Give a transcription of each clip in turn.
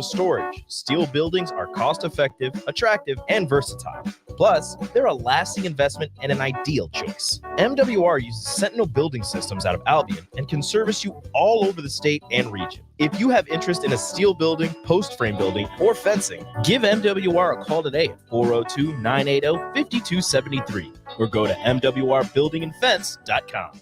storage. Steel buildings are cost-effective, attractive, and versatile. Plus, they're a lasting investment and an ideal choice. MWR uses Sentinel Building Systems out of Albion and can service you all over the state and region. If you have interest in a steel building, post frame building, or fencing, give MWR a call today at 402-980-5273 or go to mwrbuildingandfence.com.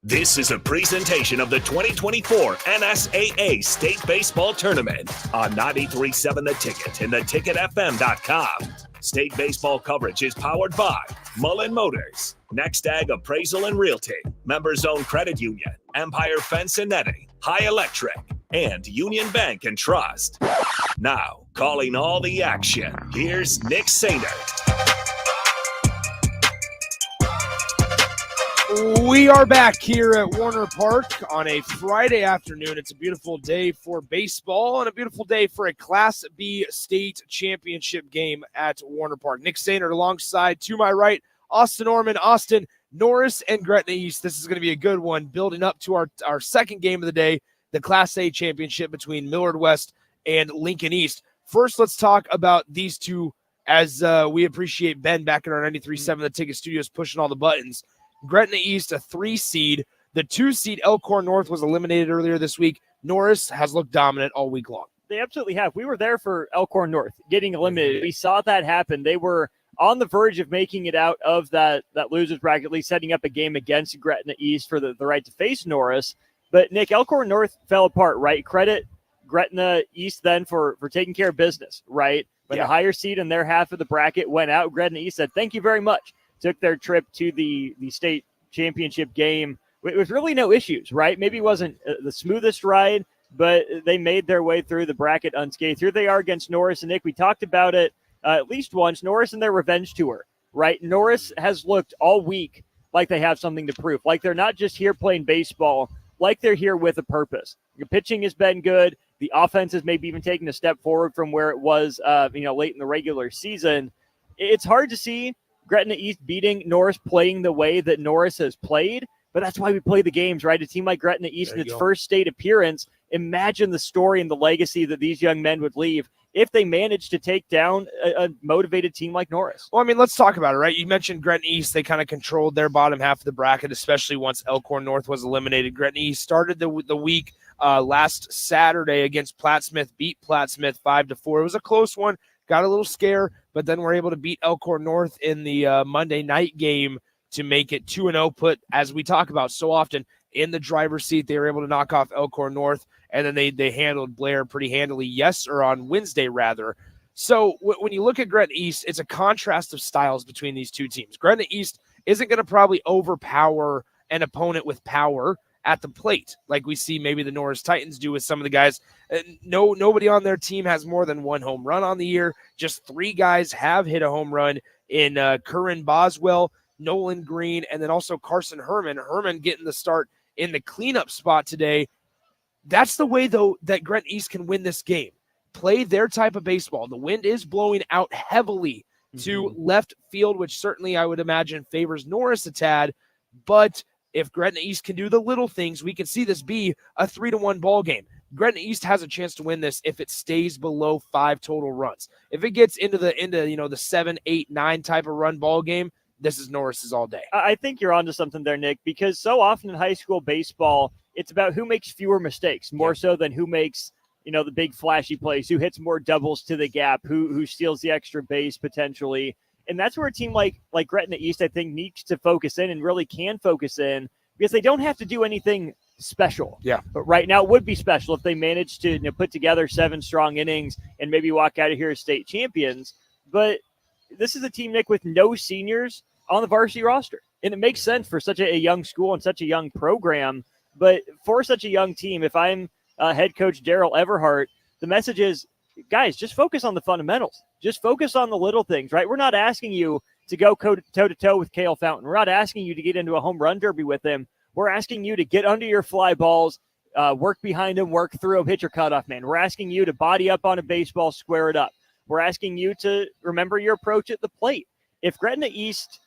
This is a presentation of the 2024 NSAA State Baseball Tournament on 93.7 The Ticket and theticketfm.com. State baseball coverage is powered by Mullen Motors, Next Ag Appraisal and Realty, Members Owned Credit Union, Empire Fence and Netting, High Electric, and Union Bank and Trust. Now, calling all the action, here's Nick Sainer. We are back here at Warner Park on a Friday afternoon. It's a beautiful day for baseball and a beautiful day for a Class B state championship game at Warner Park. Nick Sainer alongside, to my right, Austin Orman. Austin, Norris and Gretna East. This is going to be a good one, building up to our second game of the day, the Class A championship between Millard West and Lincoln East. First, let's talk about these two as we appreciate Ben back in our 93.7 The Ticket Studios pushing all the buttons. Gretna East, a 3 seed. The 2 seed Elkhorn North was eliminated earlier this week. Norris has looked dominant all week long. They absolutely have. We were there for Elkhorn North getting eliminated. We saw that happen. They were on the verge of making it out of that losers bracket, at least setting up a game against Gretna East for the right to face Norris. But, Nick, Elkhorn North fell apart, right? Credit Gretna East then for taking care of business, right? When the higher seed in their half of the bracket went out, Gretna East said, thank you very much. Took their trip to the state championship game with really no issues, right? Maybe it wasn't the smoothest ride, but they made their way through the bracket unscathed. Here they are against Norris. And, Nick, we talked about it at least once, Norris and their revenge tour, right? Norris has looked all week like they have something to prove, like they're not just here playing baseball, like they're here with a purpose. Your pitching has been good. The offense has maybe even taken a step forward from where it was late in the regular season. It's hard to see Gretna East beating Norris, playing the way that Norris has played, but that's why we play the games, right? A team like Gretna East in its first state appearance, imagine the story and the legacy that these young men would leave if they managed to take down a motivated team like Norris. Well, I mean, let's talk about it, right? You mentioned Gretna East. They kind of controlled their bottom half of the bracket, especially once Elkhorn North was eliminated. Gretna East started the week last Saturday against Plattsmouth, beat Plattsmouth 5-4. It was a close one. Got a little scare, but then we're able to beat Elkhorn North in the Monday night game to make it 2-0, put, as we talk about so often, in the driver's seat. They were able to knock off Elkhorn North, and then they handled Blair pretty handily, on Wednesday, rather. So when you look at Gretna East, it's a contrast of styles between these two teams. Gretna East isn't going to probably overpower an opponent with power at the plate, like we see maybe the Norris Titans do with some of the guys. Nobody on their team has more than 1 home run on the year. Just 3 guys have hit a home run in Curran Boswell, Nolan Green, and then also Carson Herman. Herman getting the start in the cleanup spot today. That's the way, though, that Gretna East can win this game. Play their type of baseball. The wind is blowing out heavily to left field, which certainly I would imagine favors Norris a tad, but if Gretna East can do the little things, we can see this be a 3-1 ball game. Gretna East has a chance to win this if it stays below 5 total runs. If it gets into the 7, 8, 9 type of run ball game, this is Norris's all day. I think you're onto something there, Nick, because so often in high school baseball, it's about who makes fewer mistakes, more so than who makes the big flashy plays, who hits more doubles to the gap, who steals the extra base potentially. And that's where a team like Gretna East, I think, needs to focus in and really can focus in because they don't have to do anything special. Yeah. But right now it would be special if they managed to put together 7 strong innings and maybe walk out of here as state champions. But this is a team, Nick, with no seniors on the varsity roster. And it makes sense for such a young school and such a young program. But for such a young team, if I'm head coach Daryl Everhart, the message is, guys, just focus on the fundamentals. Just focus on the little things, right? We're not asking you to go toe-to-toe with Cale Fountain. We're not asking you to get into a home run derby with him. We're asking you to get under your fly balls, work behind him, work through him, hit your cutoff man. We're asking you to body up on a baseball, square it up. We're asking you to remember your approach at the plate. If Gretna East,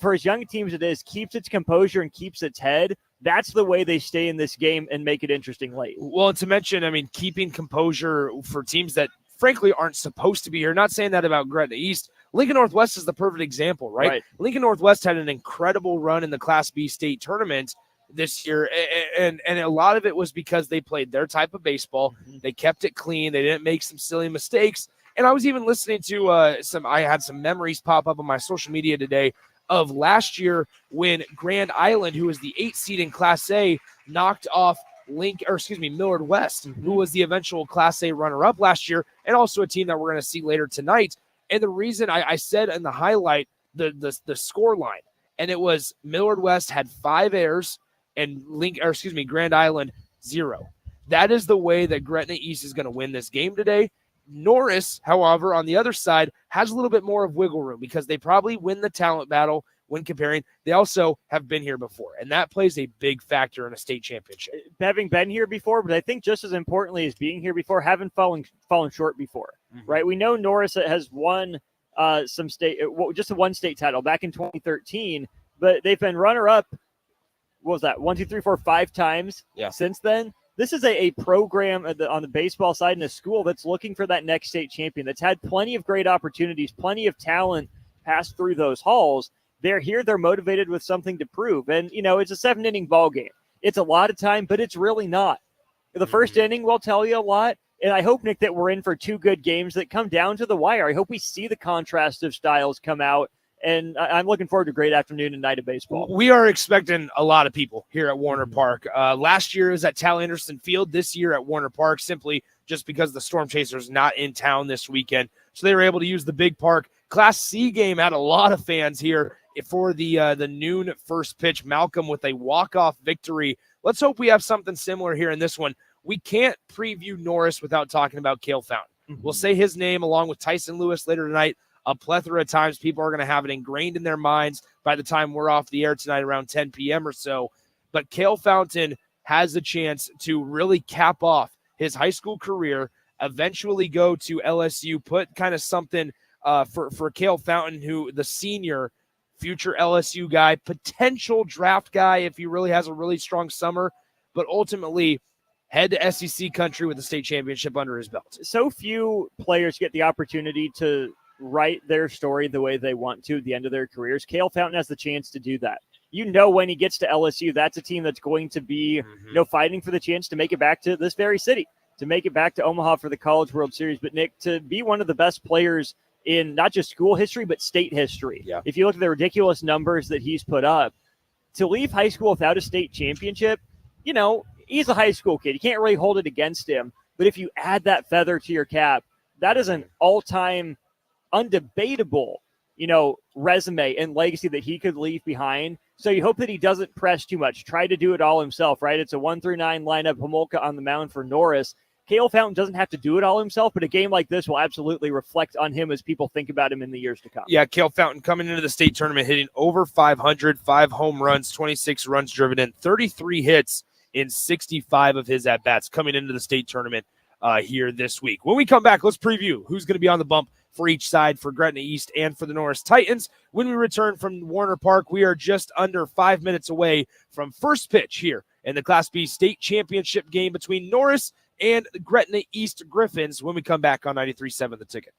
for as young a team as it is, keeps its composure and keeps its head, That's the way they stay in this game and make it interesting late. Well, and to mention, I mean, keeping composure for teams that frankly aren't supposed to be here. Not saying that about Gretna East. Lincoln Northwest is the perfect example, right? Lincoln Northwest had an incredible run in the Class B state tournament this year, and a lot of it was because they played their type of baseball. They kept it clean. They didn't make some silly mistakes. And I was even listening to I had some memories pop up on my social media today of last year when Grand Island, who was the 8th seed in Class A, knocked off Millard West, who was the eventual Class A runner-up last year, and also a team that we're going to see later tonight. And the reason I said in the highlight the score line, and it was Millard West had 5 errors and Grand Island 0. That is the way that Gretna East is going to win this game today. Norris, however, on the other side, has a little bit more of wiggle room because they probably win the talent battle when comparing. They also have been here before, and that plays a big factor in a state championship. Having been here before, but I think just as importantly as being here before, having fallen short before, right? We know Norris has won just one state title back in 2013, but they've been runner-up, what was that, 1, 2, 3, 4, 5 times since then. This is a program on the baseball side in a school that's looking for that next state champion, that's had plenty of great opportunities, plenty of talent pass through those halls. They're here. They're motivated with something to prove. And, it's a 7-inning ball game. It's a lot of time, but it's really not. The first inning will tell you a lot. And I hope, Nick, that we're in for 2 good games that come down to the wire. I hope we see the contrast of styles come out. And I'm looking forward to a great afternoon and night of baseball. We are expecting a lot of people here at Warner Park. Last year is at Tal Anderson Field. This year at Warner Park, simply just because the Storm Chasers not in town this weekend. So they were able to use the big park. Class C game had a lot of fans here for the noon first pitch. Malcolm with a walk-off victory. Let's hope we have something similar here in this one. We can't preview Norris without talking about Cale Fountain. We'll say his name along with Tyson Lewis later tonight. A plethora of times people are going to have it ingrained in their minds by the time we're off the air tonight around 10 p.m. or so. But Cale Fountain has a chance to really cap off his high school career, eventually go to LSU, put kind of something for Cale Fountain, who the senior, future LSU guy, potential draft guy if he really has a really strong summer, but ultimately head to SEC country with a state championship under his belt. So few players get the opportunity to write their story the way they want to at the end of their careers. Cale Fountain has the chance to do that. When he gets to LSU, that's a team that's going to be fighting for the chance to make it back to this very city, to make it back to Omaha for the College World Series. But Nick, to be one of the best players in not just school history, but state history. Yeah. If you look at the ridiculous numbers that he's put up, to leave high school without a state championship, he's a high school kid. You can't really hold it against him. But if you add that feather to your cap, that is an all-time undebatable, resume and legacy that he could leave behind. So you hope that he doesn't press too much, try to do it all himself, right? It's a 1 through 9 lineup, Homolka on the mound for Norris. Cale Fountain doesn't have to do it all himself, but a game like this will absolutely reflect on him as people think about him in the years to come. Yeah, Cale Fountain coming into the state tournament, hitting over 500, 5 home runs, 26 runs driven in, 33 hits in 65 of his at-bats coming into the state tournament here this week. When we come back, let's preview who's going to be on the bump for each side, for Gretna East and for the Norris Titans. When we return from Warner Park, we are just under 5 minutes away from first pitch here in the Class B state championship game between Norris and the Gretna East Griffins when we come back on 93.7 The Ticket.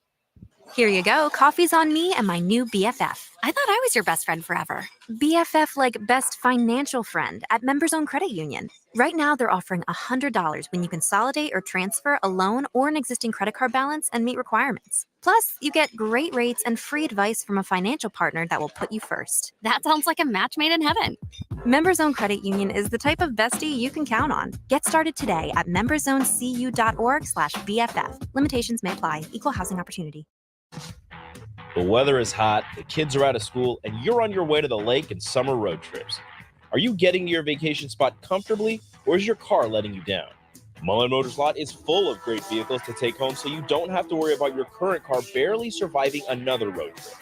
Here you go. Coffee's on me and my new BFF. I thought I was your best friend forever. BFF like best financial friend at Members Own Credit Union. Right now, they're offering $100 when you consolidate or transfer a loan or an existing credit card balance and meet requirements. Plus, you get great rates and free advice from a financial partner that will put you first. That sounds like a match made in heaven. Members Own Credit Union is the type of bestie you can count on. Get started today at memberzonecu.org/BFF. Limitations may apply. Equal housing opportunity. The weather is hot, the kids are out of school, and you're on your way to the lake and summer road trips. Are you getting to your vacation spot comfortably, or is your car letting you down? Mullen Motors Lot is full of great vehicles to take home, so you don't have to worry about your current car barely surviving another road trip.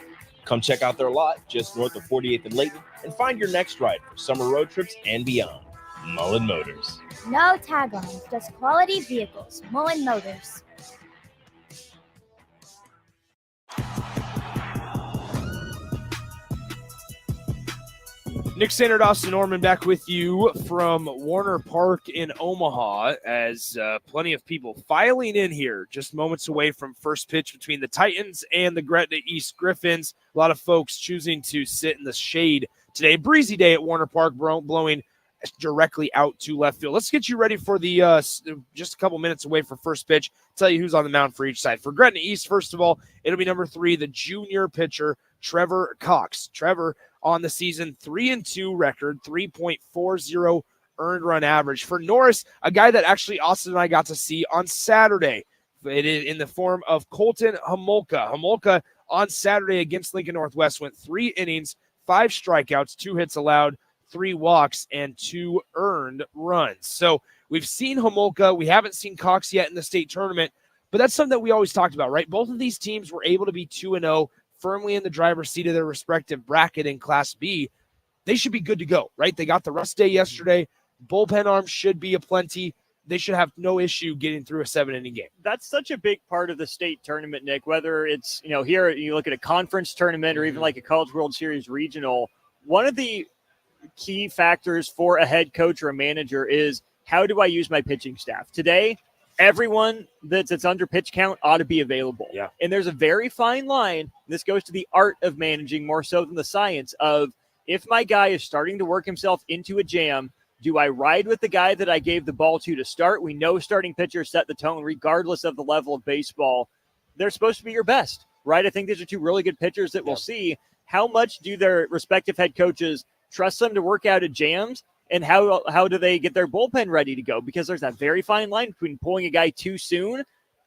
Come check out their lot just north of 48th and Layton and find your next ride for summer road trips and beyond. Mullen Motors. No taglines, just quality vehicles. Mullen Motors. Nick Standard, Austin Norman back with you from Warner Park in Omaha as plenty of people filing in here just moments away from first pitch between the Titans and the Gretna East Griffins. A lot of folks choosing to sit in the shade today. Breezy day at Warner Park, blowing directly out to left field. Let's get you ready for the just a couple minutes away for first pitch. Tell you who's on the mound for each side. For Gretna East, first of all, it'll be number 3, the junior pitcher, Trevor Cox. Trevor on the season, 3-2 record, 3.40 earned run average. For Norris, a guy that actually Austin and I got to see on Saturday. It is in the form of Colton Homolka. Homolka on Saturday against Lincoln Northwest went 3 innings, 5 strikeouts, 2 hits allowed, 3 walks, and 2 earned runs. So we've seen Homolka. We haven't seen Cox yet in the state tournament, but that's something that we always talked about, right? Both of these teams were able to be 2-0, firmly in the driver's seat of their respective bracket in Class B. They should be good to go, right? They got the rest day yesterday. Bullpen arms should be aplenty. They should have no issue getting through a 7-inning game. That's such a big part of the state tournament, Nick, whether it's, here you look at a conference tournament or even like a College World Series regional. One of the key factors for a head coach or a manager is, how do I use my pitching staff? Today, everyone that's under pitch count ought to be available. Yeah. And there's a very fine line. This goes to the art of managing more so than the science of, if my guy is starting to work himself into a jam, do I ride with the guy that I gave the ball to start? We know starting pitchers set the tone regardless of the level of baseball. They're supposed to be your best, right? I think these are 2 really good pitchers that we'll see. How much do their respective head coaches trust them to work out at jams? And how do they get their bullpen ready to go? Because there's that very fine line between pulling a guy too soon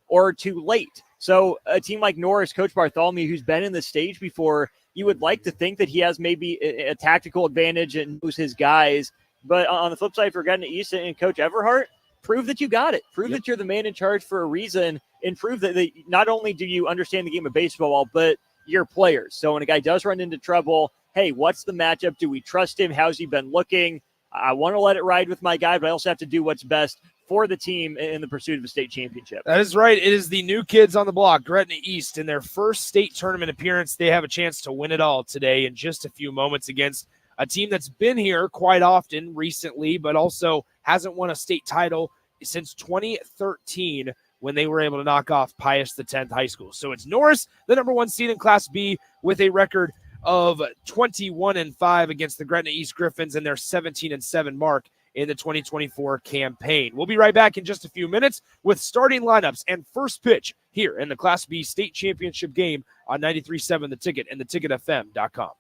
or too late. So a team like Norris, Coach Bartholomew, who's been in this stage before, you would like to think that he has maybe a tactical advantage and knows his guys. But on the flip side, for Gretna East and Coach Everhart, prove that you got it. Prove that you're the man in charge for a reason, and prove that not only do you understand the game of baseball, but your players. So when a guy does run into trouble, hey, what's the matchup? Do we trust him? How's he been looking? I want to let it ride with my guy, but I also have to do what's best for the team in the pursuit of a state championship. That is right. It is the new kids on the block, Gretna East, in their first state tournament appearance. They have a chance to win it all today in just a few moments against a team that's been here quite often recently, but also hasn't won a state title since 2013 when they were able to knock off Pius X High School. So it's Norris, the number 1 seed in Class B, with a record of 21-5 against the Gretna East Griffins and their 17-7 mark in the 2024 campaign. We'll be right back in just a few minutes with starting lineups and first pitch here in the Class B state championship game on 93.7 The Ticket and theticketfm.com.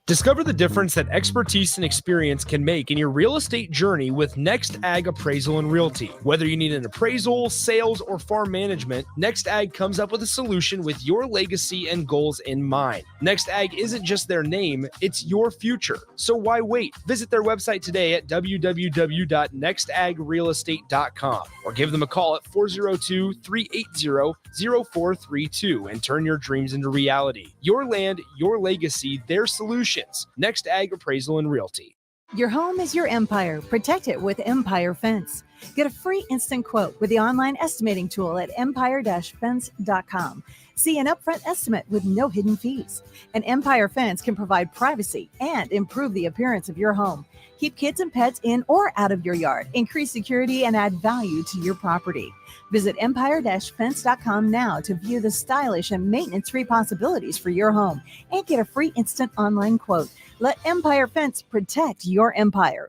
Discover the difference that expertise and experience can make in your real estate journey with Next Ag Appraisal and Realty. Whether you need an appraisal, sales, or farm management, Next Ag comes up with a solution with your legacy and goals in mind. Next Ag isn't just their name, it's your future. So why wait? Visit their website today at www.nextagrealestate.com or give them a call at 402-380-0432 and turn your dreams into reality. Your land, your legacy, their solution. Next Ag Appraisal and Realty. Your home is your empire. Protect it with Empire Fence. Get a free instant quote with the online estimating tool at empire-fence.com. See an upfront estimate with no hidden fees. An Empire Fence can provide privacy and improve the appearance of your home. Keep kids and pets in or out of your yard. Increase security and add value to your property. Visit empire-fence.com now to view the stylish and maintenance-free possibilities for your home and get a free instant online quote. Let Empire Fence protect your empire.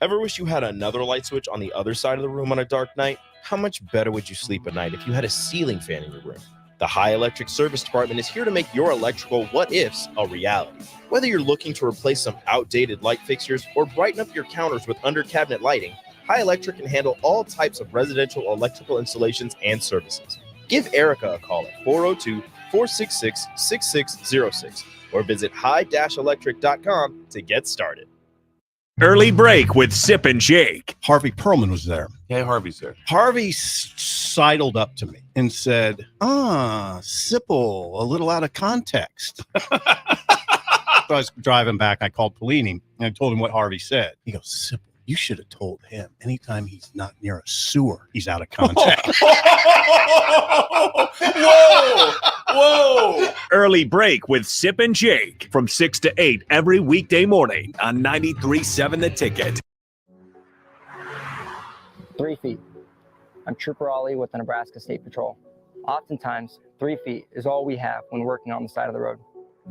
Ever wish you had another light switch on the other side of the room on a dark night? How much better would you sleep at night if you had a ceiling fan in your room? The High Electric Service Department is here to make your electrical what-ifs a reality. Whether you're looking to replace some outdated light fixtures or brighten up your counters with under-cabinet lighting, High Electric can handle all types of residential electrical installations and services. Give Erica a call at 402-466-6606 or visit high-electric.com to get started. Early break with Sip and Jake. Harvey Perlman was there. Hey, Harvey's there. Harvey sidled up to me and said, Sipple, a little out of context. So I was driving back. I called Pelini and I told him what Harvey said. He goes, Sipple, You should have told him anytime he's not near a sewer, he's out of contact. Whoa! Early break with Sip and Jake from 6 to 8 every weekday morning on 93.7 The Ticket. 3 feet. I'm Trooper Ollie with the Nebraska State Patrol. Oftentimes, 3 feet is all we have when working on the side of the road.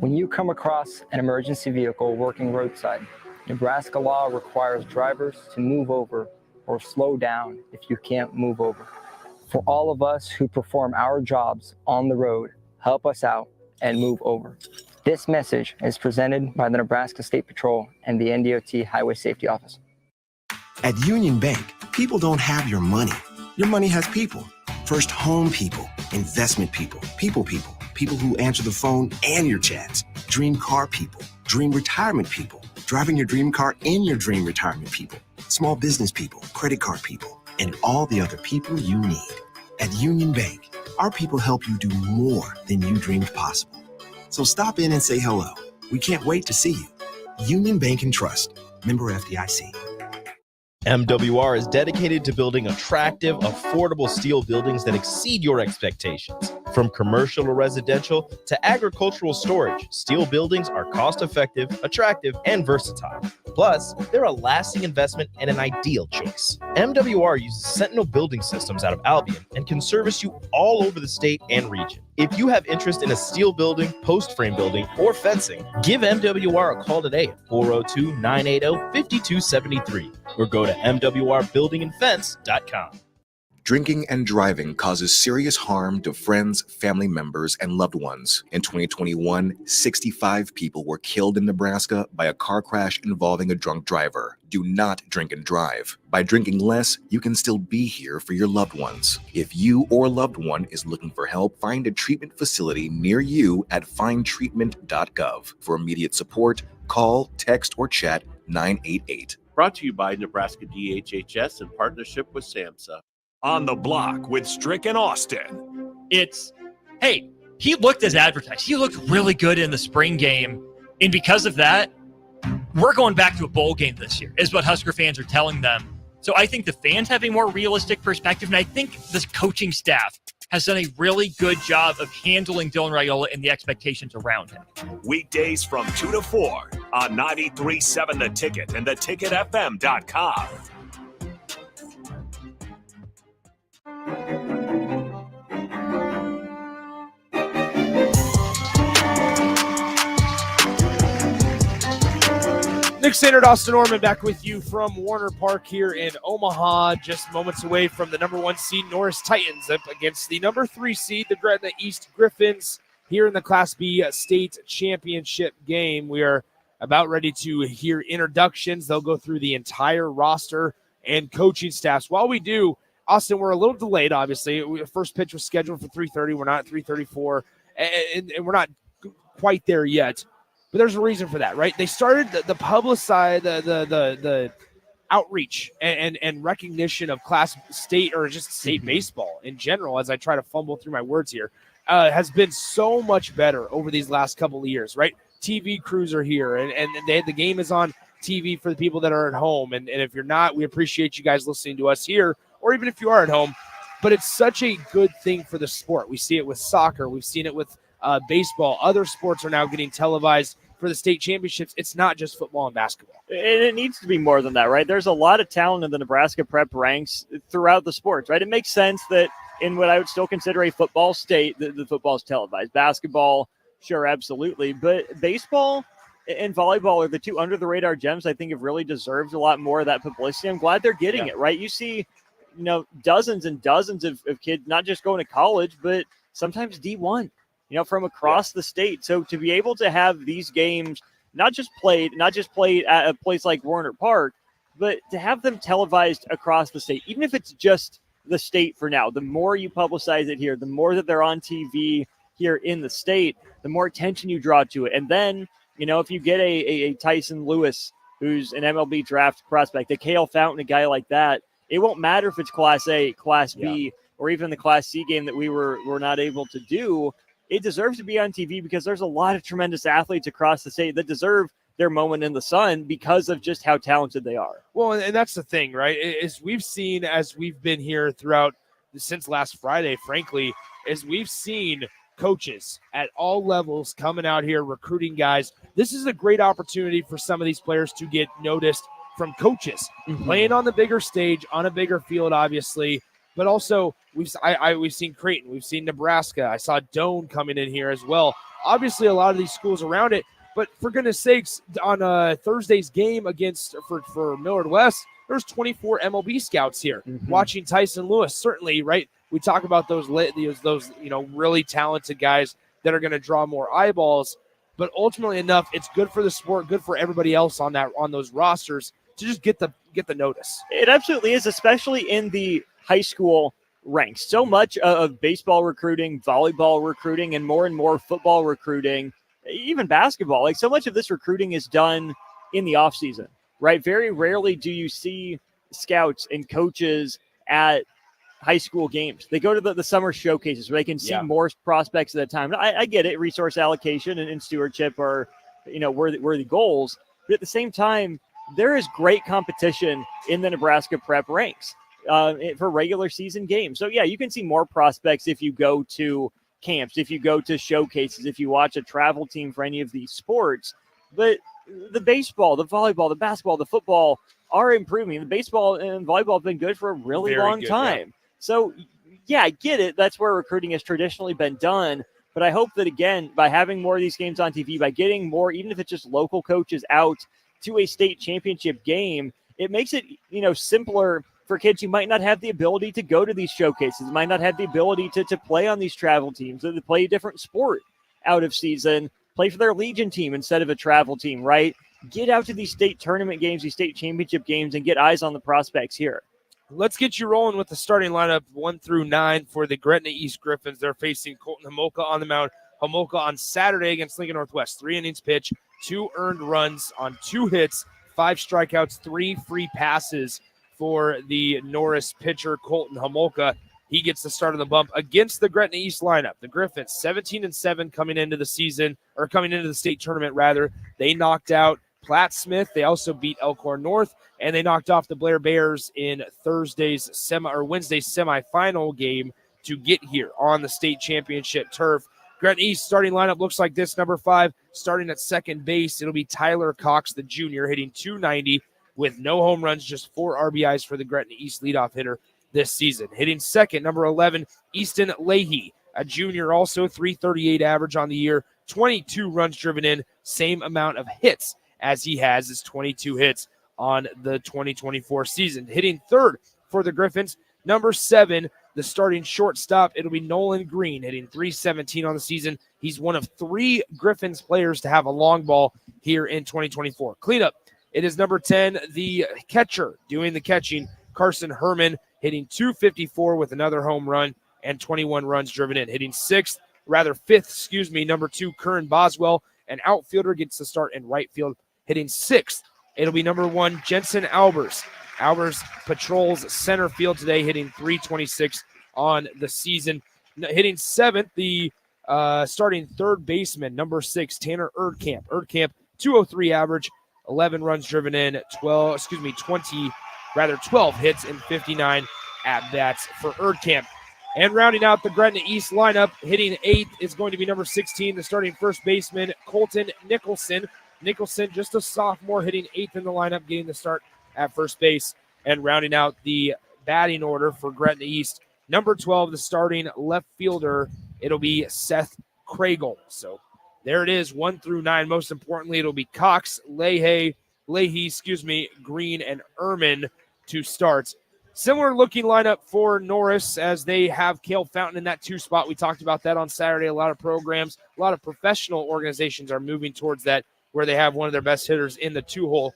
When you come across an emergency vehicle working roadside, Nebraska law requires drivers to move over or slow down if you can't move over. For all of us who perform our jobs on the road, help us out and move over. This message is presented by the Nebraska State Patrol and the NDOT Highway Safety Office. At Union Bank, people don't have your money. Your money has people. First home people, investment people, people who answer the phone and your chats, dream car people, dream retirement people, driving your dream car in your dream retirement people, small business people, credit card people, and all the other people you need. At Union Bank, our people help you do more than you dreamed possible. So stop in and say hello. We can't wait to see you. Union Bank and Trust, member FDIC. MWR is dedicated to building attractive, affordable steel buildings that exceed your expectations. From commercial to residential to agricultural storage, steel buildings are cost-effective, attractive, and versatile. Plus, they're a lasting investment and an ideal choice. MWR uses Sentinel Building Systems out of Albion and can service you all over the state and region. If you have interest in a steel building, post frame building, or fencing, give MWR a call today at 402-980-5273 or go to mwrbuildingandfence.com. Drinking and driving causes serious harm to friends, family members, and loved ones. In 2021, 65 people were killed in Nebraska by a car crash involving a drunk driver. Do not drink and drive. By drinking less, you can still be here for your loved ones. If you or a loved one is looking for help, find a treatment facility near you at findtreatment.gov. For immediate support, call, text, or chat 988. Brought to you by Nebraska DHHS in partnership with SAMHSA. On the Block with Strick and Austin. It's, hey, he looked as advertised. He looked really good in the spring game. And because of that, we're going back to a bowl game this year, is what Husker fans are telling them. So I think the fans have a more realistic perspective. And I think this coaching staff has done a really good job of handling Dylan Raiola and the expectations around him. Weekdays from 2 to 4 on 93.7 The Ticket and theticketfm.com. Nick Standard, Austin Norman, back with you from Warner Park here in Omaha, just moments away from the number 1 seed Norris Titans up against the number 3 seed, the Gretna East Griffins, here in the Class B state championship game. We are about ready to hear introductions. They'll go through the entire roster and coaching staffs. While we do, Austin, we're a little delayed, obviously. First pitch was scheduled for 3:30. We're not at 3:34, and we're not quite there yet. But there's a reason for that, right? They started the publicize, the outreach and recognition of Class state or just state baseball in general, as I try to fumble through my words here, has been so much better over these last couple of years, right? TV crews are here, and the game is on TV for the people that are at home. And if you're not, we appreciate you guys listening to us here, or even if you are at home. But it's such a good thing for the sport. We see it with soccer. We've seen it with baseball. Other sports are now getting televised for the state championships. It's not just football and basketball. And it needs to be more than that, right? There's a lot of talent in the Nebraska prep ranks throughout the sports, right? It makes sense that in what I would still consider a football state, the football is televised. Basketball, sure, absolutely. But baseball and volleyball are the two under-the-radar gems I think have really deserved a lot more of that publicity. I'm glad they're getting it, right? You see, dozens and dozens of kids not just going to college, but sometimes D1, from across the state. So to be able to have these games not just played at a place like Warner Park, but to have them televised across the state, even if it's just the state for now, the more you publicize it here, the more that they're on TV here in the state, the more attention you draw to it. And then, if you get a Tyson Lewis, who's an MLB draft prospect, a Cale Fountain, a guy like that, it won't matter if it's Class A, Class B, or even the Class C game that we were not able to do. It deserves to be on TV because there's a lot of tremendous athletes across the state that deserve their moment in the sun because of just how talented they are. Well, and that's the thing, right? Is we've seen as we've been here throughout since last Friday, frankly, is we've seen coaches at all levels coming out here recruiting guys. This is a great opportunity for some of these players to get noticed from coaches playing on the bigger stage, on a bigger field, obviously. But also, we've seen Creighton, we've seen Nebraska. I saw Doane coming in here as well. Obviously, a lot of these schools around it. But for goodness sakes, on Thursday's game against for Millard West, there's 24 MLB scouts here watching Tyson Lewis. Certainly, right? We talk about those really talented guys that are going to draw more eyeballs. But ultimately enough, it's good for the sport, good for everybody else on those rosters to just get the notice. It absolutely is, especially in the high school ranks. So much of baseball recruiting, volleyball recruiting, and more football recruiting, even basketball, like so much of this recruiting is done in the off season, right? Very rarely do you see scouts and coaches at high school games. They go to the summer showcases where they can see more prospects at a time. I get it. Resource allocation and stewardship are, worthy goals. But at the same time, there is great competition in the Nebraska prep ranks for regular season games. So, yeah, you can see more prospects if you go to camps, if you go to showcases, if you watch a travel team for any of these sports. But the baseball, the volleyball, the basketball, the football are improving. The baseball and volleyball have been good for a really long time. Yeah. So, yeah, I get it. That's where recruiting has traditionally been done. But I hope that, again, by having more of these games on TV, by getting more, even if it's just local coaches out to a state championship game, it makes it, simpler for kids who might not have the ability to go to these showcases, might not have the ability to play on these travel teams, or to play a different sport out of season, play for their Legion team instead of a travel team, right? Get out to these state tournament games, these state championship games, and get eyes on the prospects here. Let's get you rolling with the starting lineup 1 through 9 for the Gretna East Griffins. They're facing Colton Homolka on the mound. Homolka on Saturday against Lincoln Northwest. 3 innings pitch, 2 earned runs on 2 hits, 5 strikeouts, 3 free passes for the Norris pitcher, Colton Homolka. He gets the start of the bump against the Gretna East lineup. The Griffins, 17-7 coming into the season, or coming into the state tournament, rather. They knocked out Platt Smith. They also beat Elkhorn North, and they knocked off the Blair Bears in Wednesday's semifinal game to get here on the state championship turf. Gretna East starting lineup looks like this. Number 5, starting at second base, it'll be Tyler Cox, the junior, hitting .290 with no home runs, just 4 RBIs for the Gretna East leadoff hitter this season. Hitting second, number 11, Easton Leahy, a junior, also .338 average on the year, 22 runs driven in, same amount of hits as he has, his 22 hits on the 2024 season. Hitting third for the Griffins, number 7, the starting shortstop, it'll be Nolan Green, hitting .317 on the season. He's one of 3 Griffins players to have a long ball here in 2024. Cleanup, it is number 10, the catcher doing the catching, Carson Herman, hitting .254 with another home run and 21 runs driven in. Hitting fifth, number 2, Curran Boswell, an outfielder, gets the start in right field. Hitting 6th, it'll be number 1, Jensen Albers. Albers patrols center field today, hitting .326 on the season. Hitting 7th, the starting third baseman, number 6, Tanner Erdkamp. Erdkamp, .203 average, 11 runs driven in, 12 hits and 59 at-bats for Erdkamp. And rounding out the Gretna East lineup, hitting 8th is going to be number 16, the starting first baseman, Colton Nicholson. Nicholson, just a sophomore, hitting 8th in the lineup, getting the start at first base. And rounding out the batting order for Gretna East, number 12, the starting left fielder, it'll be Seth Craigle. So there it is, 1 through 9. Most importantly, it'll be Cox, Leahy, Green, and Ehrman to start. Similar looking lineup for Norris as they have Cale Fountain in that 2 spot. We talked about that on Saturday. A lot of programs, a lot of professional organizations are moving towards that, where they have one of their best hitters in the 2-hole.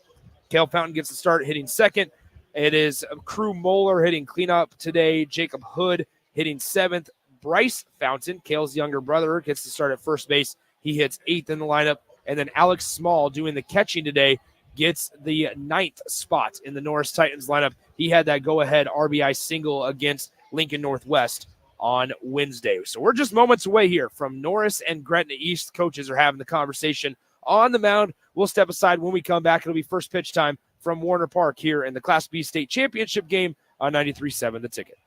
Cale Fountain gets the start, hitting second. It is Crew Moeller hitting cleanup today. Jacob Hood hitting 7th. Bryce Fountain, Cale's younger brother, gets the start at first base. He hits 8th in the lineup. And then Alex Small, doing the catching today, gets the 9th spot in the Norris Titans lineup. He had that go-ahead RBI single against Lincoln Northwest on Wednesday. So we're just moments away here from Norris and Gretna East. Coaches are having the conversation on the mound. We'll step aside when we come back. It'll be first pitch time from Warner Park here in the Class B state championship game on 93.7 The Ticket.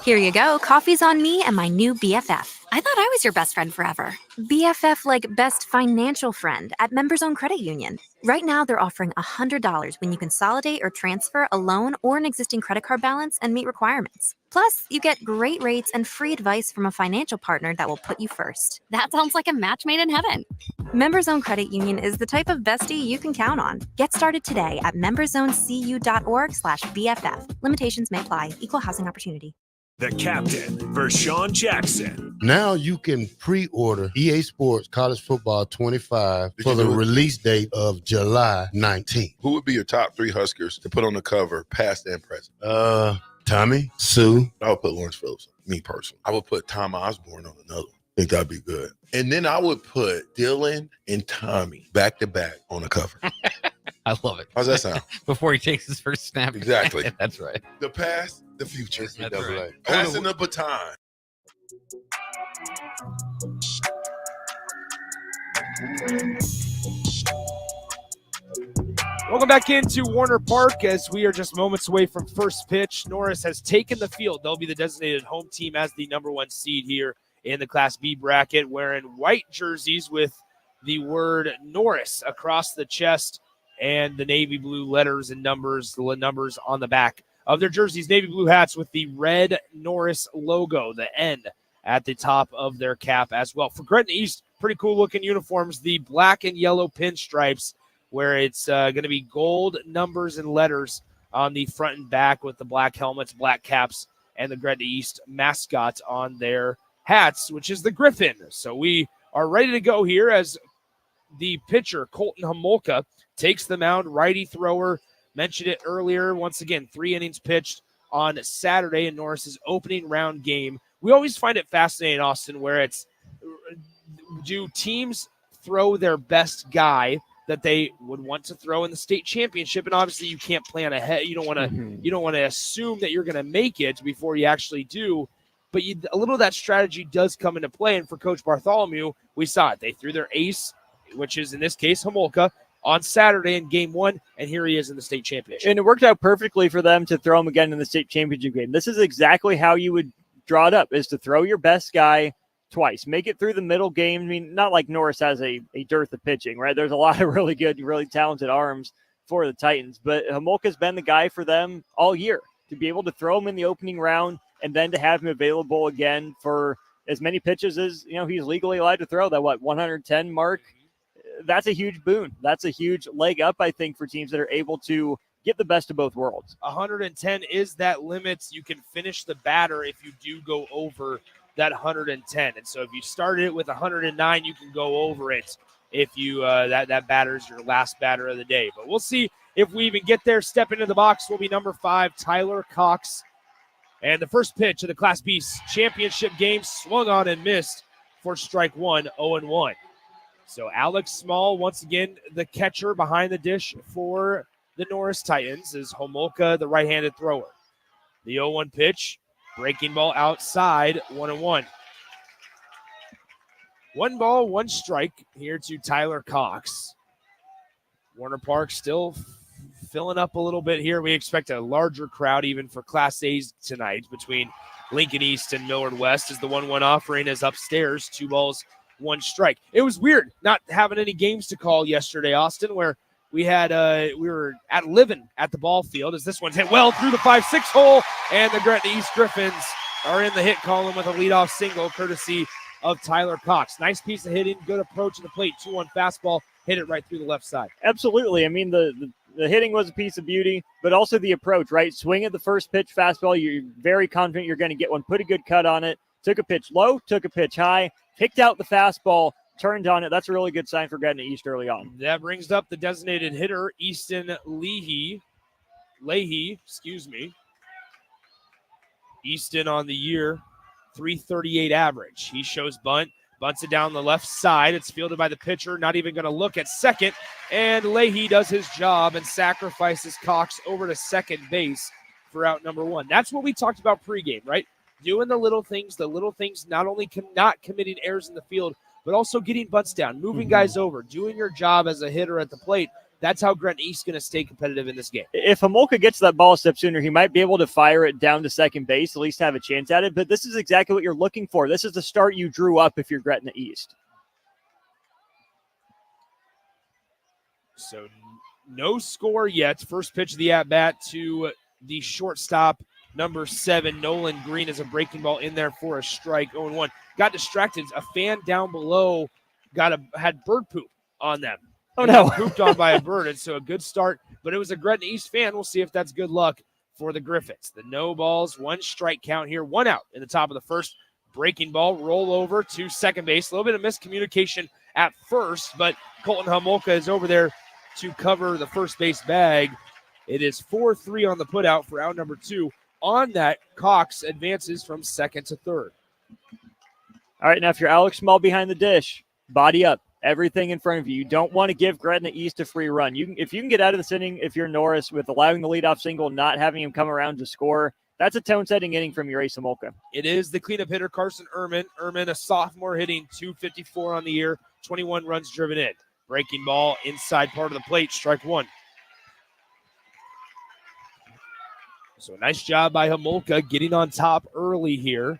Here you go. Coffee's on me and my new BFF. I thought I was your best friend forever. BFF like best financial friend at Members Own Credit Union. Right now, they're offering $100 when you consolidate or transfer a loan or an existing credit card balance and meet requirements. Plus, you get great rates and free advice from a financial partner that will put you first. That sounds like a match made in heaven. Members Own Credit Union is the type of bestie you can count on. Get started today at memberzonecu.org/BFF. Limitations may apply. Equal housing opportunity. The captain, Vershawn Jackson. Now you can pre-order EA Sports College Football 25 for the release date of July 19th. Who would be your top 3 Huskers to put on the cover, past and present? Tommy, Sue. I would put Lawrence Phillips, me personally. I would put Tom Osborne on another one. I think that'd be good. And then I would put Dylan and Tommy back-to-back on the cover. I love it. How's that sound? Before he takes his first snap. Exactly. That's right. The past, the future. That's right. Passing the baton. Welcome back into Warner Park as we are just moments away from first pitch. Norris has taken the field. They'll be the designated home team as the number 1 seed here in the Class B bracket, wearing white jerseys with the word Norris across the chest and the navy blue letters and numbers, the numbers on the back of their jerseys. Navy blue hats with the red Norris logo, the N at the top of their cap as well. For Gretna East, pretty cool looking uniforms, the black and yellow pinstripes, where it's going to be gold numbers and letters on the front and back with the black helmets, black caps, and the Gretna East mascot on their hats, which is the Griffin. So we are ready to go here as the pitcher, Colton Homolka, takes the mound, righty thrower. Mentioned it earlier. Once again, 3 innings pitched on Saturday in Norris's opening round game. We always find it fascinating, Austin, where it's, do teams throw their best guy that they would want to throw in the state championship? And obviously you can't plan ahead. You don't want to assume that you're going to make it before you actually do. But a little of that strategy does come into play. And for Coach Bartholomew, we saw it. They threw their ace, which is in this case Homolka, on Saturday in game 1, and here he is in the state championship. And it worked out perfectly for them to throw him again in the state championship game. This is exactly how you would draw it up, is to throw your best guy twice. Make it through the middle game. I mean, not like Norris has a dearth of pitching, right? There's a lot of really good, really talented arms for the Titans, but Homolka's been the guy for them all year to be able to throw him in the opening round and then to have him available again for as many pitches as, he's legally allowed to throw, that 110 mark. That's a huge boon. That's a huge leg up, I think, for teams that are able to get the best of both worlds. 110 is that limit. You can finish the batter if you do go over that 110. And so if you started it with 109, you can go over it if you that batter is your last batter of the day. But we'll see if we even get there. Step into the box will be number 5, Tyler Cox. And the first pitch of the Class B championship game swung on and missed for strike 1, 0-1. So Alex Small, once again, the catcher behind the dish for the Norris Titans, is Homolka, the right-handed thrower. The 0-1 pitch, breaking ball outside, 1-1. 1 ball, 1 strike here to Tyler Cox. Warner Park still filling up a little bit here. We expect a larger crowd even for Class A's tonight between Lincoln East and Millard West, as the 1-1 offering is upstairs, 2 balls, 1 strike. It was weird not having any games to call yesterday, Austin, where we had we were living at the ball field as this one's hit well through the 5-6 hole, and the Gretna East Griffins are in the hit column with a leadoff single courtesy of Tyler Cox. Nice piece of hitting, good approach to the plate, 2-1 fastball, hit it right through the left side. Absolutely. I mean, the hitting was a piece of beauty, but also the approach, right? Swing at the first pitch fastball. You're very confident you're going to get one. Put a good cut on it. Took a pitch low, took a pitch high, picked out the fastball, turned on it. That's a really good sign for Gretna East early on. That brings up the designated hitter, Easton Leahy. Easton on the year, 338 average. He shows bunt. Bunts it down the left side. It's fielded by the pitcher, not even going to look at second. And Leahy does his job and sacrifices Cox over to second base for out number 1. That's what we talked about pregame, right? Doing the little things, not only not committing errors in the field, but also getting butts down, moving guys over, doing your job as a hitter at the plate. That's how Gretna East is going to stay competitive in this game. If Homolka gets that ball a step sooner, he might be able to fire it down to second base, at least have a chance at it. But this is exactly what you're looking for. This is the start you drew up if you're Gretna East. So no score yet. First pitch of the at-bat to the shortstop, number 7, Nolan Green, is a breaking ball in there for a strike. 0-1. Got distracted. A fan down below had bird poop on them. Oh, no. Pooped on by a bird. And so a good start, but it was a Gretna East fan. We'll see if that's good luck for the Griffins. The no balls, 1 strike count here, 1 out in the top of the first. Breaking ball, roll over to second base. A little bit of miscommunication at first, but Colton Homolka is over there to cover the first base bag. It is 4-3 on the putout for out number 2. On that, Cox advances from second to third. All right, now if you're Alex Small behind the dish, body up. Everything in front of you. You don't want to give Gretna East a free run. If you can get out of this inning, if you're Norris, with allowing the leadoff single, not having him come around to score, that's a tone-setting inning from your ace Homolka. It is the cleanup hitter, Carson Ehrman. Ehrman, a sophomore, hitting .254 on the year, 21 runs driven in. Breaking ball inside part of the plate, strike 1. So a nice job by Homolka getting on top early here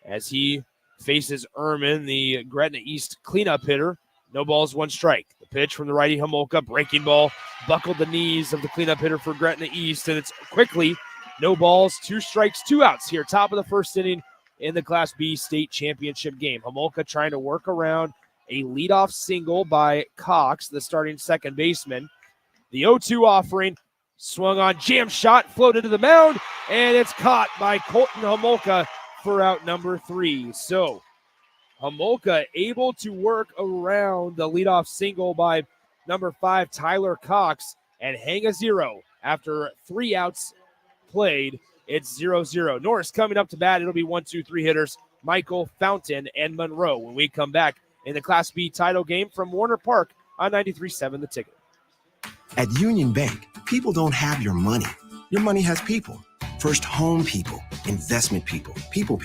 as he faces Ehrman, the Gretna East cleanup hitter. No balls, 1 strike. The pitch from the righty Homolka, breaking ball, buckled the knees of the cleanup hitter for Gretna East, and it's quickly no balls, 2 strikes, 2 outs here. Top of the first inning in the Class B state championship game. Homolka trying to work around a leadoff single by Cox, the starting second baseman. The 0-2 offering, swung on, jam shot, floated to the mound, and it's caught by Colton Homolka for out number 3. So Homolka able to work around the leadoff single by number 5, Tyler Cox, and hang a 0 after 3 outs played. It's 0-0. Norris coming up to bat. It'll be 1-2-3 hitters, Michael, Fountain, and Monroe when we come back in the Class B title game from Warner Park on 93.7 The Ticket. At Union Bank, people don't have your money. Your money has people. First home people, investment people, people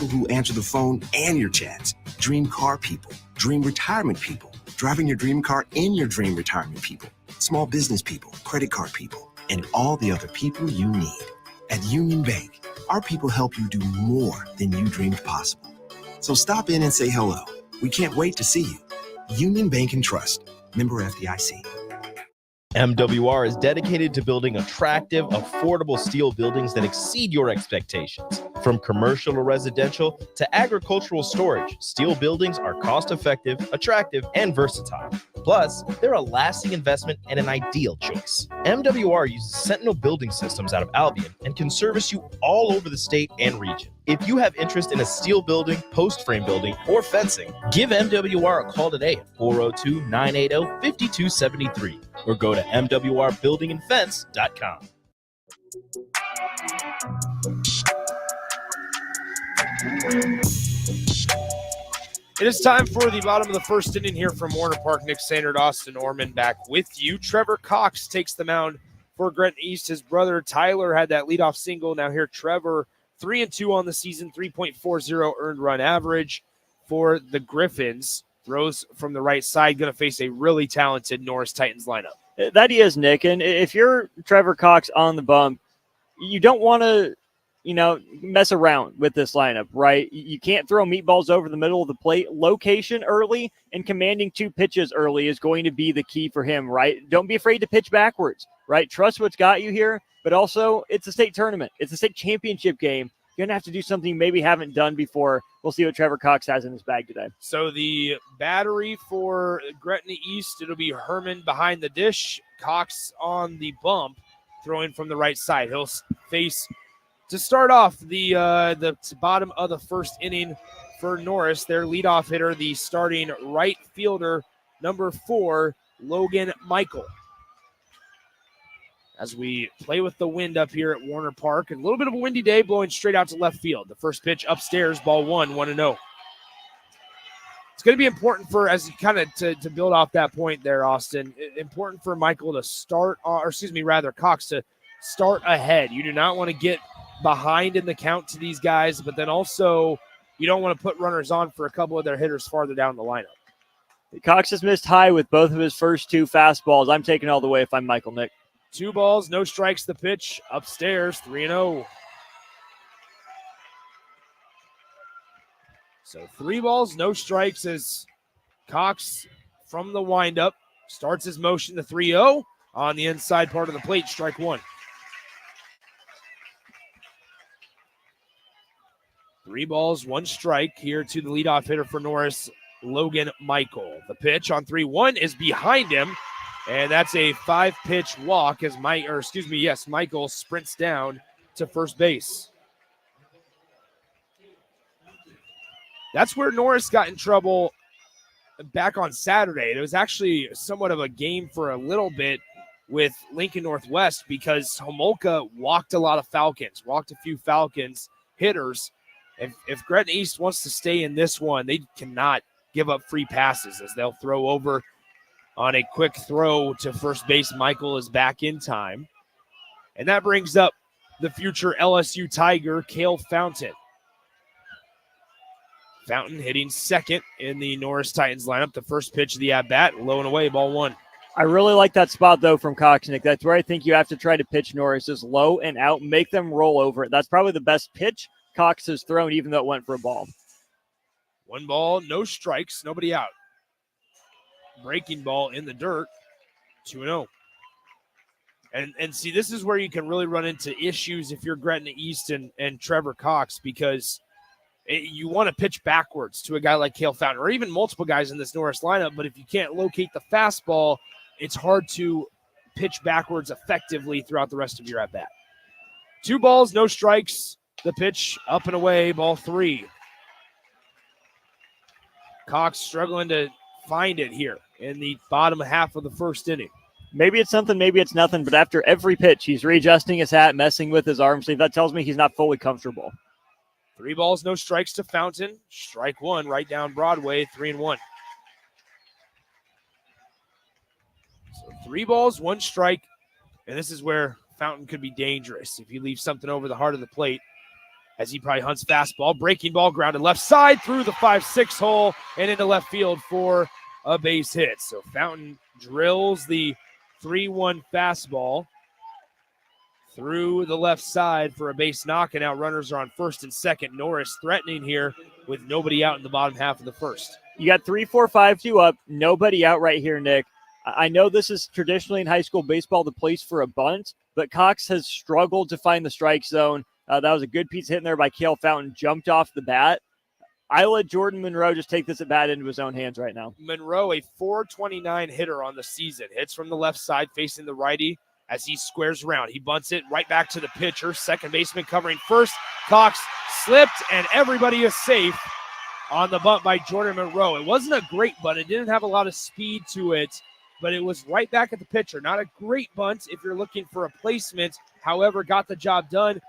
who answer the phone and your chats, dream car people, dream retirement people, driving your dream car in your dream retirement people, small business people, credit card people, and all the other people you need. At Union Bank, our people help you do more than you dreamed possible. So stop in and say hello. We can't wait to see you. Union Bank and Trust. Member FDIC. MWR is dedicated to building attractive, affordable steel buildings that exceed your expectations. From commercial or residential to agricultural storage, steel buildings are cost-effective, attractive, and versatile. Plus, they're a lasting investment and an ideal choice. MWR uses Sentinel Building Systems out of Albion and can service you all over the state and region. If you have interest in a steel building, post frame building, or fencing, give MWR a call today at 402-980-5273 or go to mwrbuildingandfence.com. It is time for the bottom of the first inning here from Warner Park. Nick Sandert, Austin Orman back with you. Trevor Cox takes the mound for Gretna East. His brother Tyler had that leadoff single. Now here Trevor, 3-2 on the season, 3.40 earned run average for the Griffins. Throws from the right side, going to face a really talented Norris Titans lineup. That he is, Nick. And if you're Trevor Cox on the bump, you don't want to, mess around with this lineup, right? You can't throw meatballs over the middle of the plate. Location early and commanding 2 pitches early is going to be the key for him, right? Don't be afraid to pitch backwards, right? Trust what's got you here, but also it's a state tournament. It's a state championship game. You're going to have to do something you maybe haven't done before. We'll see what Trevor Cox has in his bag today. So the battery for Gretna East, it'll be Herman behind the dish, Cox on the bump, throwing from the right side. He'll face, to start off, the bottom of the first inning for Norris, their leadoff hitter, the starting right fielder, number 4, Logan Michael. As we play with the wind up here at Warner Park. A little bit of a windy day, blowing straight out to left field. The first pitch upstairs, ball 1, 1-0. It's going to be important for, as kind of to build off that point there, Austin, important for Michael to start, Cox to start ahead. You do not want to get behind in the count to these guys, but then also you don't want to put runners on for a couple of their hitters farther down the lineup. Cox has missed high with both of his first 2 fastballs. I'm taking all the way if I'm Michael, Nick. 2 balls, no strikes. The pitch upstairs, 3-0. So 3 balls, no strikes as Cox from the windup starts his motion to 3-0 on the inside part of the plate, strike 1. 3 balls, 1 strike here to the leadoff hitter for Norris, Logan Michael. The pitch on 3-1 is behind him, and that's a 5-pitch walk as Michael sprints down to first base. That's where Norris got in trouble back on Saturday. It was actually somewhat of a game for a little bit with Lincoln Northwest because Homolka walked a few Falcons hitters. If Gretna East wants to stay in this one, they cannot give up free passes as they'll throw over on a quick throw to first base. Michael is back in time. And that brings up the future LSU Tiger, Cale Fountain. Fountain hitting second in the Norris Titans lineup. The first pitch of the at-bat, low and away, ball 1. I really like that spot, though, from Cox, Nick. That's where I think you have to try to pitch Norris, is low and out, make them roll over it. That's probably the best pitch Cox has thrown, even though it went for a ball. 1 ball, no strikes, nobody out. Breaking ball in the dirt, 2-0. And see, this is where you can really run into issues if you're Gretna East and Trevor Cox, because you want to pitch backwards to a guy like Cale Fountain, or even multiple guys in this Norris lineup, but if you can't locate the fastball, it's hard to pitch backwards effectively throughout the rest of your at-bat. 2 balls, no strikes. The pitch up and away, ball 3. Cox struggling to find it here in the bottom half of the first inning. Maybe it's something, maybe it's nothing, but after every pitch, he's readjusting his hat, messing with his arm sleeve. That tells me he's not fully comfortable. 3 balls, no strikes to Fountain. Strike 1 right down Broadway, 3-1. So 3 balls, 1 strike, and this is where Fountain could be dangerous if he leaves something over the heart of the plate, as he probably hunts fastball. Breaking ball, grounded left side through the 5-6 hole and into left field for a base hit. So Fountain drills the 3-1 fastball through the left side for a base knock, and now runners are on first and second. Norris threatening here with nobody out in the bottom half of the first. You got 3-4-5-2 up, nobody out right here, Nick. I know this is traditionally in high school baseball the place for a bunt, but Cox has struggled to find the strike zone. That was a good piece hitting there by Cale Fountain, jumped off the bat. I let Jordan Monroe just take this at bat into his own hands right now. Monroe, a .429 hitter on the season, hits from the left side facing the righty as he squares around. He bunts it right back to the pitcher. Second baseman covering first. Cox slipped, and everybody is safe on the bunt by Jordan Monroe. It wasn't a great bunt. It didn't have a lot of speed to it, but it was right back at the pitcher. Not a great bunt if you're looking for a placement. However, got the job done.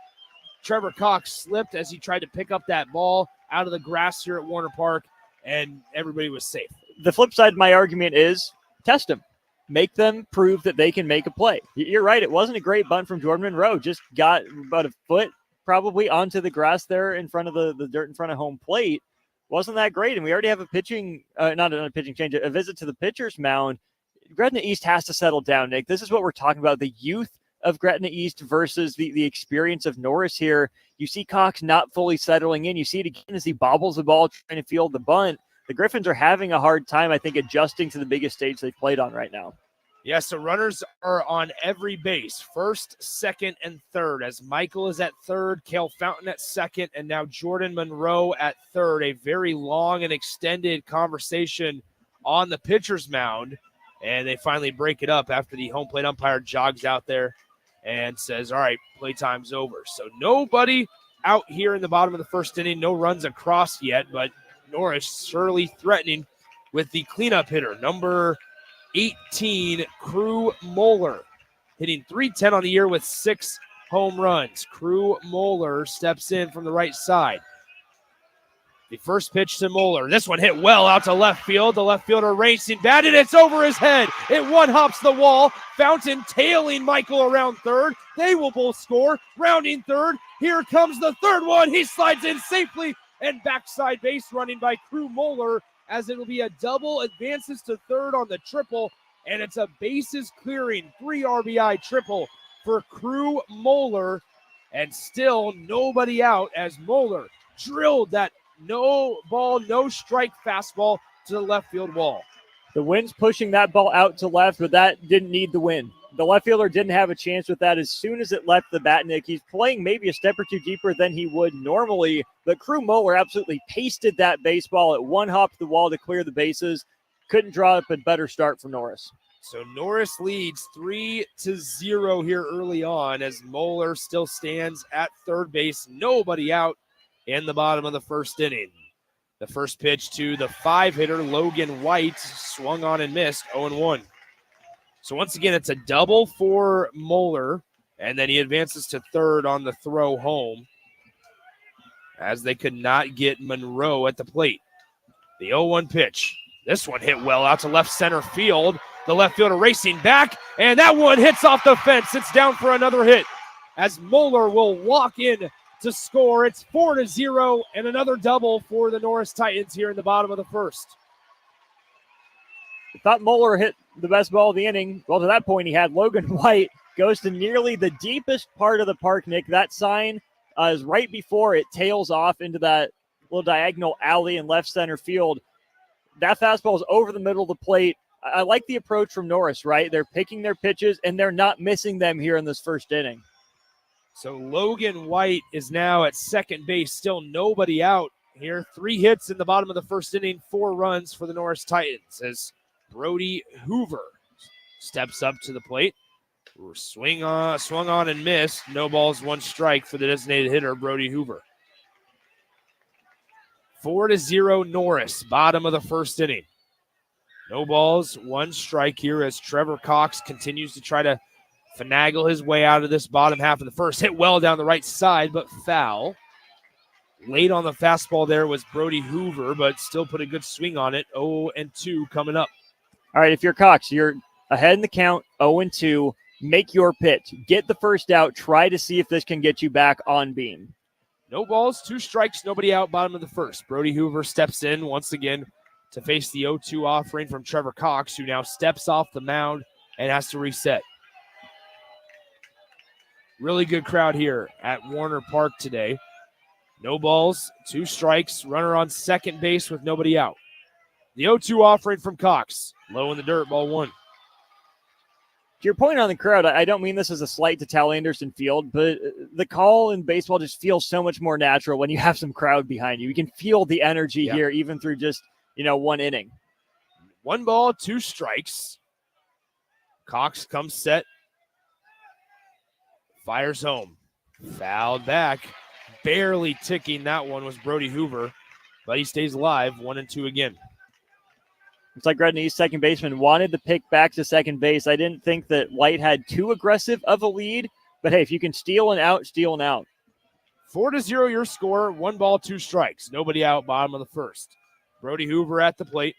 Trevor Cox slipped as he tried to pick up that ball out of the grass here at Warner Park, and everybody was safe. The flip side of my argument is test them. Make them prove that they can make a play. You're right. It wasn't a great bunt from Jordan Monroe. Just got about a foot probably onto the grass there in front of the dirt in front of home plate. Wasn't that great. And we already have a pitching, not a pitching change, a visit to the pitcher's mound. Gretna East has to settle down, Nick. This is what we're talking about. The youth of Gretna East versus the experience of Norris here. You see Cox not fully settling in. You see it again as he bobbles the ball trying to field the bunt. The Griffins are having a hard time, I think, adjusting to the biggest stage they've played on right now. Yeah, so runners are on every base, first, second, and third, as Michael is at third, Cale Fountain at second, and now Jordan Monroe at third. A very long and extended conversation on the pitcher's mound, and they finally break it up after the home plate umpire jogs out there and says, all right, playtime's over. So nobody out here in the bottom of the first inning, no runs across yet, but Norris surely threatening with the cleanup hitter, number 18, Crew Moeller, hitting .310 on the year with 6 home runs. Crew Moeller steps in from the right side. The first pitch to Moeller. This one hit well out to left field. The left fielder racing, batted. It's over his head. It one-hops the wall. Fountain tailing Michael around third. They will both score. Rounding third. Here comes the third one. He slides in safely and backside base running by Crew Moeller, as it'll be a double, advances to third on the triple, and it's a bases clearing 3 RBI triple for Crew Moeller, and still nobody out as Moeller drilled that no ball, no strike fastball to the left field wall. The wind's pushing that ball out to left, but that didn't need the wind. The left fielder didn't have a chance with that as soon as it left the bat, Nick. He's playing maybe a step or two deeper than he would normally, but Crew Moeller absolutely pasted that baseball at one hop to the wall to clear the bases. Couldn't draw up a better start for Norris. So Norris leads 3-0 here early on as Moeller still stands at third base. Nobody out in the bottom of the first inning. The first pitch to the 5-hitter, Logan White, swung on and missed, 0-1. So once again, it's a double for Moeller, and then he advances to third on the throw home as they could not get Monroe at the plate. The 0-1 pitch. This one hit well out to left center field. The left fielder racing back, and that one hits off the fence. It's down for another hit as Moeller will walk in to score. It's 4-0 and another double for the Norris Titans here in the bottom of the first. I thought Moeller hit the best ball of the inning. Well, to that point, he had Logan White goes to nearly the deepest part of the park, Nick. That sign is right before it tails off into that little diagonal alley in left center field. That fastball is over the middle of the plate. I like the approach from Norris, right? They're picking their pitches, and they're not missing them here in this first inning. So Logan White is now at second base, still nobody out here. 3 hits in the bottom of the first inning, 4 runs for the Norris Titans as Brody Hoover steps up to the plate. Swung on and missed. No balls, 1 strike for the designated hitter, Brody Hoover. 4-0 Norris, bottom of the first inning. No balls, 1 strike here as Trevor Cox continues to try to finagle his way out of this bottom half of the first. Hit well down the right side, but foul. Late on the fastball there was Brody Hoover, but still put a good swing on it. 0-2 coming up. All right, if you're Cox, you're ahead in the count, 0-2. Make your pitch. Get the first out. Try to see if this can get you back on beam. No balls, 2 strikes, nobody out, bottom of the first. Brody Hoover steps in once again to face the 0-2 offering from Trevor Cox, who now steps off the mound and has to reset. Really good crowd here at Warner Park today. No balls, 2 strikes, runner on second base with nobody out. The 0-2 offering from Cox, low in the dirt, ball 1. To your point on the crowd, I don't mean this as a slight to Tal Anderson Field, but the call in baseball just feels so much more natural when you have some crowd behind you. You can feel the energy here, even through just, 1 inning. 1 ball, 2 strikes. Cox comes set. Fires home. Fouled back. Barely ticking that one was Brody Hoover, but he stays alive. 1-2 again. It's like Gretna East second baseman wanted the pick back to second base. I didn't think that White had too aggressive of a lead, but hey, if you can steal an out, steal an out. 4-0 your score. 1 ball, 2 strikes. Nobody out, bottom of the first. Brody Hoover at the plate.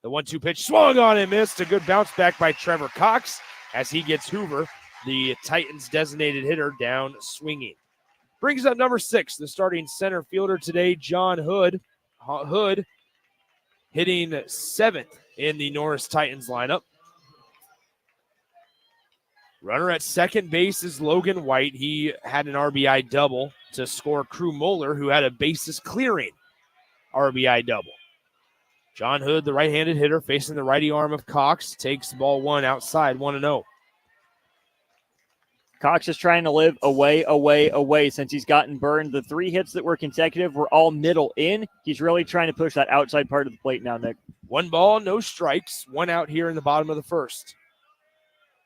The 1-2 pitch swung on and missed. A good bounce back by Trevor Cox as he gets Hoover, the Titans designated hitter, down swinging. Brings up number 6, the starting center fielder today, John Hood. Hood hitting 7th in the Norris Titans lineup. Runner at second base is Logan White. He had an RBI double to score Crew Moeller, who had a bases clearing RBI double. John Hood, the right-handed hitter, facing the righty arm of Cox, takes ball 1 outside, 1-0. Cox is trying to live away since he's gotten burned. The 3 hits that were consecutive were all middle in. He's really trying to push that outside part of the plate now, Nick. 1 ball, no strikes. 1 out here in the bottom of the first.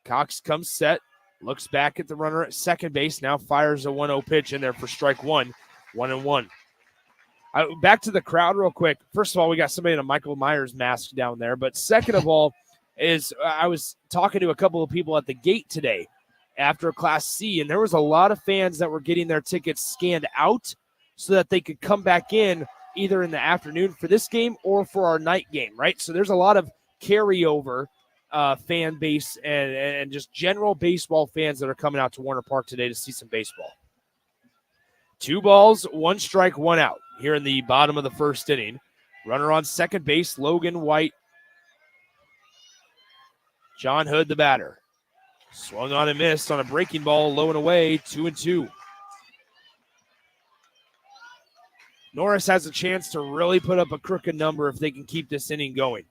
Cox comes set, looks back at the runner at second base, now fires a 1-0 pitch in there for strike 1, 1-1. Back to the crowd real quick. First of all, we got somebody in a Michael Myers mask down there. But second of all is I was talking to a couple of people at the gate today after Class C, and there was a lot of fans that were getting their tickets scanned out so that they could come back in either in the afternoon for this game or for our night game, right? So there's a lot of carryover fan base and just general baseball fans that are coming out to Warner Park today to see some baseball. 2 balls, 1 strike, 1 out here in the bottom of the first inning. Runner on second base, Logan White. John Hood, the batter. Swung on and missed on a breaking ball, low and away, 2-2. Norris has a chance to really put up a crooked number if they can keep this inning going.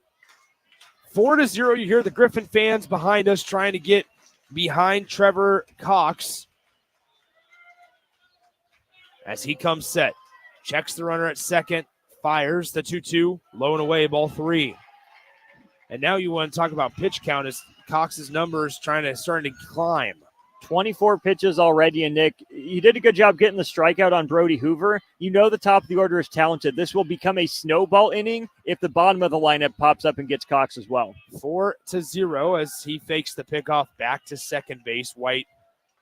4-0, you hear the Griffin fans behind us trying to get behind Trevor Cox as he comes set. Checks the runner at second, fires the 2-2, low and away, ball 3. And now you want to talk about pitch count as Cox's numbers starting to climb. 24 pitches already, and Nick, you did a good job getting the strikeout on Brody Hoover. You know the top of the order is talented. This will become a snowball inning if the bottom of the lineup pops up and gets Cox as well. 4-0 as he fakes the pickoff back to second base. White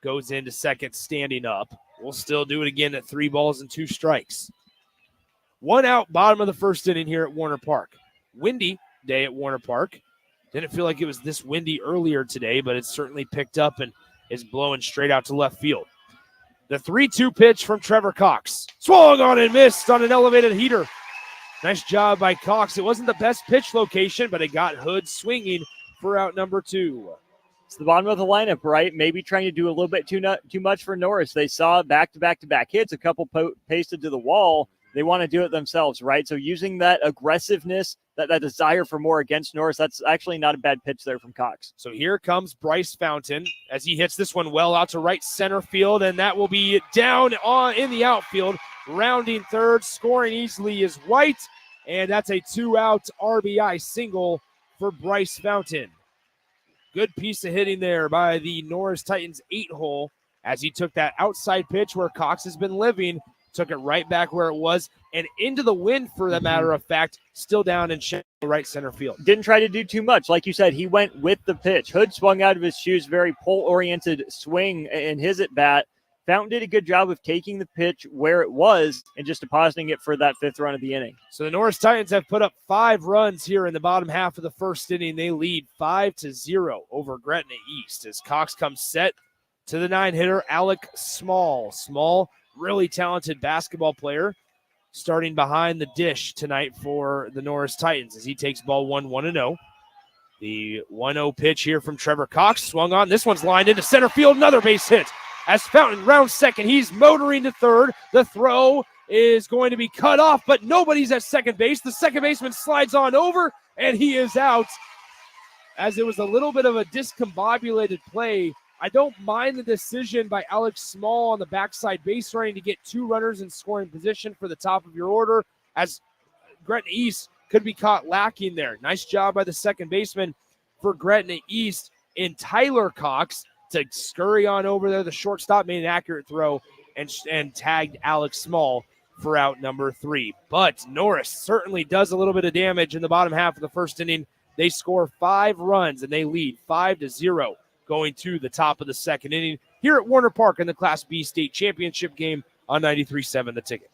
goes into second standing up. We'll still do it again at 3 balls and 2 strikes. 1 out, bottom of the first inning here at Warner Park. Windy day at Warner Park. Didn't feel like it was this windy earlier today, but it's certainly picked up and is blowing straight out to left field. The 3-2 pitch from Trevor Cox. Swung on and missed on an elevated heater. Nice job by Cox. It wasn't the best pitch location, but it got Hood swinging for out number 2. It's the bottom of the lineup, right? Maybe trying to do a little bit too much for Norris. They saw back-to-back hits, a couple pasted to the wall. They want to do it themselves, right? So using that aggressiveness, that desire for more against Norris, that's actually not a bad pitch there from Cox. So here comes Bryce Fountain as he hits this one well out to right center field, and that will be down in the outfield. Rounding third, scoring easily is White, and that's a 2-out RBI single for Bryce Fountain. Good piece of hitting there by the Norris Titans 8-hole as he took that outside pitch where Cox has been living, took it right back where it was and into the wind, for the matter of fact, still down in right center field. Didn't try to do too much. Like you said, he went with the pitch. Hood swung out of his shoes, very pull-oriented swing in his at-bat. Fountain did a good job of taking the pitch where it was and just depositing it for that 5th run of the inning. So the Norris Titans have put up 5 runs here in the bottom half of the first inning. They lead 5-0 over Gretna East as Cox comes set to the 9-hitter, Alec Small. Small, really talented basketball player, starting behind the dish tonight for the Norris Titans as he takes ball 1-0. The 1-0 pitch here from Trevor Cox swung on. This one's lined into center field, another base hit. As Fountain rounds second, he's motoring to third. The throw is going to be cut off, but nobody's at second base. The second baseman slides on over, and he is out. As it was a little bit of a discombobulated play, I don't mind the decision by Alex Small on the backside base running to get 2 runners in scoring position for the top of your order, as Gretna East could be caught lacking there. Nice job by the second baseman for Gretna East in Tyler Cox to scurry on over there. The shortstop made an accurate throw and tagged Alex Small for out number 3. But Norris certainly does a little bit of damage in the bottom half of the first inning. They score 5 runs and they lead 5-0 going to the top of the second inning here at Warner Park in the Class B state championship game on 93.7 The Ticket.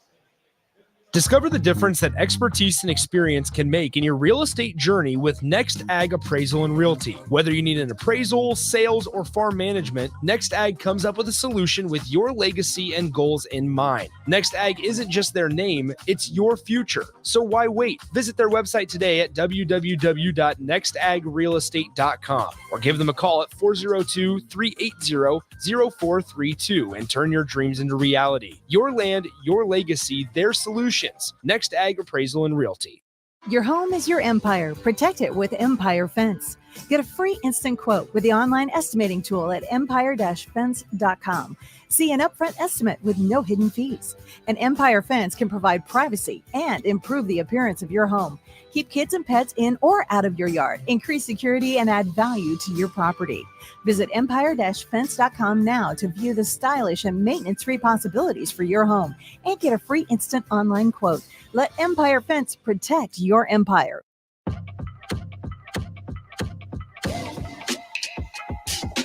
Discover the difference that expertise and experience can make in your real estate journey with Next Ag Appraisal and Realty. Whether you need an appraisal, sales, or farm management, Next Ag comes up with a solution with your legacy and goals in mind. Next Ag isn't just their name, it's your future. So why wait? Visit their website today at www.nextagrealestate.com or give them a call at 402-380-0432 and turn your dreams into reality. Your land, your legacy, their solution. Next Ag Appraisal and Realty. Your home is your empire. Protect it with Empire Fence. Get a free instant quote with the online estimating tool at empire-fence.com. See an upfront estimate with no hidden fees. And Empire Fence can provide privacy and improve the appearance of your home. Keep kids and pets in or out of your yard. Increase security and add value to your property. Visit empire-fence.com now to view the stylish and maintenance-free possibilities for your home and get a free instant online quote. Let Empire Fence protect your empire.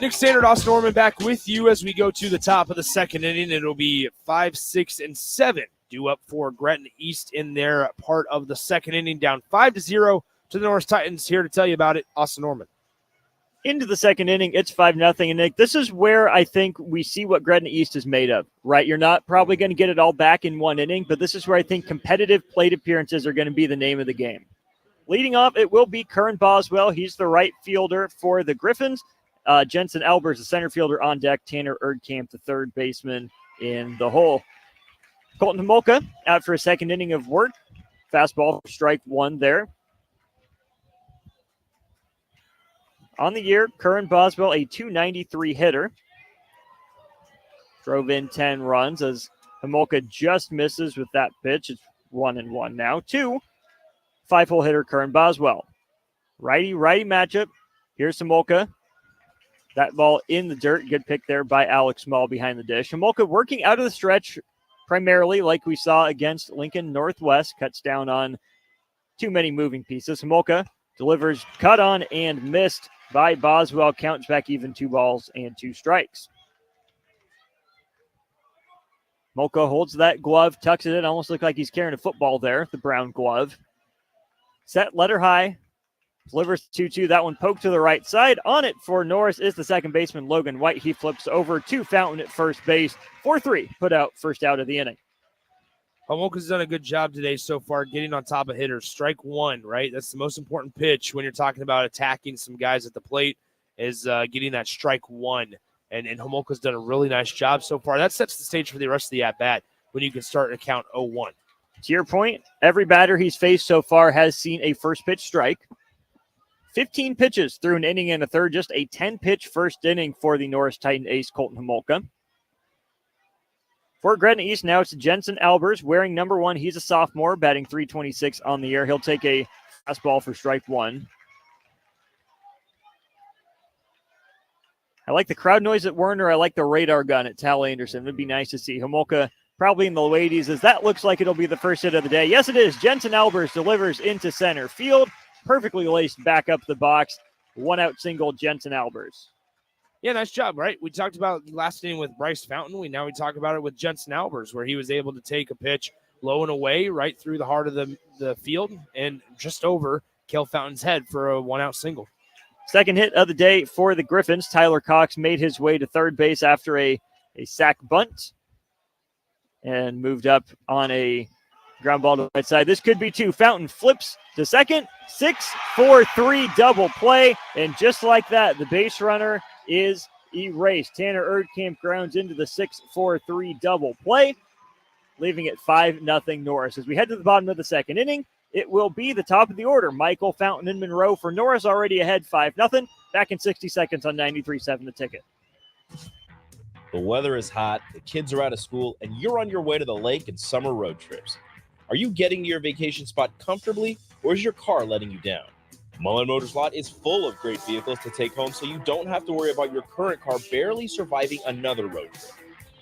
Nick Standard, Austin Norman back with you as we go to the top of the second inning. It'll be 5, 6, and 7 due up for Gretna East in their part of the second inning, down 5-0 to the Norris Titans. Here to tell you about it, Austin Norman. Into the second inning, it's 5-0. And Nick, this is where I think we see what Gretna East is made of, right? You're not probably going to get it all back in one inning, but this is where I think competitive plate appearances are going to be the name of the game. Leading off, it will be Curran Boswell. He's the right fielder for the Griffins. Jensen Albers, the center fielder on deck. Tanner Erdkamp, the third baseman in the hole. Colton Homolka out for a second inning of work. Fastball for strike one there. On the year, Curran Boswell, a .293 hitter. Drove in 10 runs as Homolka just misses with that pitch. It's 1-1 now. 2, 5-hole hitter Curran Boswell. Righty-righty matchup. Here's Homolka. That ball in the dirt. Good pick there by Alex Small behind the dish. Homolka working out of the stretch primarily like we saw against Lincoln Northwest. Cuts down on too many moving pieces. Homolka delivers cut on and missed by Boswell. Counts back even 2 balls and 2 strikes. Homolka holds that glove, tucks it in. Almost looked like he's carrying a football there, the brown glove. Set letter high. Delivers 2-2. That one poked to the right side. On it for Norris is the second baseman, Logan White. He flips over to Fountain at first base. 4-3. Put out first out of the inning. Homolka's done a good job today so far getting on top of hitters. Strike one, right? That's the most important pitch when you're talking about attacking some guys at the plate is getting that strike one. And Homolka's done a really nice job so far. That sets the stage for the rest of the at-bat when you can start at count 0-1. To your point, every batter he's faced so far has seen a first pitch strike. 15 pitches through an inning and a third, just a 10-pitch first inning for the Norris Titan ace, Colton Homolka. For Gretna East, now it's Jensen Albers wearing number 1. He's a sophomore, batting .326 on the year. He'll take a fastball for strike one. I like the crowd noise at Werner. I like the radar gun at Tal Anderson. It would be nice to see Homolka probably in the low 80s, as that looks like it'll be the first hit of the day. Yes, it is. Jensen Albers delivers into center field. Perfectly laced back up the box. 1-out single, Jensen Albers. Yeah, nice job, right? We talked about last inning with Bryce Fountain. Now we talk about it with Jensen Albers, where he was able to take a pitch low and away right through the heart of the field and just over Cale Fountain's head for a 1-out single. Second hit of the day for the Griffins. Tyler Cox made his way to third base after a sac bunt and moved up on a ground ball to the right side. This could be 2. Fountain flips to second. 6-4-3 double play. And just like that, the base runner is erased. Tanner Erdkamp grounds into the 6-4-3 double play, leaving it 5-0 Norris. As we head to the bottom of the second inning, it will be the top of the order. Michael, Fountain, and Monroe for Norris, already ahead 5-0. Back in 60 seconds on 93.7 The Ticket. The weather is hot, the kids are out of school, and you're on your way to the lake and summer road trips. Are you getting to your vacation spot comfortably, or is your car letting you down? Mullen Motors Lot is full of great vehicles to take home, so you don't have to worry about your current car barely surviving another road trip.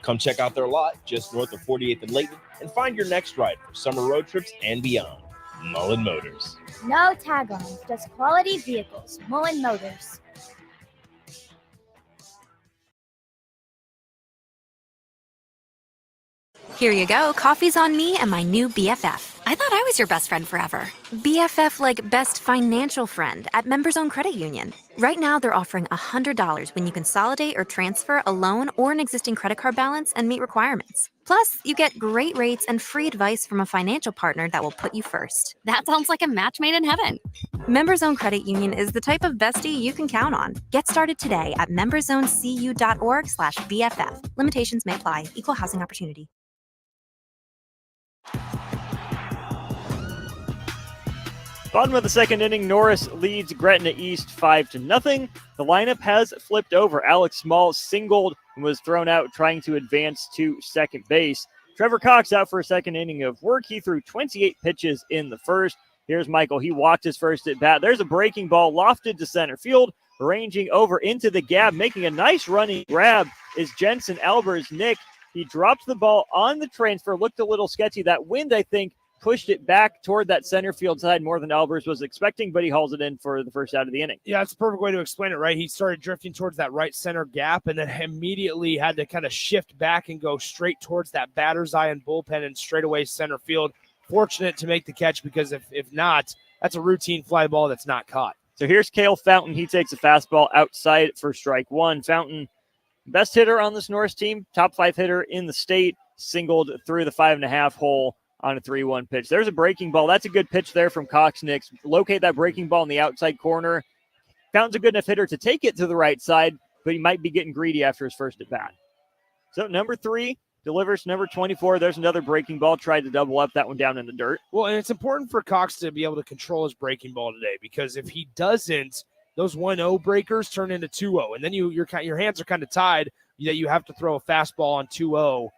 Come check out their lot just north of 48th and Layton and find your next ride for summer road trips and beyond. Mullen Motors. No tag-ons, just quality vehicles. Mullen Motors. Here you go. Coffee's on me and my new BFF. I thought I was your best friend forever. BFF like best financial friend at Members Own Credit Union. Right now, they're offering $100 when you consolidate or transfer a loan or an existing credit card balance and meet requirements. Plus, you get great rates and free advice from a financial partner that will put you first. That sounds like a match made in heaven. Members Own Credit Union is the type of bestie you can count on. Get started today at memberzonecu.org/BFF. Limitations may apply. Equal housing opportunity. Bottom of the second inning, Norris leads Gretna East 5-0. The lineup has flipped over. Alex Small singled and was thrown out trying to advance to second base. Trevor Cox out for a second inning of work. He threw 28 pitches in the first. Here's Michael. He walked his first at bat. There's a breaking ball lofted to center field, ranging over into the gap, making a nice running grab is Jensen Albers. Nick, he dropped the ball on the transfer, looked a little sketchy. That wind, I think, pushed it back toward that center field side more than Albers was expecting, but he hauls it in for the first out of the inning. Yeah, that's a perfect way to explain it, right? He started drifting towards that right center gap and then immediately had to kind of shift back and go straight towards that batter's eye and bullpen and straightaway center field. Fortunate to make the catch because if not, that's a routine fly ball that's not caught. So here's Cale Fountain. He takes a fastball outside for strike one. Fountain, best hitter on this Norris team, top 5 hitter in the state, singled through the 5.5 hole on a 3-1 pitch. There's a breaking ball. That's a good pitch there from Cox Nix. Locate that breaking ball in the outside corner. Fountain's a good enough hitter to take it to the right side, but he might be getting greedy after his first at bat. So number 3 delivers. Number 24, there's another breaking ball. Tried to double up, that one down in the dirt. Well, and it's important for Cox to be able to control his breaking ball today, because if he doesn't, those 1-0 breakers turn into 2-0, and then your hands are kind of tied that you have to throw a fastball on 2-0.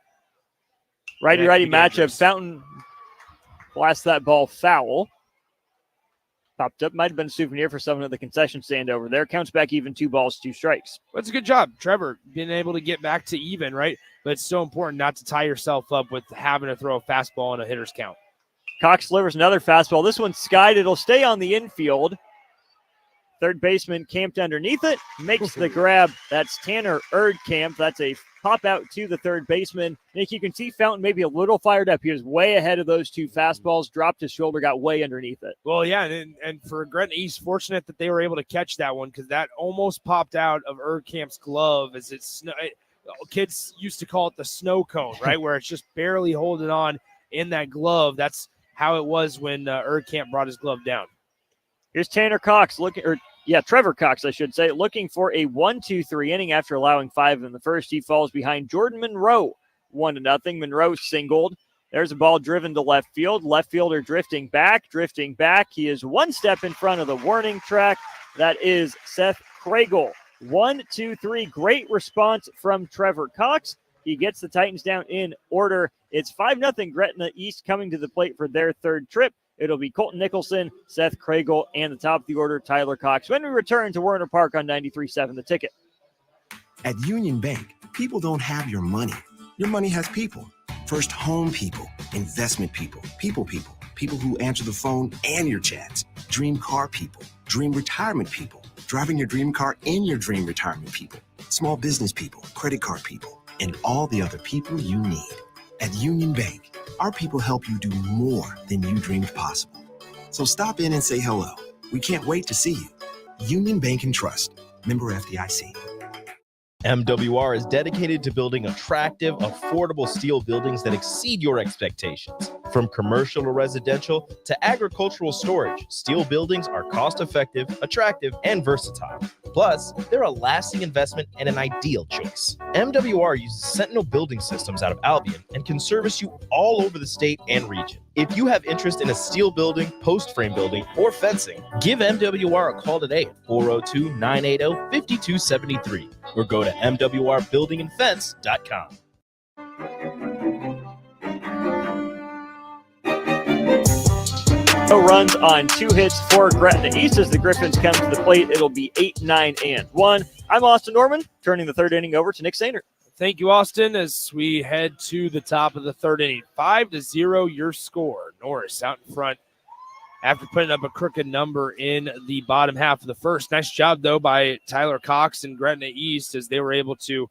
Righty-righty matchup. Fountain blasts that ball foul. Popped up. Might have been a souvenir for someone at the concession stand over there. Counts back even, 2 balls, 2 strikes. That's a good job, Trevor, being able to get back to even, right? But it's so important not to tie yourself up with having to throw a fastball on a hitter's count. Cox delivers another fastball. This one's skied. It'll stay on the infield. Third baseman camped underneath it, makes the grab. That's Tanner Erdkamp. That's a pop out to the third baseman. Nick, you can see Fountain maybe a little fired up. He was way ahead of those 2 fastballs, dropped his shoulder, got way underneath it. Well, yeah, and for Gretna East, fortunate that they were able to catch that one, because that almost popped out of Erdkamp's glove as it's kids used to call it the snow cone, right, where it's just barely holding on in that glove. That's how it was when Erdkamp brought his glove down. Here's Tanner Cox Trevor Cox, I should say, looking for a 1-2-3 inning after allowing 5 in the first. He falls behind Jordan Monroe, 1-0. Monroe singled. There's a ball driven to left field. Left fielder drifting back. He is 1 step in front of the warning track. That is Seth Kragel. 1-2-3. Great response from Trevor Cox. He gets the Titans down in order. It's 5-0 Gretna East coming to the plate for their third trip. It'll be Colton Nicholson, Seth Kragel, and the top of the order, Tyler Cox, when we return to Werner Park on 93.7 The Ticket. At Union Bank, people don't have your money. Your money has people. First home people, investment people, people who answer the phone and your chats. Dream car people, dream retirement people, driving your dream car in your dream retirement people. Small business people, credit card people, and all the other people you need. At Union Bank, our people help you do more than you dreamed possible. So stop in and say hello. We can't wait to see you. Union Bank and Trust. Member FDIC. MWR is dedicated to building attractive, affordable steel buildings that exceed your expectations. From commercial to residential to agricultural storage, steel buildings are cost-effective, attractive, and versatile. Plus, they're a lasting investment and an ideal choice. MWR uses Sentinel Building Systems out of Albion and can service you all over the state and region. If you have interest in a steel building, post frame building, or fencing, give MWR a call today at 402-980-5273 or go to mwrbuildingandfence.com. No runs on 2 hits for Gretna East as the Griffins come to the plate. It'll be 8-9-1. I'm Austin Norman, turning the third inning over to Nick Sainer. Thank you, Austin, as we head to the top of the third inning. 5-0 your score. Norris out in front after putting up a crooked number in the bottom half of the first. Nice job, though, by Tyler Cox and Gretna East as they were able to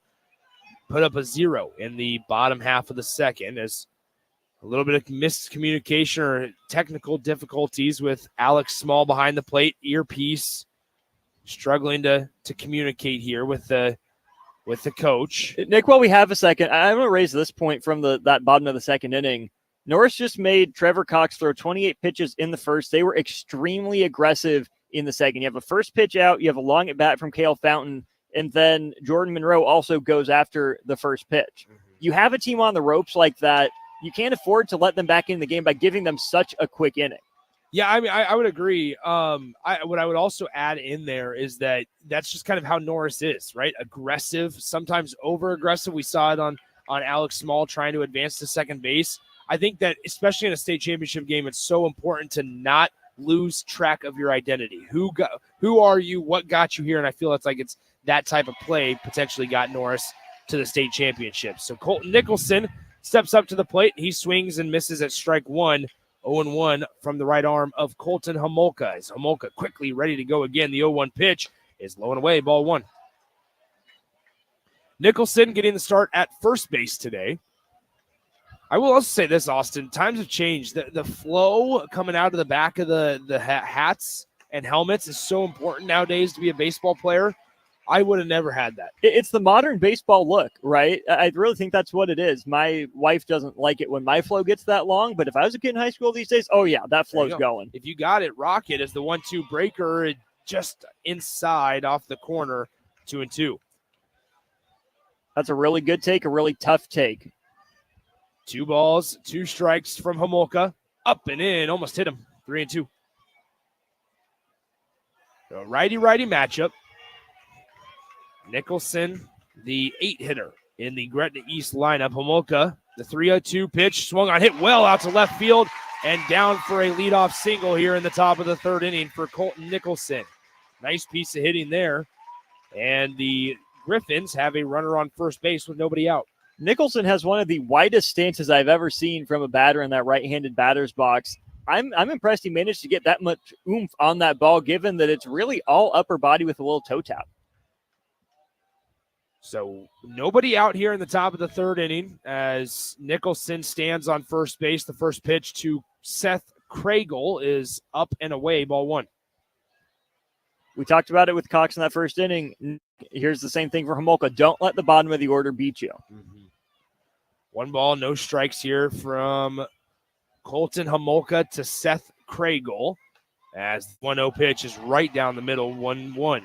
put up a 0 in the bottom half of the second, as a little bit of miscommunication or technical difficulties with Alex Small behind the plate, earpiece, struggling to communicate here with the coach. Nick, while we have a second, I'm going to raise this point from that bottom of the second inning. Norris just made Trevor Cox throw 28 pitches in the first. They were extremely aggressive in the second. You have a first pitch out, you have a long at bat from Cale Fountain, and then Jordan Monroe also goes after the first pitch. Mm-hmm. You have a team on the ropes like that. You can't afford to let them back in the game by giving them such a quick inning. Yeah, I mean, I would agree. What I would also add in there is that's just kind of how Norris is, right? Aggressive, sometimes over-aggressive. We saw it on Alex Small trying to advance to second base. I think that, especially in a state championship game, it's so important to not lose track of your identity. Who are you? What got you here? And I feel it's that type of play potentially got Norris to the state championship. So Colton Nicholson steps up to the plate. He swings and misses at strike one. 0-1 from the right arm of Colton Homolka. As Homolka quickly ready to go again. The 0-1 pitch is low and away, ball 1. Nicholson getting the start at first base today. I will also say this, Austin. Times have changed. The flow coming out of the back of the hats and helmets is so important nowadays to be a baseball player. I would have never had that. It's the modern baseball look, right? I really think that's what it is. My wife doesn't like it when my flow gets that long, but if I was a kid in high school these days, oh yeah, that flow's going. If you got it, rocket as the 1-2 breaker, just inside off the corner, 2-2. That's a really good take, a really tough take. 2 balls, 2 strikes from Homolka. Up and in, almost hit him. 3-2. A righty-righty matchup. Nicholson, the 8-hitter in the Gretna East lineup. Homolka, the 3-0-2 pitch, swung on, hit well out to left field, and down for a leadoff single here in the top of the 3rd inning for Colton Nicholson. Nice piece of hitting there. And the Griffins have a runner on first base with nobody out. Nicholson has one of the widest stances I've ever seen from a batter in that right-handed batter's box. I'm impressed he managed to get that much oomph on that ball, given that it's really all upper body with a little toe tap. So nobody out here in the top of the 3rd inning as Nicholson stands on first base. The first pitch to Seth Craigle is up and away, ball 1. We talked about it with Cox in that first inning. Here's the same thing for Homolka. Don't let the bottom of the order beat you. 1 ball, no strikes here from Colton Homolka to Seth Craigle as the 1-0 pitch is right down the middle, 1-1.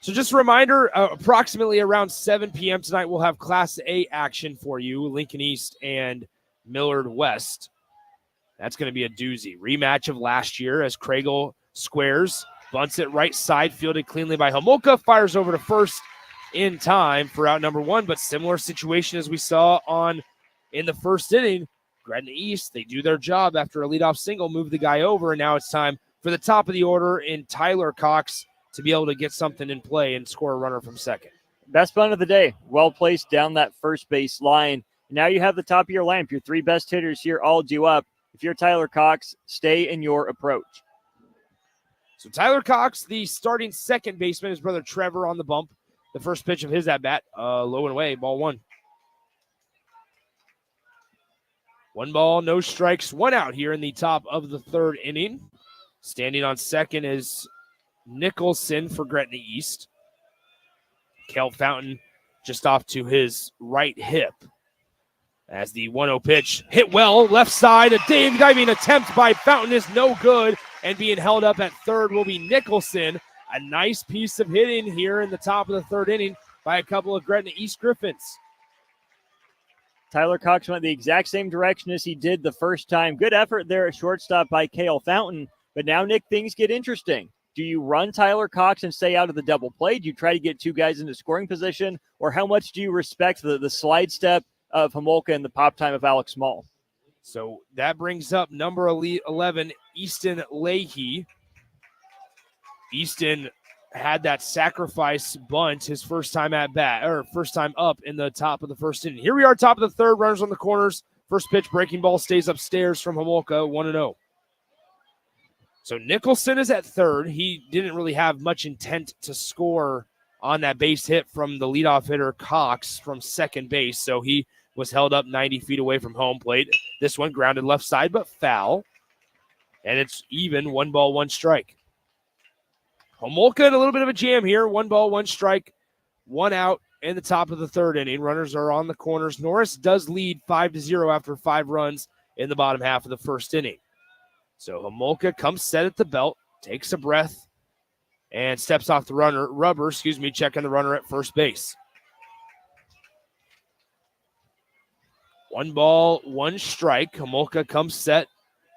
So just a reminder, approximately around 7 p.m. tonight, we'll have Class A action for you, Lincoln East and Millard West. That's going to be a doozy. Rematch of last year as Craigle squares, bunts it right side, fielded cleanly by Homolka, fires over to first in time for out number 1, but similar situation as we saw in the first inning. Gretna East, they do their job after a leadoff single, move the guy over, and now it's time for the top of the order in Tyler Cox to be able to get something in play and score a runner from second. Best bunt of the day, well placed down that first base line. Now you have the top of your lineup. Your 3 best hitters here all due up. If you're Tyler Cox, stay in your approach. So Tyler Cox, the starting second baseman, his brother Trevor on the bump. The first pitch of his at-bat, low and away, ball 1. 1 ball, no strikes, 1 out here in the top of the 3rd inning. Standing on second is Nicholson for Gretna East. Cal Fountain just off to his right hip. As the 1-0 pitch hit well, left side, a diving attempt by Fountain is no good, and being held up at third will be Nicholson. A nice piece of hitting here in the top of the 3rd inning by a couple of Gretna East Griffins. Tyler Cox went the exact same direction as he did the first time. Good effort there at shortstop by Cale Fountain, but now, Nick, things get interesting. Do you run Tyler Cox and stay out of the double play? Do you try to get 2 guys into scoring position? Or how much do you respect the slide step of Homolka and the pop time of Alex Small? So that brings up number 11, Easton Leahy. Easton had that sacrifice bunt his first time at bat, or first time up in the top of the 1st inning. Here we are, top of the 3rd, runners on the corners. First pitch, breaking ball stays upstairs from Homolka, 1-0. So Nicholson is at 3rd. He didn't really have much intent to score on that base hit from the leadoff hitter Cox from second base. So he was held up 90 feet away from home plate. This one grounded left side, but foul. And it's even, 1 ball, 1 strike. Homolka in a little bit of a jam here. 1 ball, 1 strike, 1 out in the top of the 3rd inning. Runners are on the corners. Norris does lead 5-0 after 5 runs in the bottom half of the 1st inning. So Homolka comes set at the belt, takes a breath, and steps off the rubber, checking the runner at first base. 1 ball, 1 strike. Homolka comes set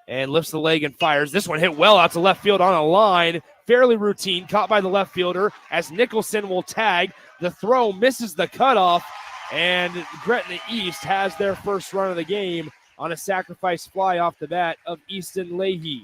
and lifts the leg and fires. This one hit well out to left field on a line. Fairly routine, caught by the left fielder as Nicholson will tag. The throw misses the cutoff, and Gretna East has their first run of the game on a sacrifice fly off the bat of Easton Leahy.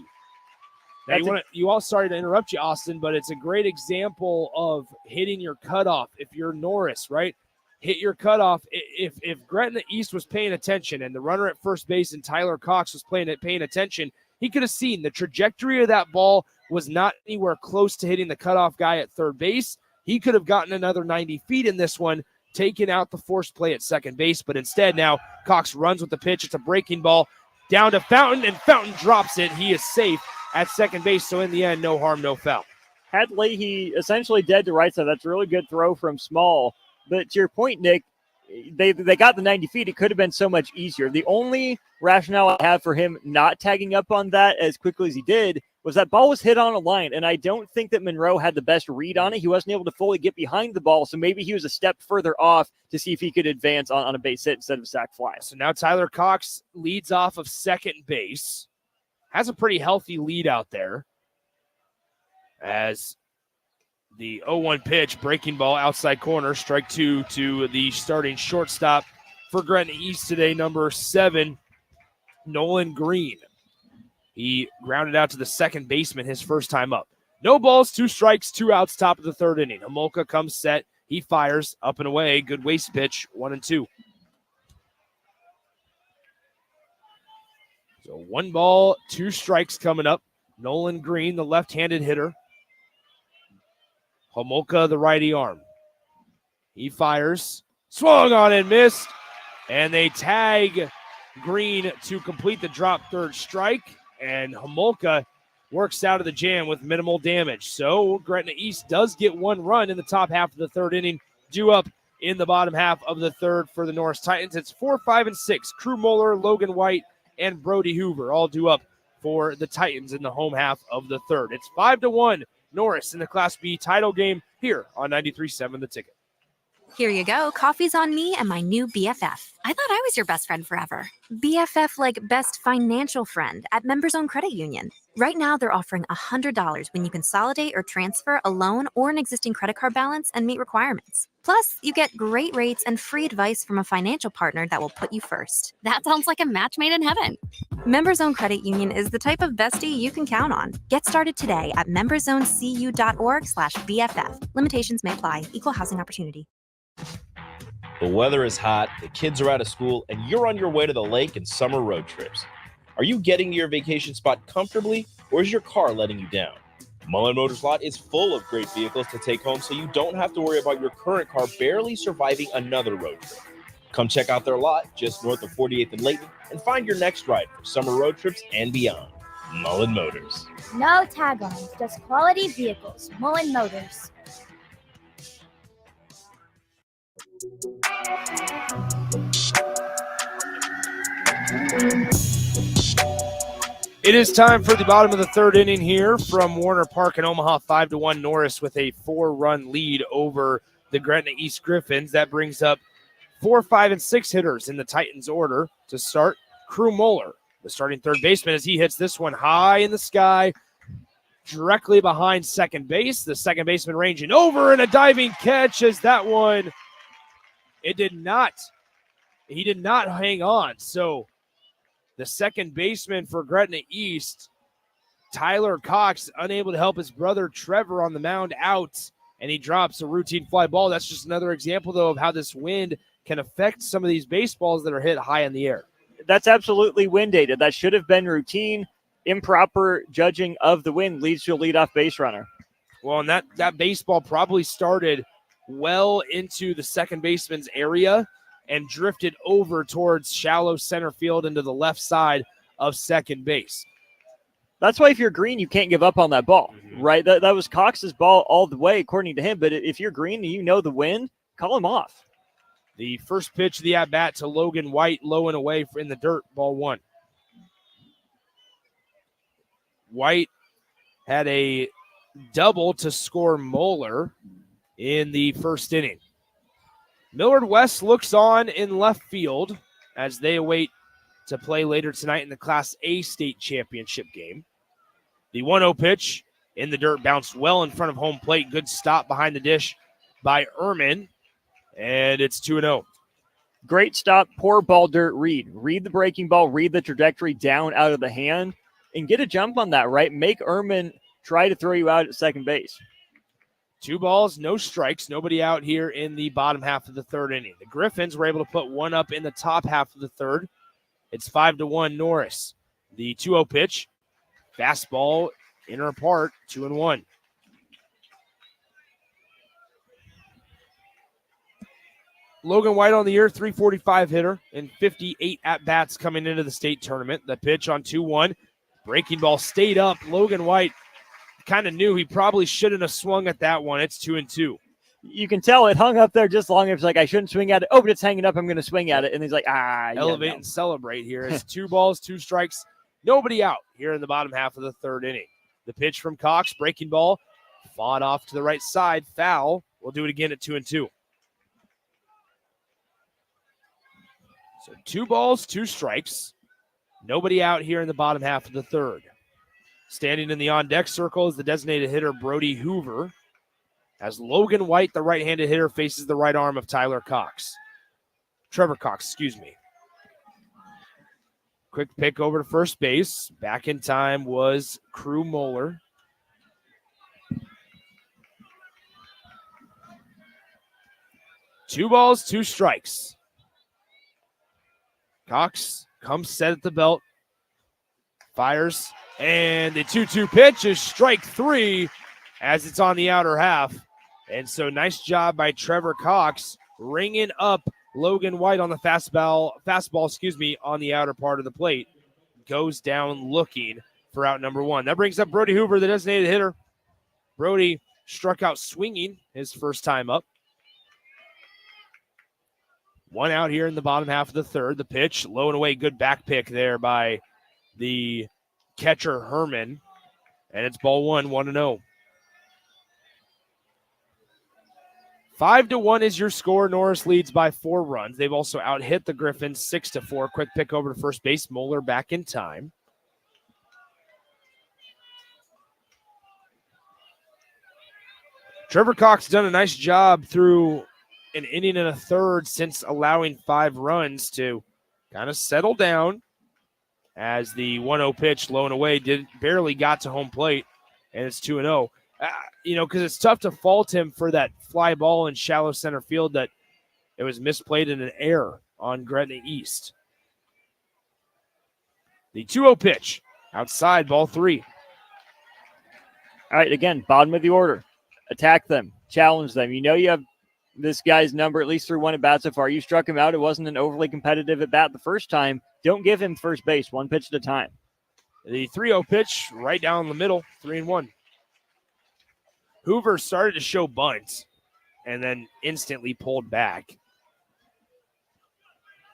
Now sorry to interrupt you, Austin, but it's a great example of hitting your cutoff. If you're Norris, right? Hit your cutoff. If Gretna East was paying attention and the runner at first base and Tyler Cox was paying attention, he could have seen the trajectory of that ball was not anywhere close to hitting the cutoff guy at third base. He could have gotten another 90 feet in this one, taking out the forced play at second base, but instead now Cox runs with the pitch. It's a breaking ball down to Fountain, and Fountain drops it. He is safe at second base. So in the end, no harm, no foul. Had Leahy essentially dead to right side. That's a really good throw from Small. But to your point, Nick, they got the 90 feet. It could have been so much easier. The only rationale I have for him not tagging up on that as quickly as he did was that ball was hit on a line, and I don't think that Monroe had the best read on it. He wasn't able to fully get behind the ball, so maybe he was a step further off to see if he could advance on a base hit instead of a sac fly. So now Tyler Cox leads off of second base. Has a pretty healthy lead out there. As the 0-1 pitch, breaking ball, outside corner, strike two to the starting shortstop for Gretna East today, number 7, Nolan Green. He grounded out to the second baseman his first time up. No balls, 2 strikes, 2 outs, top of the third inning. Homolka comes set. He fires up and away. Good waste pitch, 1-2. So 1 ball, 2 strikes coming up. Nolan Green, the left-handed hitter. Homolka, the righty arm. He fires. Swung on and missed. And they tag Green to complete the drop, third strike. And Homolka works out of the jam with minimal damage. So Gretna East does get 1 run in the top half of the third inning, due up in the bottom half of the third for the Norris Titans. It's 4, 5, and 6. Crew Moeller, Logan White, and Brody Hoover all due up for the Titans in the home half of the third. It's 5-1 Norris in the Class B title game here on 93.7 The Ticket. Here you go. Coffee's on me and my new BFF. I thought I was your best friend forever. BFF like best financial friend at Members Own Credit Union. Right now, they're offering $100 when you consolidate or transfer a loan or an existing credit card balance and meet requirements. Plus, you get great rates and free advice from a financial partner that will put you first. That sounds like a match made in heaven. Members Own Credit Union is the type of bestie you can count on. Get started today at memberzonecu.org/BFF. Limitations may apply. Equal housing opportunity. The weather is hot, the kids are out of school, and you're on your way to the lake and summer road trips. Are you getting to your vacation spot comfortably, or is your car letting you down? Mullen Motors Lot is full of great vehicles to take home, so you don't have to worry about your current car barely surviving another road trip. Come check out their lot just north of 48th and Layton and find your next ride for summer road trips and beyond. Mullen Motors. No tag-ons, just quality vehicles. Mullen Motors. It is time for the bottom of the third inning here from Warner Park in Omaha. 5-1 Norris with a 4-run lead over the Gretna East Griffins. That brings up 4, 5, and 6 hitters in the Titans order to start. Crew Moeller, the starting third baseman, as he hits this one high in the sky, directly behind second base. The second baseman ranging over, and a diving catch as that one, he did not hang on. So the second baseman for Gretna East, Tyler Cox, unable to help his brother Trevor on the mound out, and he drops a routine fly ball. That's just another example, though, of how this wind can affect some of these baseballs that are hit high in the air. That's absolutely wind dated. That should have been routine. Improper judging of the wind leads to a leadoff base runner. Well, and that baseball probably started well into the second baseman's area and drifted over towards shallow center field into the left side of second base. That's why if you're Green, you can't give up on that ball, right? That was Cox's ball all the way, according to him. But if you're Green and you know the wind, call him off. The first pitch of the at-bat to Logan White, low and away in the dirt, ball 1. White had a double to score Moeller in the first inning. Millard West looks on in left field as they await to play later tonight in the Class A state championship game. The 1-0 pitch in the dirt bounced well in front of home plate. Good stop behind the dish by Ehrman, and it's 2-0. Great stop, poor ball dirt read. Read the breaking ball, read the trajectory down out of the hand, and get a jump on that, right? Make Ehrman try to throw you out at second base. 2 balls, no strikes, nobody out here in the bottom half of the third inning. The Griffins were able to put one up in the top half of the third. It's 5-1 Norris. The 2-0 pitch, fastball, inner part, 2-1. Logan White on the year, 345 hitter and 58 at-bats coming into the state tournament. The pitch on 2-1 Breaking ball stayed up. Logan White kind of knew he probably shouldn't have swung at that one. It's 2-2. You can tell it hung up there just long. It's like, I shouldn't swing at it. Oh, but it's hanging up. I'm going to swing at it. And he's like, Elevate and celebrate here. It's 2 balls, 2 strikes. Nobody out here in the bottom half of the third inning. The pitch from Cox, breaking ball, fought off to the right side, foul. We'll do it again at 2-2. So 2 balls, 2 strikes. Nobody out here in the bottom half of the third. Standing in the on-deck circle is the designated hitter, Brody Hoover, as Logan White, the right-handed hitter, faces the right arm of Trevor Cox, excuse me. Quick pick over to first base. Back in time was Crew Moeller. Two balls, 2 strikes. Cox comes set at the belt, fires, and the 2-2 pitch is strike 3 as it's on the outer half. And so nice job by Trevor Cox ringing up Logan White on the fastball, on the outer part of the plate. Goes down looking for out number 1. That brings up Brody Hoover, the designated hitter. Brody struck out swinging his first time up. 1 out here in the bottom half of the third. The pitch, low and away, good back pick there by the catcher Herman. And it's ball 1, 1-0. 5-1 is your score. Norris leads by 4 runs. They've also out-hit the Griffins 6-4. Quick pick over to first base. Moeller back in time. Trevor Cox done a nice job through an inning and a third since allowing 5 runs to kind of settle down as the 1-0 pitch, low and away, barely got to home plate, and it's 2-0. Because it's tough to fault him for that fly ball in shallow center field that it was misplayed in an error on Gretna East. The 2-0 pitch, outside, ball 3. All right, again, bottom of the order. Attack them, challenge them. You know you have this guy's number at least through 1 at bat so far. You struck him out. It wasn't an overly competitive at bat the first time. Don't give him first base, 1 pitch at a time. The 3-0 pitch right down the middle, 3-1. Hoover started to show bunts and then instantly pulled back.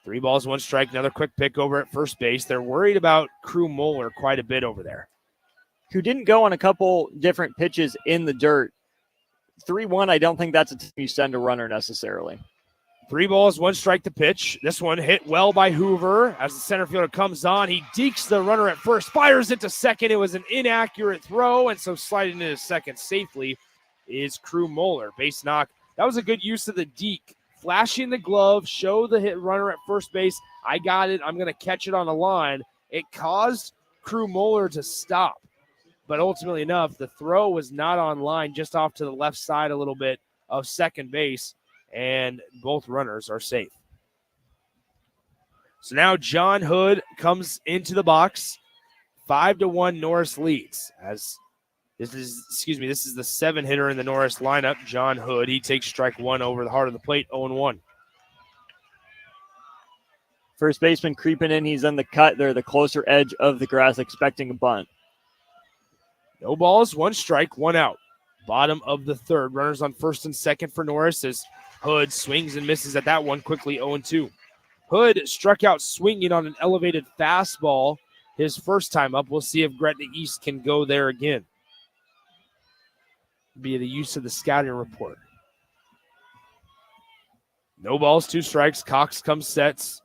3 balls, 1 strike, another quick pick over at first base. They're worried about Crew Moeller quite a bit over there. Who didn't go on a couple different pitches in the dirt. 3-1, I don't think that's a time you send a runner necessarily. 3 balls, 1 strike to pitch. This one hit well by Hoover. As the center fielder comes on, he dekes the runner at first, fires it to second. It was an inaccurate throw, and so sliding into second safely is Crew Moeller. Base knock. That was a good use of the deke. Flashing the glove, show the hit runner at first base. I got it. I'm going to catch it on the line. It caused Crew Moeller to stop. But ultimately enough, the throw was not on line, just off to the left side a little bit of second base, and both runners are safe. So now John Hood comes into the box. 5-1 Norris leads. As this is the 7 hitter in the Norris lineup, John Hood. He takes strike 1 over the heart of the plate, 0-1. First baseman creeping in. He's on the cut there, the closer edge of the grass, expecting a bunt. No balls, 1 strike, 1 out. Bottom of the third. Runners on first and second for Norris as Hood swings and misses at that one, quickly 0-2. Hood struck out swinging on an elevated fastball his first time up. We'll see if Gretna East can go there again via the use of the scouting report. No balls, 2 strikes. Cox comes set,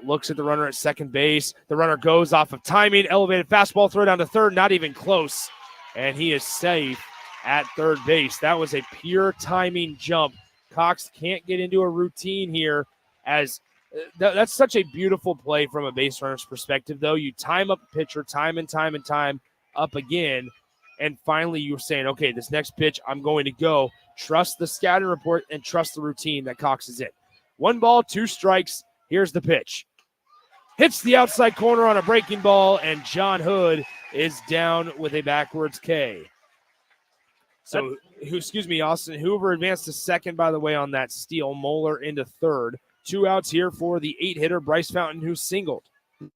looks at the runner at second base. The runner goes off of timing, elevated fastball, throw down to third, not even close. And he is safe at third base. That was a pure timing jump. Cox can't get into a routine here, as that's such a beautiful play from a base runner's perspective, though. You time up a pitcher time and time up again, and finally you're saying, okay, this next pitch I'm going to go. Trust the scouting report and trust the routine that Cox is in. 1 ball, 2 strikes. Here's the pitch. Hits the outside corner on a breaking ball, and John Hood is down with a backwards K. So, Austin Hoover advanced to second, by the way, on that steal. Moeller into third. 2 outs here for the 8-hitter, Bryce Fountain, who singled.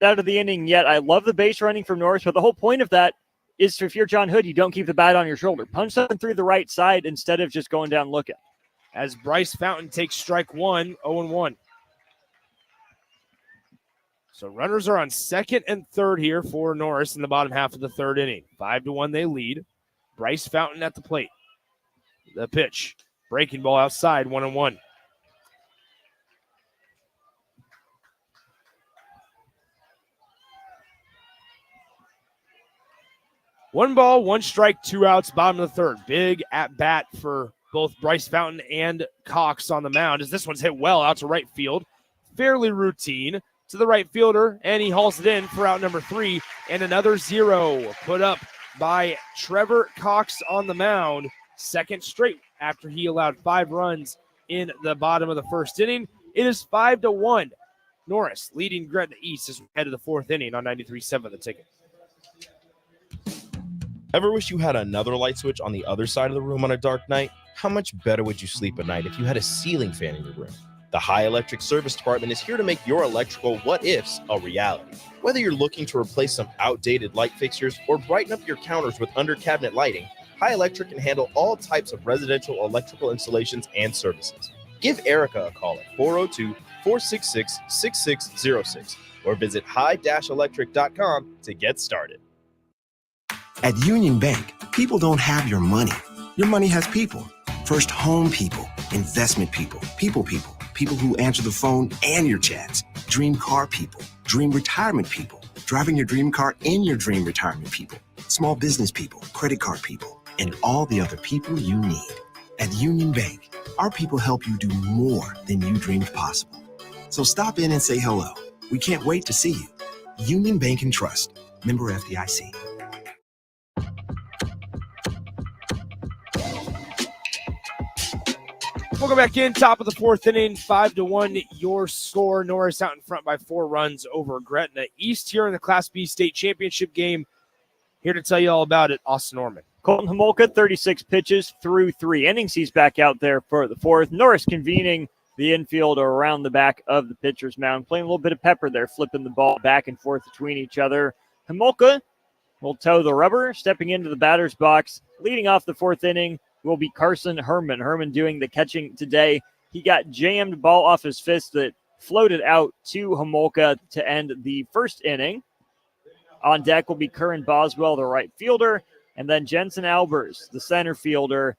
Out of the inning yet. I love the base running from Norris, but the whole point of that is if you're John Hood, you don't keep the bat on your shoulder. Punch something through the right side instead of just going down looking. As Bryce Fountain takes strike one, 0-1. So runners are on second and third here for Norris in the bottom half of the third inning. 5-1 they lead. Bryce Fountain at the plate. The pitch. Breaking ball outside, 1-1. One ball, one strike, 2 outs, bottom of the third. Big at bat for both Bryce Fountain and Cox on the mound as this one's hit well out to right field. Fairly routine to the right fielder, and he hauls it in for out number 3, and another 0 put up by Trevor Cox on the mound. Second straight after he allowed 5 runs in the bottom of the first inning. It is 5-1. Norris leading Gretna East as we head to the fourth inning on 93.7 The Ticket. Ever wish you had another light switch on the other side of the room on a dark night? How much better would you sleep at night if you had a ceiling fan in your room? The High Electric Service Department is here to make your electrical what-ifs a reality. Whether you're looking to replace some outdated light fixtures or brighten up your counters with under-cabinet lighting, High Electric can handle all types of residential electrical installations and services. Give Erica a call at 402-466-6606 or visit high-electric.com to get started. At Union Bank, people don't have your money. Your money has people. First home people, investment people, people who answer the phone and your chats. Dream car people, dream retirement people, driving your dream car in your dream retirement people. Small business people, credit card people, and all the other people you need. At Union Bank, our people help you do more than you dreamed possible. So stop in and say hello. We can't wait to see you. Union Bank and Trust. Member FDIC. Welcome back in, top of the fourth inning, 5-1 your score. Norris out in front by 4 runs over Gretna East here in the Class B state championship game. Here to tell you all about it, Austin Orman. Colton Homolka, 36 pitches through 3 innings. He's back out there for the fourth. Norris convening the infield around the back of the pitcher's mound, playing a little bit of pepper there, flipping the ball back and forth between each other. Homolka will toe the rubber, stepping into the batter's box. Leading off the fourth inning will be Carson Herman. Herman doing the catching today. He got jammed, ball off his fist that floated out to Homolka to end the first inning. On deck will be Curran Boswell, the right fielder, and then Jensen Albers, the center fielder,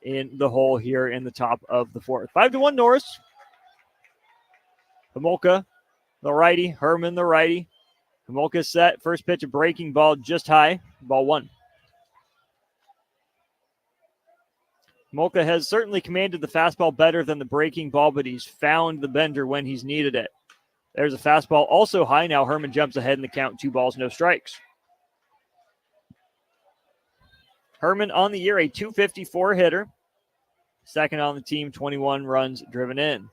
in the hole here in the top of the fourth. 5-1 Norris. Homolka, the righty. Herman, the righty. Homolka set. First pitch, a breaking ball just high. Ball 1. Homolka has certainly commanded the fastball better than the breaking ball, but he's found the bender when he's needed it. There's a fastball also high. Now Herman jumps ahead in the count. 2 balls, no strikes. Herman on the year, a .254 hitter. Second on the team, 21 runs driven in.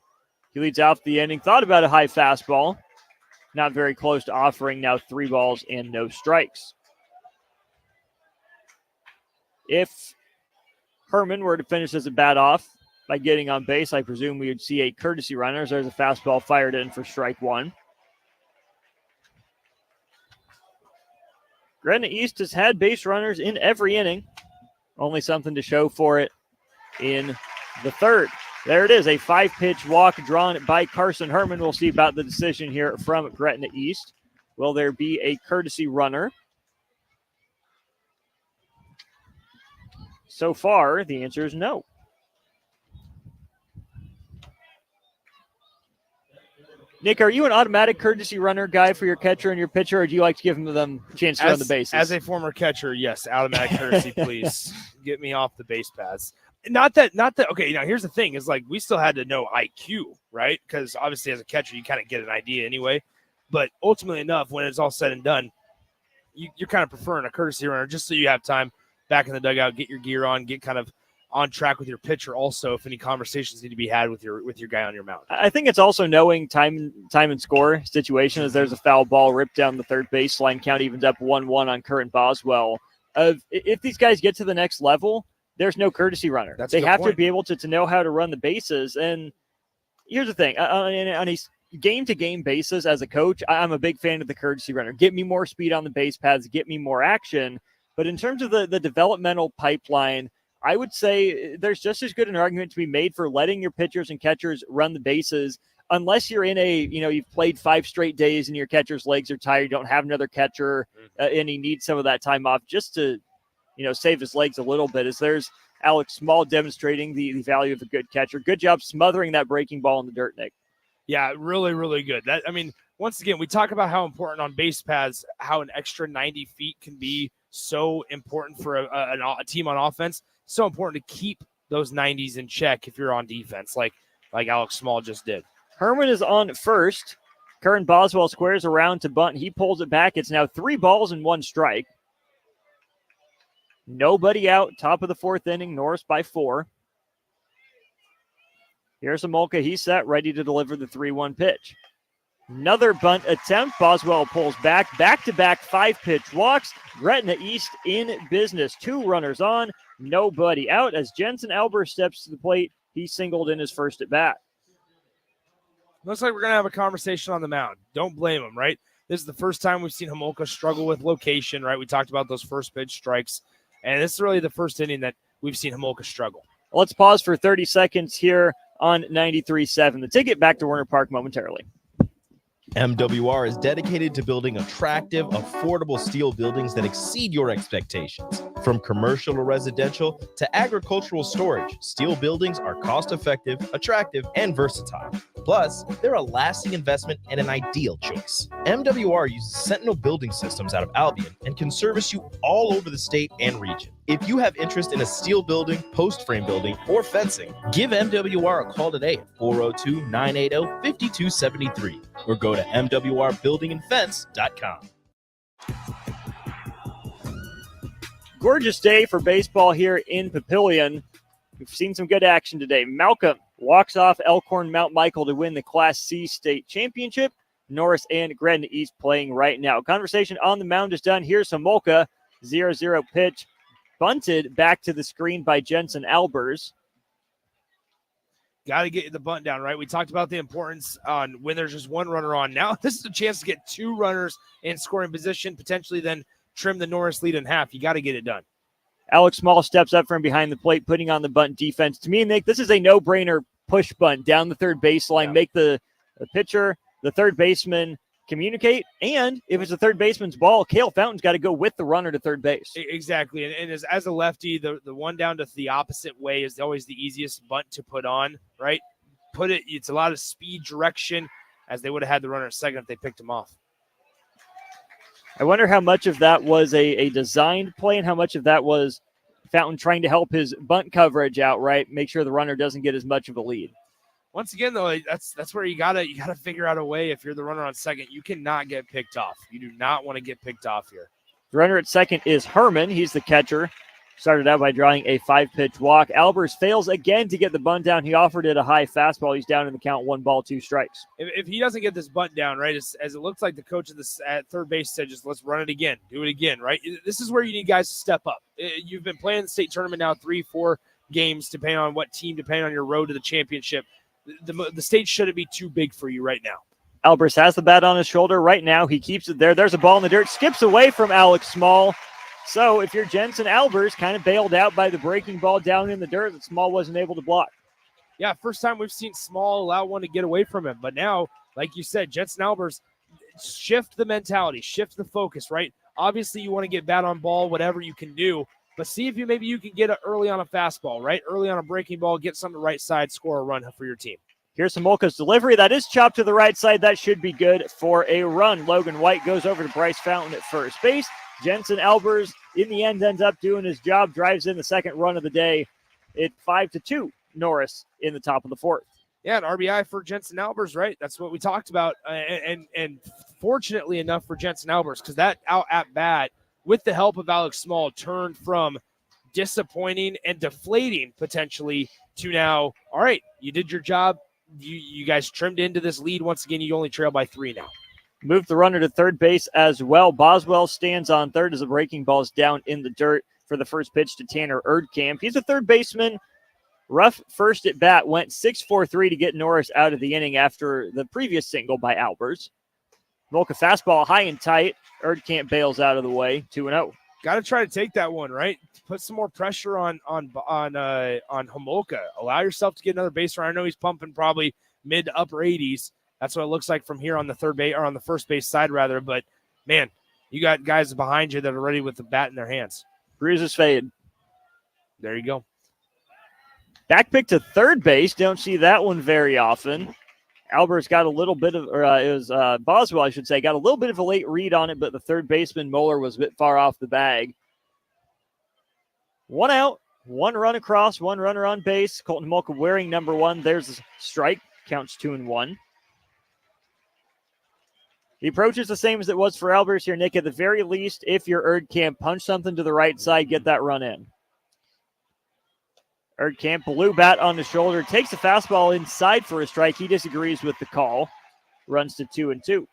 He leads out the inning. Thought about a high fastball. Not very close to offering. Now 3 balls and no strikes. If Herman were to finish as a bat off by getting on base, I presume we would see a courtesy runner as there's a fastball fired in for strike 1. Gretna East has had base runners in every inning. Only something to show for it in the third. There it is, a 5-pitch walk drawn by Carson Herman. We'll see about the decision here from Gretna East. Will there be a courtesy runner? So far, the answer is no. Nick, are you an automatic courtesy runner guy for your catcher and your pitcher, or do you like to give them a chance to run the bases? As a former catcher, yes, automatic courtesy, please. Get me off the base paths. Not that, okay, now here's the thing, is like we still had to know IQ, right? Because obviously as a catcher, you kind of get an idea anyway. But ultimately enough, when it's all said and done, you're kind of preferring a courtesy runner just so you have time back in the dugout, get your gear on, get kind of on track with your pitcher also if any conversations need to be had with your guy on your mound. I think it's also knowing time and score situation as there's a foul ball ripped down the third baseline. Count evens up 1-1 on Curran Boswell. If these guys get to the next level, there's no courtesy runner. They have to be able to know how to run the bases. And here's the thing. On a game-to-game basis as a coach, I'm a big fan of the courtesy runner. Get me more speed on the base paths, get me more action. But in terms of the developmental pipeline, I would say there's just as good an argument to be made for letting your pitchers and catchers run the bases, unless you're in you've played 5 straight days and your catcher's legs are tired, you don't have another catcher, and he needs some of that time off just to, save his legs a little bit. As there's Alex Small demonstrating the value of a good catcher. Good job smothering that breaking ball in the dirt, Nick. Yeah, really, really good. Once again, we talk about how important on base paths, how an extra 90 feet can be so important for a team on offense. So important to keep those 90s in check if you're on defense, like Alex Small just did. Herman is on first. Curran Boswell squares around to bunt. He pulls it back. It's now 3 balls and 1 strike. Nobody out. Top of the 4th inning. Norris by 4. Here's Homolka. He's set, ready to deliver the 3-1 pitch. Another bunt attempt. Boswell pulls back. Back-to-back 5-pitch walks. Gretna East in business. 2 runners on. Nobody out. As Jensen Albers steps to the plate, he singled in his first at bat. Looks like we're going to have a conversation on the mound. Don't blame him, right? This is the first time we've seen Homolka struggle with location, right? We talked about those first pitch strikes. And this is really the first inning that we've seen Homolka struggle. Let's pause for 30 seconds here on 93.7. The Ticket, back to Werner Park momentarily. MWR is dedicated to building attractive, affordable steel buildings that exceed your expectations. From commercial to residential to agricultural storage, steel buildings are cost-effective, attractive, and versatile. Plus, they're a lasting investment and an ideal choice. MWR uses Sentinel Building Systems out of Albion and can service you all over the state and region. If you have interest in a steel building, post frame building, or fencing, give MWR a call today at 402-980-5273 or go to mwrbuildingandfence.com. Gorgeous day for baseball here in Papillion. We've seen some good action today. Malcolm walks off Elkhorn Mount Michael to win the Class C state championship. Norris and Gretna East playing right now. Conversation on the mound is done. Here's Homolka. 0-0 pitch. Bunted back to the screen by Jensen Albers. Got to get the bunt down, right? We talked about the importance on when there's just 1 runner on. Now this is a chance to get 2 runners in scoring position, potentially then trim the Norris lead in half. You got to get it done. Alex Small steps up from behind the plate, putting on the bunt defense. To me, Nick, this is a no-brainer push bunt down the third baseline. Make the pitcher, the third baseman communicate, and if it's a third baseman's ball, Cale Fountain's got to go with the runner to third base. Exactly, and as a lefty, the one down to the opposite way is always the easiest bunt to put on, right? It's a lot of speed direction, as they would have had the runner at second if they picked him off. I wonder how much of that was a designed play and how much of that was Fountain trying to help his bunt coverage out, right? Make sure the runner doesn't get as much of a lead. Once again, though, that's where you gotta figure out a way. If you're the runner on second, you cannot get picked off. You do not want to get picked off here. The runner at second is Herman. He's the catcher. Started out by drawing a 5-pitch walk. Albers fails again to get the bunt down. He offered it a high fastball. He's down in the count, 1 ball, 2 strikes. If he doesn't get this bunt down, right, as it looks like the coach at third base said, just let's run it again, do it again, right? This is where you need guys to step up. You've been playing the state tournament now 3-4 games, depending on what team, depending on your road to the championship. The stage shouldn't be too big for you right now. Albers has the bat on his shoulder right now. He keeps it there. There's a ball in the dirt. Skips away from Alex Small. So if you're Jensen Albers, kind of bailed out by the breaking ball down in the dirt that Small wasn't able to block. Yeah, first time we've seen Small allow one to get away from him. But now, like you said, Jensen Albers, shift the mentality, shift the focus, right? Obviously, you want to get bat on ball, whatever you can do. But see if maybe you can get it early on a fastball, right? Early on a breaking ball, get some to the right side, score a run for your team. Here's Homolka's delivery. That is chopped to the right side. That should be good for a run. Logan White goes over to Bryce Fountain at first base. Jensen Albers, in the end, ends up doing his job, drives in the second run of the day. It's 5-2, Norris in the top of the 4th. Yeah, an RBI for Jensen Albers, right? That's what we talked about. And fortunately enough for Jensen Albers, because that out at bat, with the help of Alex Small, turned from disappointing and deflating potentially to now, all right, you did your job. You guys trimmed into this lead. Once again, you only trail by 3 now. Moved the runner to third base as well. Boswell stands on third as the breaking ball is down in the dirt for the first pitch to Tanner Erdkamp. He's a third baseman Rough first at bat, went 6-4-3 to get Norris out of the inning after the previous single by Albers. Homolka fastball high and tight. Erdkamp bails out of the way, 2-0. Got to try to take that one, right? Put some more pressure on Homolka. Allow yourself to get another base runner. I know he's pumping probably mid to upper 80s. That's what it looks like from here on the third base or on the first base side rather. But man, you got guys behind you that are ready with the bat in their hands. Bruises fade. There you go. Back pick to third base. Don't see that one very often. Albers got a little bit of, Boswell, I should say, got a little bit of a late read on it, but the third baseman, Moeller, was a bit far off the bag. 1 out, 1 run across, 1 runner on base. Colton Homolka wearing number 1. There's a strike. Counts 2-1. The approach is the same as it was for Albers here, Nick. At the very least, if your Erdkamp punch something to the right side, get that run in. Erdkamp, blue bat on the shoulder, takes a fastball inside for a strike. He disagrees with the call. Runs to 2-2.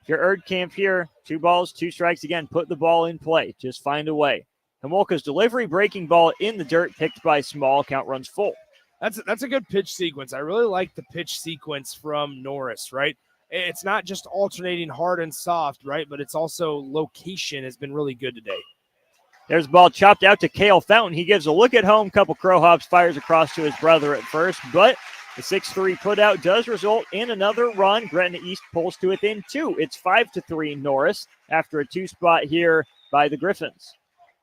If you're Erdkamp here, 2 balls, 2 strikes. Again, put the ball in play. Just find a way. Homolka's delivery breaking ball in the dirt, picked by Small. Count runs full. That's a good pitch sequence. I really like the pitch sequence from Norris, right? It's not just alternating hard and soft, right? But it's also location has been really good today. There's the ball chopped out to Cale Fountain. He gives a look at home, couple crow hops, fires across to his brother at first, but the 6-3 putout does result in another run. Gretna East pulls to within 2. It's 5-3 Norris after a 2 spot here by the Griffins.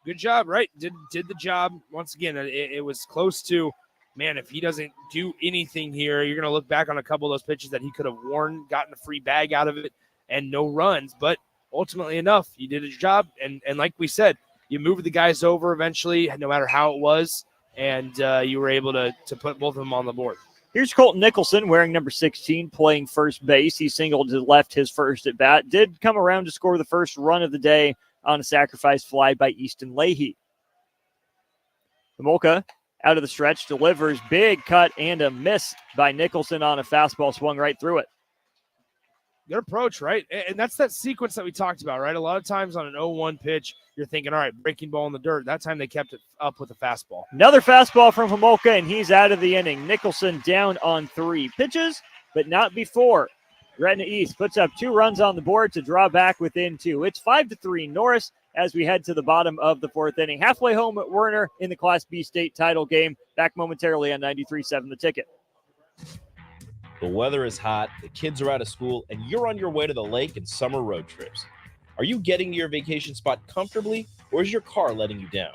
Good job, right? Did the job. Once again, it was close to, man, if he doesn't do anything here, you're going to look back on a couple of those pitches that he could have worn, gotten a free bag out of it, and no runs. But ultimately enough, you did his job, and like we said, you moved the guys over eventually, no matter how it was, and you were able to put both of them on the board. Here's Colton Nicholson wearing number 16, playing first base. He singled to left his first at bat. Did come around to score the first run of the day on a sacrifice fly by Easton Leahy. Homolka out of the stretch, delivers, big cut and a miss by Nicholson on a fastball, swung right through it. Good approach, right? And that's that sequence that we talked about, right? A lot of times on an 0-1 pitch, you're thinking, all right, breaking ball in the dirt. That time they kept it up with a fastball. Another fastball from Homolka, and he's out of the inning. Nicholson down on 3 pitches, but not before. Gretna East puts up 2 runs on the board to draw back within 2. It's 5-3 Norris as we head to the bottom of the 4th inning. Halfway home at Werner in the Class B state title game. Back momentarily on 93.7 The Ticket. The weather is hot, the kids are out of school, and you're on your way to the lake and summer road trips. Are you getting to your vacation spot comfortably, or is your car letting you down?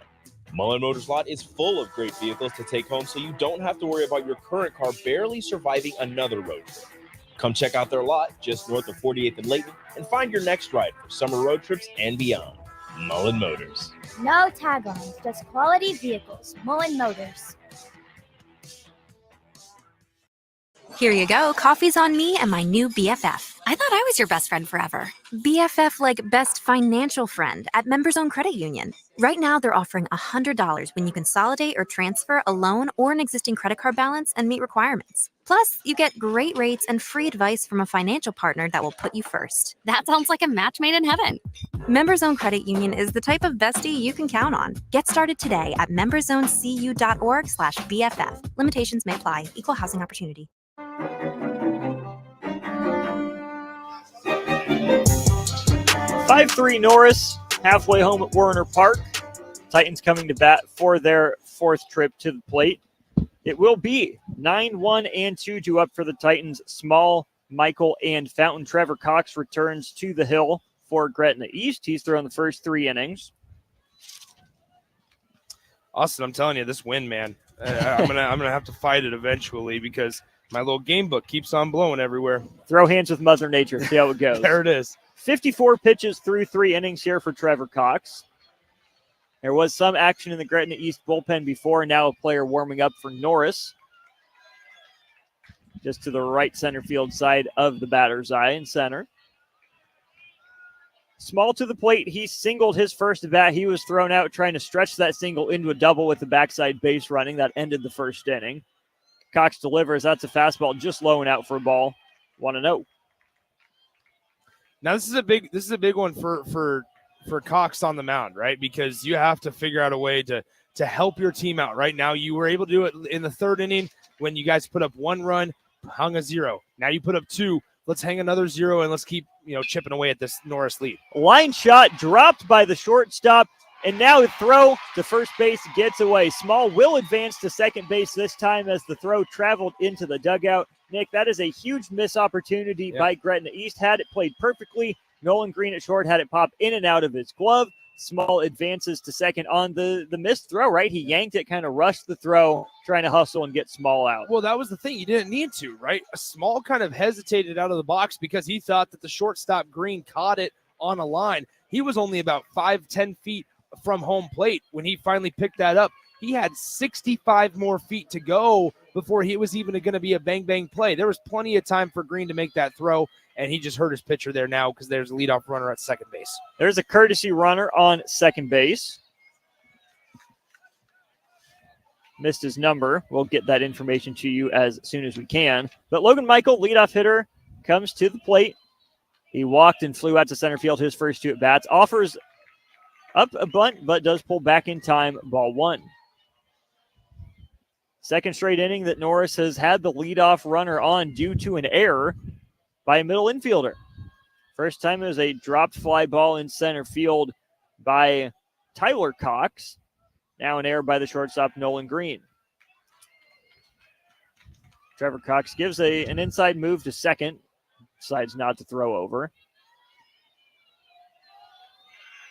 Mullen Motors lot is full of great vehicles to take home, so you don't have to worry about your current car barely surviving another road trip. Come check out their lot just north of 48th and Layton and find your next ride for summer road trips and beyond. Mullen Motors. No tag-ons, just quality vehicles. Mullen Motors. Here you go. Coffee's on me and my new BFF. I thought I was your best friend forever. BFF like best financial friend at Members Own Credit Union. Right now, they're offering $100 when you consolidate or transfer a loan or an existing credit card balance and meet requirements. Plus, you get great rates and free advice from a financial partner that will put you first. That sounds like a match made in heaven. Members Own Credit Union is the type of bestie you can count on. Get started today at memberzonecu.org/BFF. Limitations may apply. Equal housing opportunity. 5-3 Norris, halfway home at Werner Park. Titans coming to bat for their 4th trip to the plate. It will be 9-1 and 2 up for the Titans. Small, Michael, and Fountain. Trevor Cox returns to the hill for Gretna East. He's thrown the first 3 innings. Austin, I'm telling you, this win, man. I'm gonna have to fight it eventually because my little game book keeps on blowing everywhere. Throw hands with Mother Nature. See how it goes. There it is. 54 pitches through 3 innings here for Trevor Cox. There was some action in the Gretna East bullpen before. Now a player warming up for Norris. Just to the right center field side of the batter's eye in center. Small to the plate. He singled his first at bat. He was thrown out trying to stretch that single into a double with the backside base running. That ended the first inning. Cox delivers. That's a fastball just low and out for a ball. 1-0. Now this is a big one for Cox on the mound, right? Because you have to figure out a way to to help your team out. Right now, you were able to do it in the third inning when you guys put up 1 run, hung a 0. Now you put up 2. Let's hang another 0 and let's keep chipping away at this Norris lead. Line shot dropped by the shortstop, and now a throw to first base gets away. Small will advance to second base this time as the throw traveled into the dugout. Nick, that is a huge miss opportunity by Gretna East. Had it played perfectly, Nolan Green at short had it pop in and out of his glove. Small advances to second on the missed throw, right? He yanked it, kind of rushed the throw, trying to hustle and get Small out. Well, that was the thing. You didn't need to, right? Small kind of hesitated out of the box because he thought that the shortstop Green caught it on a line. He was only about 5-10 feet from home plate when he finally picked that up. He had 65 more feet to go before he was even going to be a bang-bang play. There was plenty of time for Green to make that throw, and he just hurt his pitcher there now because there's a leadoff runner at second base. There's a courtesy runner on second base. Missed his number. We'll get that information to you as soon as we can. But Logan Michael, leadoff hitter, comes to the plate. He walked and flew out to center field his first 2 at-bats. Offers up a bunt, but does pull back in time. Ball 1. Second straight inning that Norris has had the leadoff runner on due to an error by a middle infielder. First time it was a dropped fly ball in center field by Tyler Cox. Now an error by the shortstop, Nolan Green. Trevor Cox gives an inside move to second. Decides not to throw over.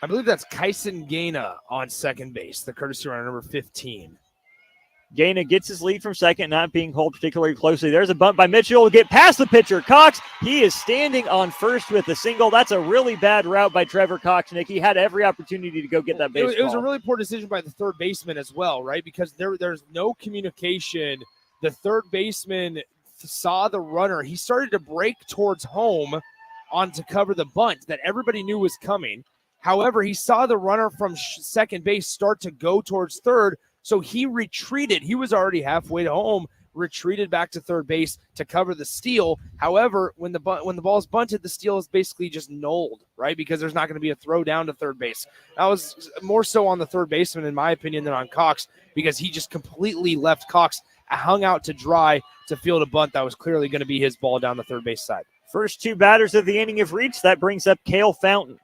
I believe that's Kyson Gaina on second base, the courtesy runner, number 15. Gaina gets his lead from second, not being held particularly closely. There's a bunt by Mitchell to get past the pitcher, Cox. He is standing on first with a single. That's a really bad route by Trevor Cox, Nick. He had every opportunity to go get that baseball. It was a really poor decision by the third baseman as well, right? Because there's no communication. The third baseman saw the runner. He started to break towards home to cover the bunt that everybody knew was coming. However, he saw the runner from second base start to go towards third, so he retreated. He was already halfway to home, retreated back to third base to cover the steal. However, when the ball is bunted, the steal is basically just nulled, right? Because there's not going to be a throw down to third base. That was more so on the third baseman, in my opinion, than on Cox, because he just completely left Cox hung out to dry to field a bunt that was clearly going to be his ball down the third base side. First 2 batters of the inning have reached. That brings up Cale Fountain.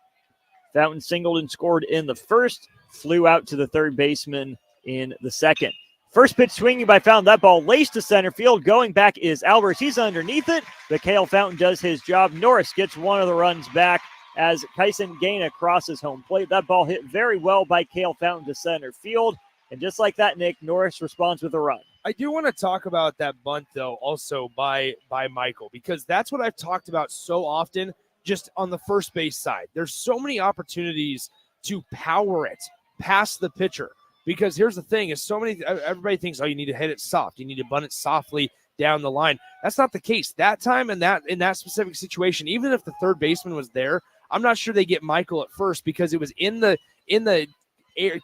Fountain singled and scored in the first, flew out to the third baseman in the second. First pitch swinging by Fountain. That ball laced to center field. Going back is Albers. He's underneath it, but Cale Fountain does his job. Norris gets one of the runs back as Kyson Gaina crosses home plate. That ball hit very well by Cale Fountain to center field. And just like that, Nick, Norris responds with a run. I do want to talk about that bunt, though, also by Michael, because that's what I've talked about so often just on the first base side. There's so many opportunities to power it past the pitcher. Because here's the thing, is everybody thinks, you need to hit it soft. You need to bunt it softly down the line. That's not the case. That time in that specific situation, even if the third baseman was there, I'm not sure they get Michael at first because it was in the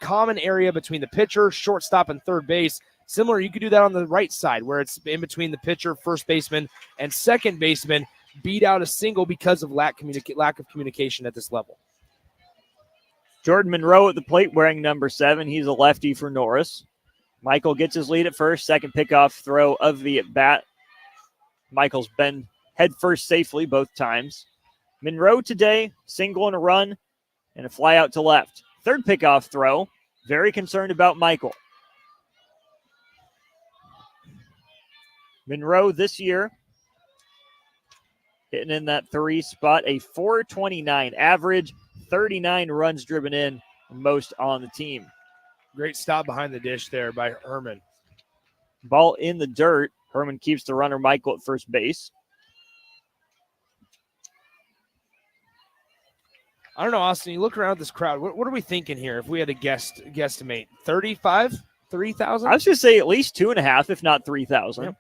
common area between the pitcher, shortstop, and third base. Similar, you could do that on the right side where it's in between the pitcher, first baseman, and second baseman. Beat out a single because of lack of communication at this level. Jordan Monroe at the plate wearing number 7. He's a lefty for Norris. Michael gets his lead at first. Second pickoff throw of the at-bat. Michael's been head first safely both times. Monroe today, single and a run, and a fly out to left. Third pickoff throw. Very concerned about Michael. Monroe this year hitting in that 3 spot, a .429 average, 39 runs driven in, most on the team. Great stop behind the dish there by Herman. Ball in the dirt. Herman keeps the runner Michael at first base. I don't know, Austin, you look around this crowd. What are we thinking here if we had to guesstimate? 35? 3,000? I was going to say at least 2.5, if not 3,000. Yep.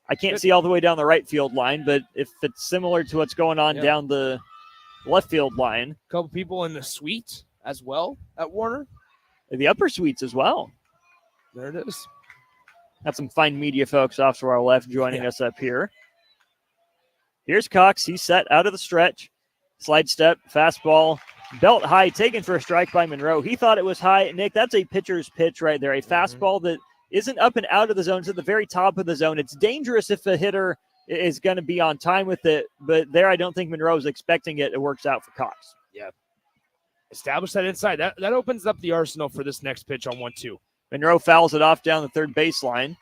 I can't see all the way down the right field line, but if it's similar to what's going on down the left field line. A couple people in the suite as well at Warner. The upper suites as well. There it is. Got some fine media folks off to our left joining us up here. Here's Cox. He's set out of the stretch. Slide step, fastball Belt high, taken for a strike by Monroe. He thought it was high. Nick, that's a pitcher's pitch right there. A fastball that isn't up and out of the zone. It's at the very top of the zone. It's dangerous if a hitter is going to be on time with it, but there I don't think Monroe is expecting it. It works out for Cox. Yeah. Establish that inside. That opens up the arsenal for this next pitch on 1-2. Monroe fouls it off down the third baseline.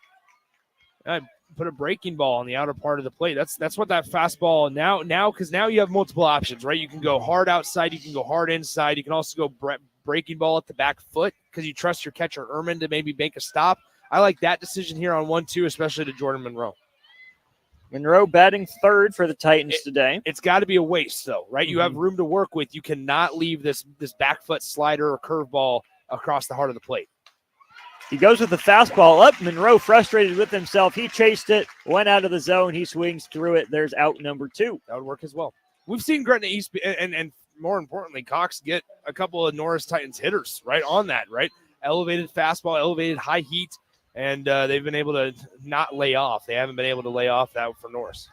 Put a breaking ball on the outer part of the plate. That's what that fastball now because now you have multiple options, right? You can go hard outside, you can go hard inside, you can also go breaking ball at the back foot because you trust your catcher Ehrman to maybe make a stop. I like that decision here on 1-2, especially to Jordan Monroe. Monroe batting third for the Titans today. It's got to be a waste, though, right? You have room to work with. You cannot leave this back foot slider or curveball across the heart of the plate. He goes with the fastball up. Monroe frustrated with himself. He chased it, went out of the zone. He swings through it. There's out number 2. That would work as well. We've seen Gretna East and more importantly, Cox get a couple of Norris Titans hitters right on that, right? Elevated fastball, elevated high heat. And they've been able to not lay off. They haven't been able to lay off that for Norris.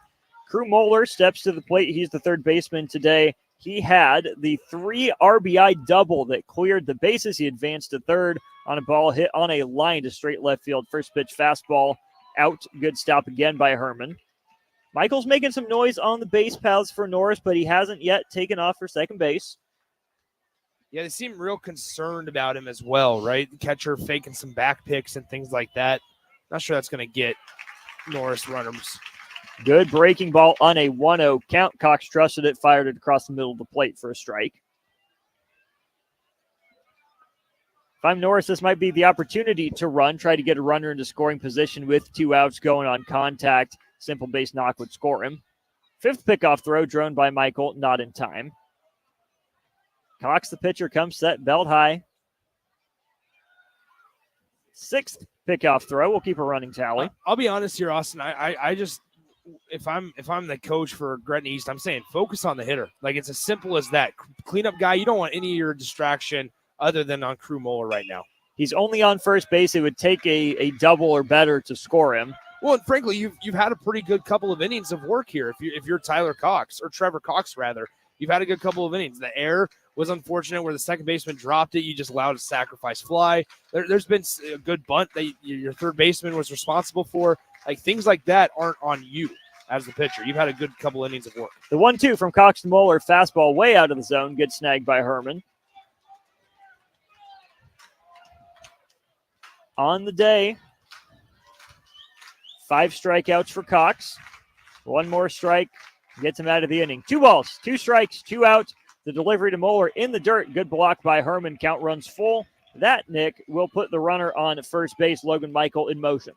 Crew Moeller steps to the plate. He's the third baseman today. He had the 3 RBI double that cleared the bases. He advanced to third on a ball hit on a line to straight left field. First pitch fastball out. Good stop again by Herman. Michael's making some noise on the base paths for Norris, but he hasn't yet taken off for second base. Yeah, they seem real concerned about him as well, right? The catcher faking some back picks and things like that. Not sure that's going to get Norris runners. Good breaking ball on a 1-0 count. Cox trusted it, fired it across the middle of the plate for a strike. If I'm Norris, this might be the opportunity to run, try to get a runner into scoring position with 2 outs going on contact. Simple base knock would score him. 5th pickoff throw, drone by Michael, not in time. Cox, the pitcher, comes set, belt high. 6th pickoff throw. We'll keep a running tally. I'll be honest here, Austin. I just if I'm the coach for Gretna East, I'm saying focus on the hitter. Like it's as simple as that. Cleanup guy. You don't want any of your distraction other than on Crew Moeller right now. He's only on first base. It would take a double or better to score him. Well, and frankly, you've had a pretty good couple of innings of work here. If you're Tyler Cox or Trevor Cox rather, you've had a good couple of innings. The error was unfortunate where the second baseman dropped it. You just allowed a sacrifice fly. There's been a good bunt that your third baseman was responsible for. Like things like that aren't on you as the pitcher. You've had a good couple innings of work. The 1-2 from Cox to Moeller, fastball way out of the zone. Good snag by Herman. On the day, 5 strikeouts for Cox. 1 more strike gets him out of the inning. 2 balls, 2 strikes, 2 outs. The delivery to Moeller in the dirt. Good block by Herman. Count runs full. That, Nick, will put the runner on first base, Logan Michael, in motion.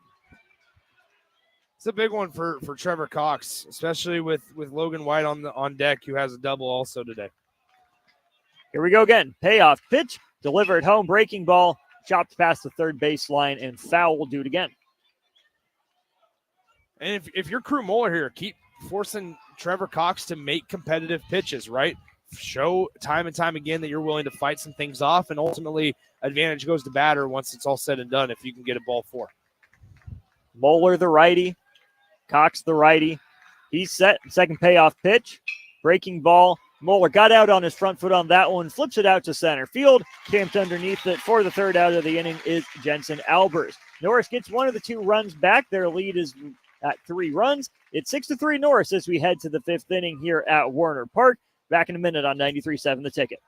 It's a big one for Trevor Cox, especially with Logan White on deck, who has a double also today. Here we go again. Payoff pitch, delivered home, breaking ball, chopped past the third baseline, and foul will do it again. And if you're Crew Moeller here, keep forcing Trevor Cox to make competitive pitches, right? Show time and time again that you're willing to fight some things off, and ultimately advantage goes to batter once it's all said and done if you can get a ball 4. Moeller the righty, Cox the righty. He's set. Second payoff pitch. Breaking ball. Moeller got out on his front foot on that one. Flips it out to center field. Camped underneath it for the third out of the inning is Jensen Albers. Norris gets one of the 2 runs back. Their lead is at 3 runs. It's 6-3 Norris as we head to the 5th inning here at Werner Park. Back in a minute on 93.7 The Ticket.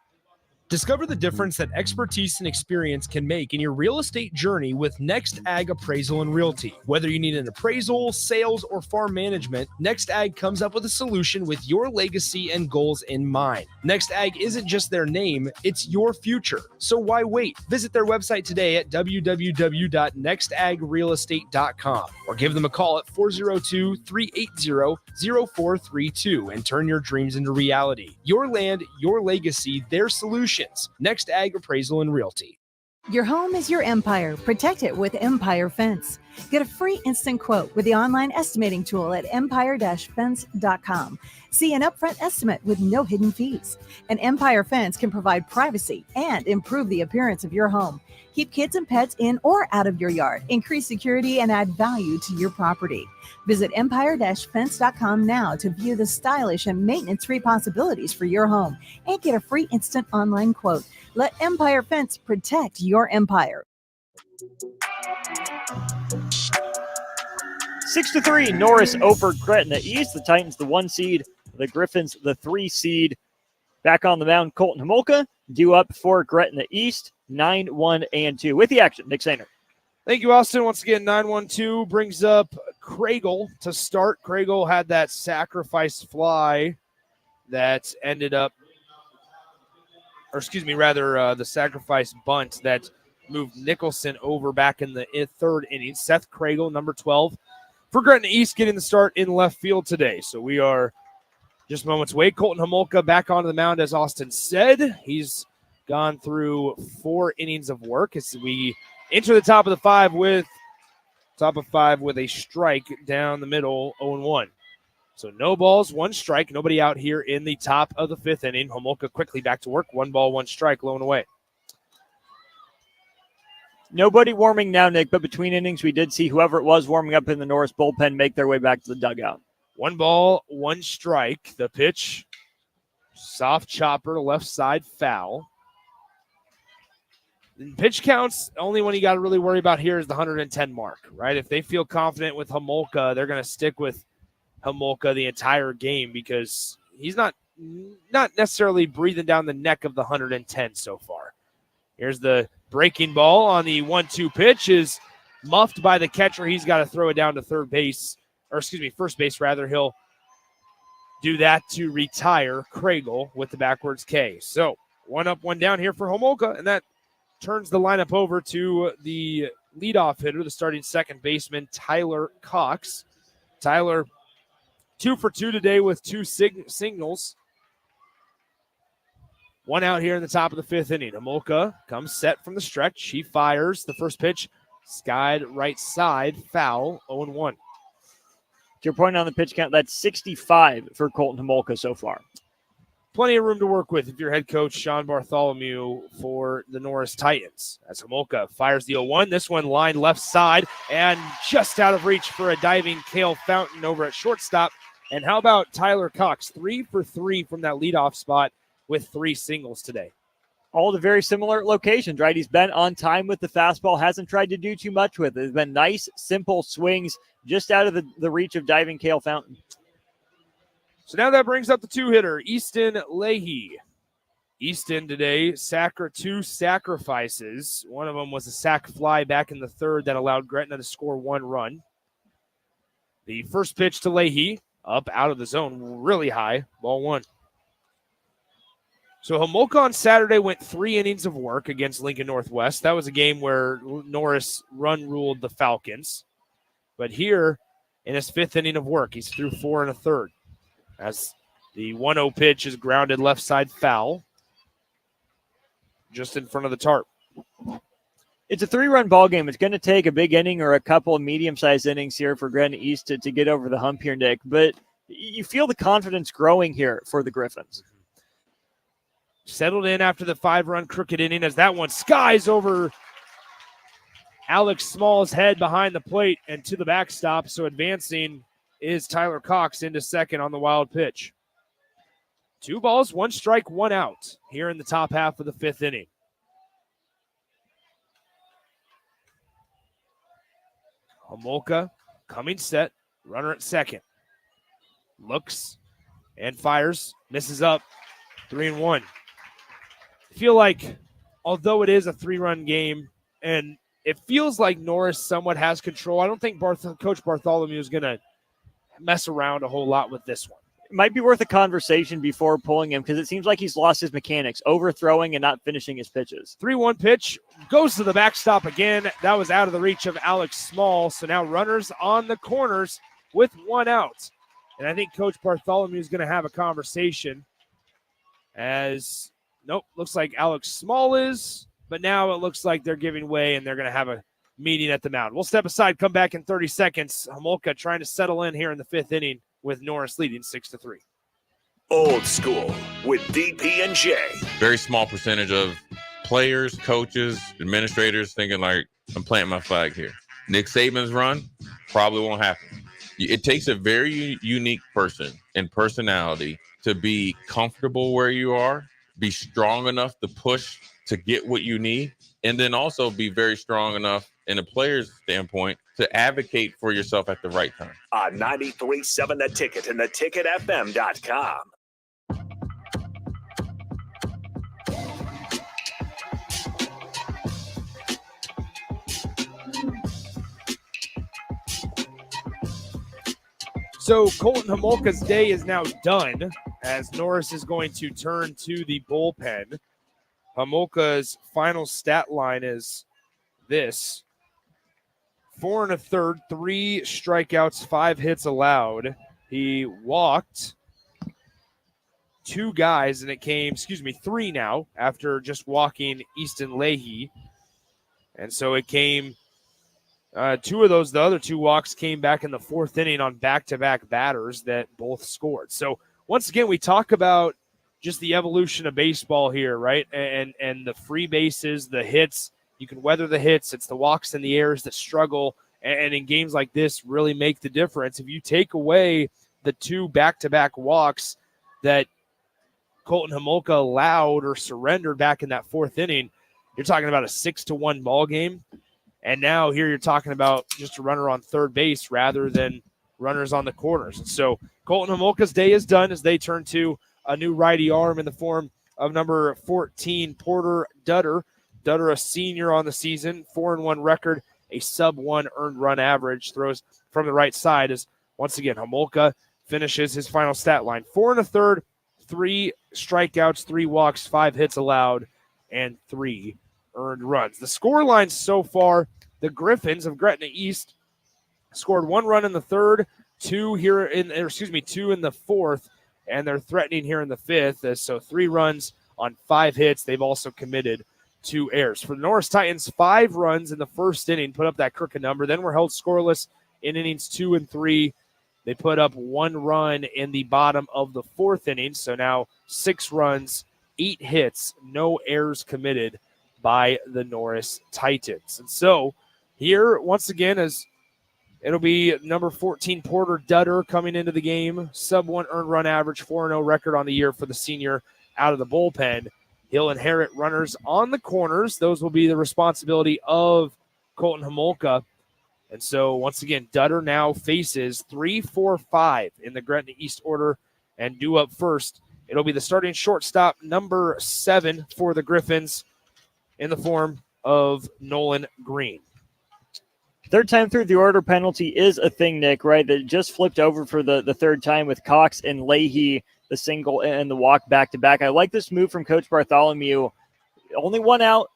Discover the difference that expertise and experience can make in your real estate journey with Next Ag Appraisal and Realty. Whether you need an appraisal, sales, or farm management, Next Ag comes up with a solution with your legacy and goals in mind. Next Ag isn't just their name, it's your future. So why wait? Visit their website today at www.nextagrealestate.com or give them a call at 402-380-0432 and turn your dreams into reality. Your land, your legacy, their solution. Next Ag Appraisal and Realty. Your home is your empire. Protect it with Empire Fence. Get a free instant quote with the online estimating tool at empire-fence.com. See an upfront estimate with no hidden fees. An Empire Fence can provide privacy and improve the appearance of your home. Keep kids and pets in or out of your yard, increase security, and add value to your property. Visit empire-fence.com now to view the stylish and maintenance-free possibilities for your home and get a free instant online quote. Let Empire Fence protect your empire. 6-3, Norris over Gretna East. The Titans, the 1 seed. The Griffins, the 3 seed. Back on the mound, Colton Homolka, due up for Gretna East, 9-1-2. With the action, Nick Sainer. Thank you, Austin. Once again, 9-1-2 brings up Craigle to start. Craigle had that sacrifice fly that ended up, the sacrifice bunt that moved Nicholson over back in the 3rd inning. Seth Craigle, number 12, for Gretna East, getting the start in left field today. So we are just moments away. Colton Homolka back onto the mound, as Austin said. He's gone through 4 innings of work as we enter the top of 5 with a strike down the middle, 0-1. So no balls, 1 strike, nobody out here in the top of the 5th inning. Homolka quickly back to work, 1 ball, 1 strike, low and away. Nobody warming now, Nick, but between innings, we did see whoever it was warming up in the Norris bullpen make their way back to the dugout. 1 ball, 1 strike. The pitch, soft chopper, left side, foul. And pitch counts, only one you got to really worry about here is the 110 mark, right? If they feel confident with Homolka, they're going to stick with Homolka the entire game because he's not necessarily breathing down the neck of the 110 so far. Here's the breaking ball on the 1-2 pitch is muffed by the catcher. He's got to throw it down to first base. He'll do that to retire Craigle with the backwards K. So 1 up, 1 down here for Homolka, and that turns the lineup over to the leadoff hitter, the starting second baseman, Tyler Cox. Tyler, 2 for 2 today with 2 singles. 1 out here in the top of the 5th inning. Homolka comes set from the stretch. He fires. The first pitch, skied right side, foul, 0-1. To your point on the pitch count, that's 65 for Colton Homolka so far. Plenty of room to work with if you're head coach Sean Bartholomew for the Norris Titans. As Homolka fires the 0-1, this one lined left side and just out of reach for a diving Cale Fountain over at shortstop. And how about Tyler Cox, 3 for 3 from that leadoff spot with 3 singles today. All the very similar locations, right? He's been on time with the fastball, hasn't tried to do too much with it. It's been nice, simple swings just out of the reach of diving Cale Fountain. So now that brings up the 2-hitter, Easton Leahy. Easton today, 2 sacrifices. One of them was a sac fly back in the 3rd that allowed Gretna to score 1 run. The first pitch to Leahy, up out of the zone, really high, ball 1. So Homolka on Saturday went 3 innings of work against Lincoln Northwest. That was a game where Norris run-ruled the Falcons. But here, in his 5th inning of work, he's through 4 1/3. As the 1-0 pitch is grounded left side foul, just in front of the tarp. It's a 3-run ball game. It's going to take a big inning or a couple of medium-sized innings here for Gretna East to get over the hump here, Nick. But you feel the confidence growing here for the Griffins. Settled in after the 5-run crooked inning as that one skies over Alex Small's head behind the plate and to the backstop. So advancing is Tyler Cox into second on the wild pitch. 2 balls, 1 strike, 1 out here in the top half of the 5th inning. Homolka coming set, runner at second. Looks and fires, misses up, 3-1. I feel like, although it is a 3-run game and it feels like Norris somewhat has control, I don't think Coach Bartholomew is going to mess around a whole lot with this one. It might be worth a conversation before pulling him because it seems like he's lost his mechanics, overthrowing and not finishing his pitches. 3-1 pitch, goes to the backstop again. That was out of the reach of Alex Small. So now runners on the corners with 1 out. And I think Coach Bartholomew is going to have a conversation as, nope, looks like Alex Small is, but now it looks like they're giving way and they're going to have a meeting at the mound. We'll step aside, come back in 30 seconds. Homolka trying to settle in here in the 5th inning with Norris leading 6-3. Old School with DP and J. Very small percentage of players, coaches, administrators thinking like, I'm planting my flag here. Nick Saban's run probably won't happen. It takes a very unique person and personality to be comfortable where you are, be strong enough to push to get what you need, and then also be very strong enough in a player's standpoint to advocate for yourself at the right time. On 93.7 The Ticket and theticketfm.com. So Colton Homolka's day is now done as Norris is going to turn to the bullpen. Homolka's final stat line is this: 4 1/3, 3 strikeouts, 5 hits allowed. He walked 2 guys, and it came, 3 now after just walking Easton Leahy. And so it came 2 of those, the other 2 walks came back in the 4th inning on back-to-back batters that both scored. So once again, we talk about just the evolution of baseball here, right? And the free bases, the hits, you can weather the hits. It's the walks and the errors that struggle. And in games like this really make the difference. If you take away the 2 back-to-back walks that Colton Homolka allowed or surrendered back in that 4th inning, you're talking about a 6-1 ball game. And now here you're talking about just a runner on third base rather than runners on the corners. And so Colton Homolka's day is done as they turn to a new righty arm in the form of number 14, Porter Dutter. Dutter, a senior on the season, 4-1 record, a sub-1 earned run average, throws from the right side as, once again, Homolka finishes his final stat line. 4 1/3, 3 strikeouts, 3 walks, 5 hits allowed, and 3 earned runs. The score line so far, the Griffins of Gretna East scored 1 run in the 3rd, 2 in the 4th, and they're threatening here in the 5th. So 3 runs on 5 hits. They've also committed 2 errors. For the Norris Titans, 5 runs in the 1st inning, put up that crooked number. Then were held scoreless in innings 2 and 3. They put up 1 run in the bottom of the 4th inning. So now 6 runs, 8 hits, no errors committed by the Norris Titans. And so here, once again, as it'll be number 14, Porter Dutter coming into the game, sub-1 earned run average, 4-0 record on the year for the senior out of the bullpen. He'll inherit runners on the corners. Those will be the responsibility of Colton Homolka. And so, once again, Dutter now faces 3, 4, 5 in the Gretna East order, and due up first, it'll be the starting shortstop, number 7 for the Griffins, in the form of Nolan Green. 3rd time through the order penalty is a thing, Nick, right? That just flipped over for the 3rd time with Cox and Leahy, the single and the walk back-to-back. I like this move from Coach Bartholomew. Only 1 out,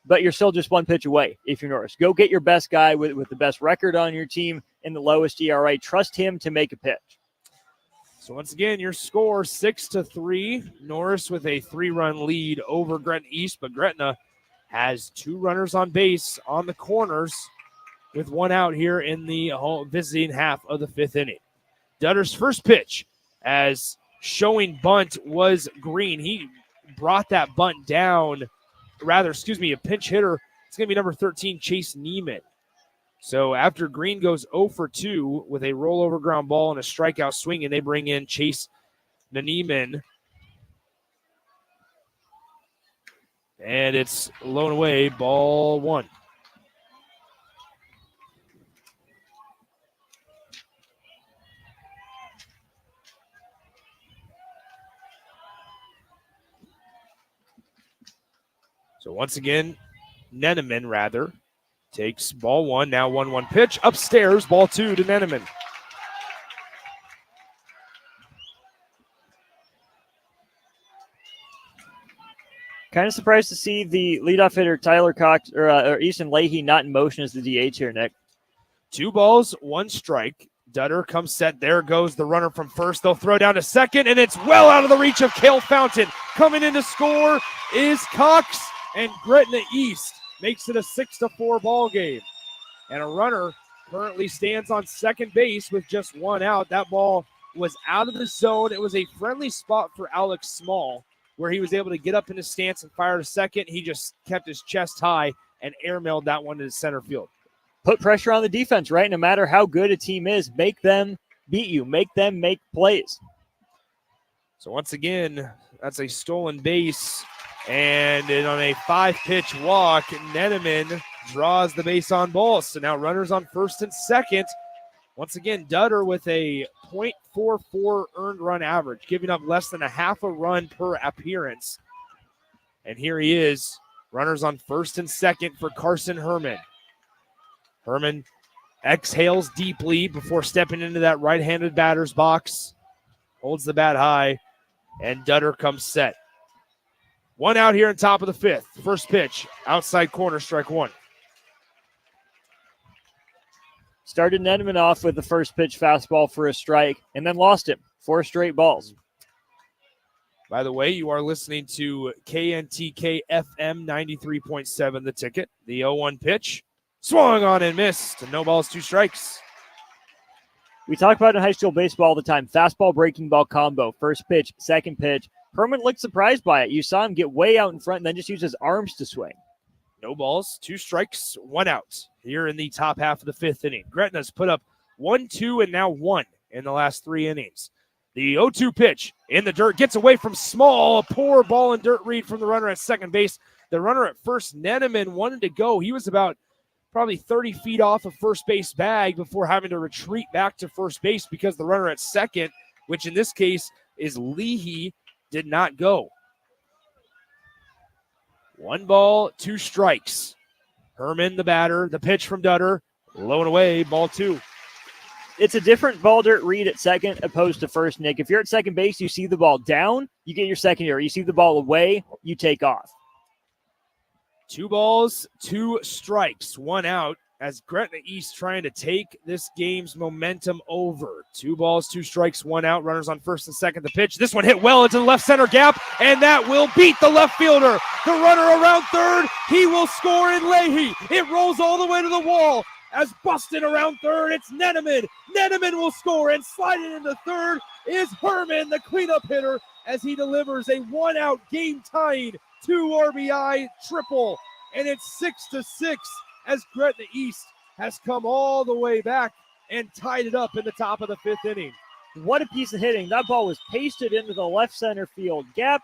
but you're still just 1 pitch away if you're Norris. Go get your best guy with the best record on your team and the lowest ERA. Trust him to make a pitch. So once again, your score 6-3. Norris with a 3-run lead over Gretna East, but Gretna has 2 runners on base on the corners with 1 out here in the visiting half of the 5th inning. Dutter's first pitch, as showing bunt, was Green. He brought that bunt down, a pinch hitter. It's going to be number 13, Chase Neiman. So after Green goes 0 for 2 with a rollover ground ball and a strikeout swing, and they bring in Chase Neiman. And it's blown away, ball 1. So once again, Neneman takes ball 1, now 1-1 pitch. Upstairs, ball 2 to Neneman. Kind of surprised to see the leadoff hitter Tyler Cox or Easton Leahy not in motion as the DH here, Nick. 2 balls, 1 strike. Dutter comes set. There goes the runner from first. They'll throw down to second, and it's well out of the reach of Cale Fountain. Coming in to score is Cox, and Gretna East makes it a 6-4 ball game. and a runner currently stands on second base with just one out. That ball was out of the zone. It was a friendly spot for Alex Small, where he was able to get up in his stance and fire to second. He just kept his chest high and airmailed that one to center field. Put pressure on the defense, right? No matter how good a team is, make them beat you. Make them make plays. So once again, that's a stolen base. And on a 5-pitch walk, Neneman draws the base on balls. So now runners on first and second. Once again, Dutter with a .44 earned run average, giving up less than a half a run per appearance. And here he is, runners on first and second for Carson Herman. Herman exhales deeply before stepping into that right-handed batter's box, holds the bat high, and Dutter comes set. One out here in top of the fifth. First pitch, outside corner, strike one. Started Neneman off with the first pitch fastball for a strike and then lost him. 4 straight balls. By the way, you are listening to KNTK FM 93.7 The Ticket. The 0-1 pitch. Swung on and missed. No balls, 2 strikes. We talk about in high school baseball all the time. Fastball, breaking ball combo. First pitch, second pitch. Herman looked surprised by it. You saw him get way out in front and then just use his arms to swing. No balls, 2 strikes, 1 out here in the top half of the fifth inning. Gretna's put up 1, 2, and now 1 in the last 3 innings. The 0-2 pitch in the dirt gets away from Small. A poor ball and dirt read from the runner at second base. The runner at first, Neneman, wanted to go. He was about probably 30 feet off of first base bag before having to retreat back to first base because the runner at second, which in this case is Leahy, did not go. 1 ball, 2 strikes. Herman, the batter, the pitch from Dutter, low and away, ball 2. It's a different ball dirt read at second opposed to first, Nick. If you're at second base, you see the ball down, you get your secondary. You see the ball away, you take off. 2 balls, 2 strikes, 1 out as Gretna East trying to take this game's momentum over. 2 balls, 2 strikes, 1 out. Runners on first and second. The pitch. This one hit well into the left center gap, and that will beat the left fielder. The runner around third. He will score in Leahy. It rolls all the way to the wall. As busted around third, it's Neneman. Neneman will score, and sliding into third is Herman, the cleanup hitter, as he delivers a 1-out game-tying 2 RBI triple. And it's 6-6 as Gretna East has come all the way back and tied it up in the top of the fifth inning. What a piece of hitting. That ball was pasted into the left center field gap.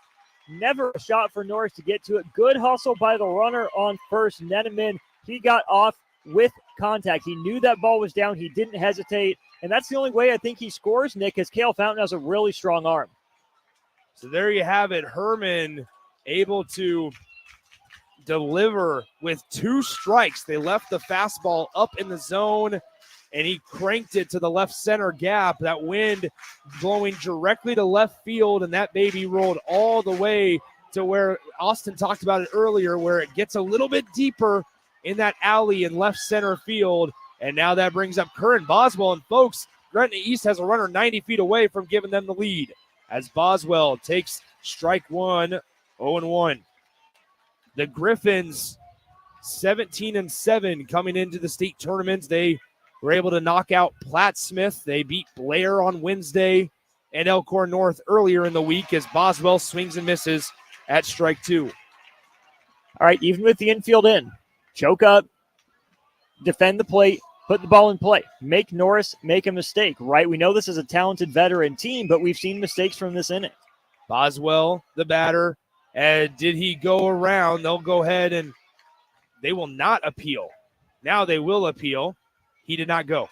Never a shot for Norris to get to it. Good hustle by the runner on first, Neneman. He got off with contact. He knew that ball was down. He didn't hesitate. And that's the only way I think he scores, Nick, because Cale Fountain has a really strong arm. So there you have it. Herman able to deliver with 2 strikes. They left the fastball up in the zone, and he cranked it to the left center gap. That wind blowing directly to left field, and that baby rolled all the way to where Austin talked about it earlier, where it gets a little bit deeper in that alley in left center field. And now that brings up Curran Boswell. And folks, Gretna East has a runner 90 feet away from giving them the lead as Boswell takes strike 1, 0-1. The Griffins 17-7 coming into the state tournaments. They were able to knock out Plattsmith. They beat Blair on Wednesday and Elkhorn North earlier in the week as Boswell swings and misses at strike 2. All right, even with the infield in, choke up, defend the plate, put the ball in play. Make Norris make a mistake, right? We know this is a talented veteran team, but we've seen mistakes from this inning. Boswell, the batter, and did he go around? They'll go ahead and they will not appeal. Now they will appeal. He did not go.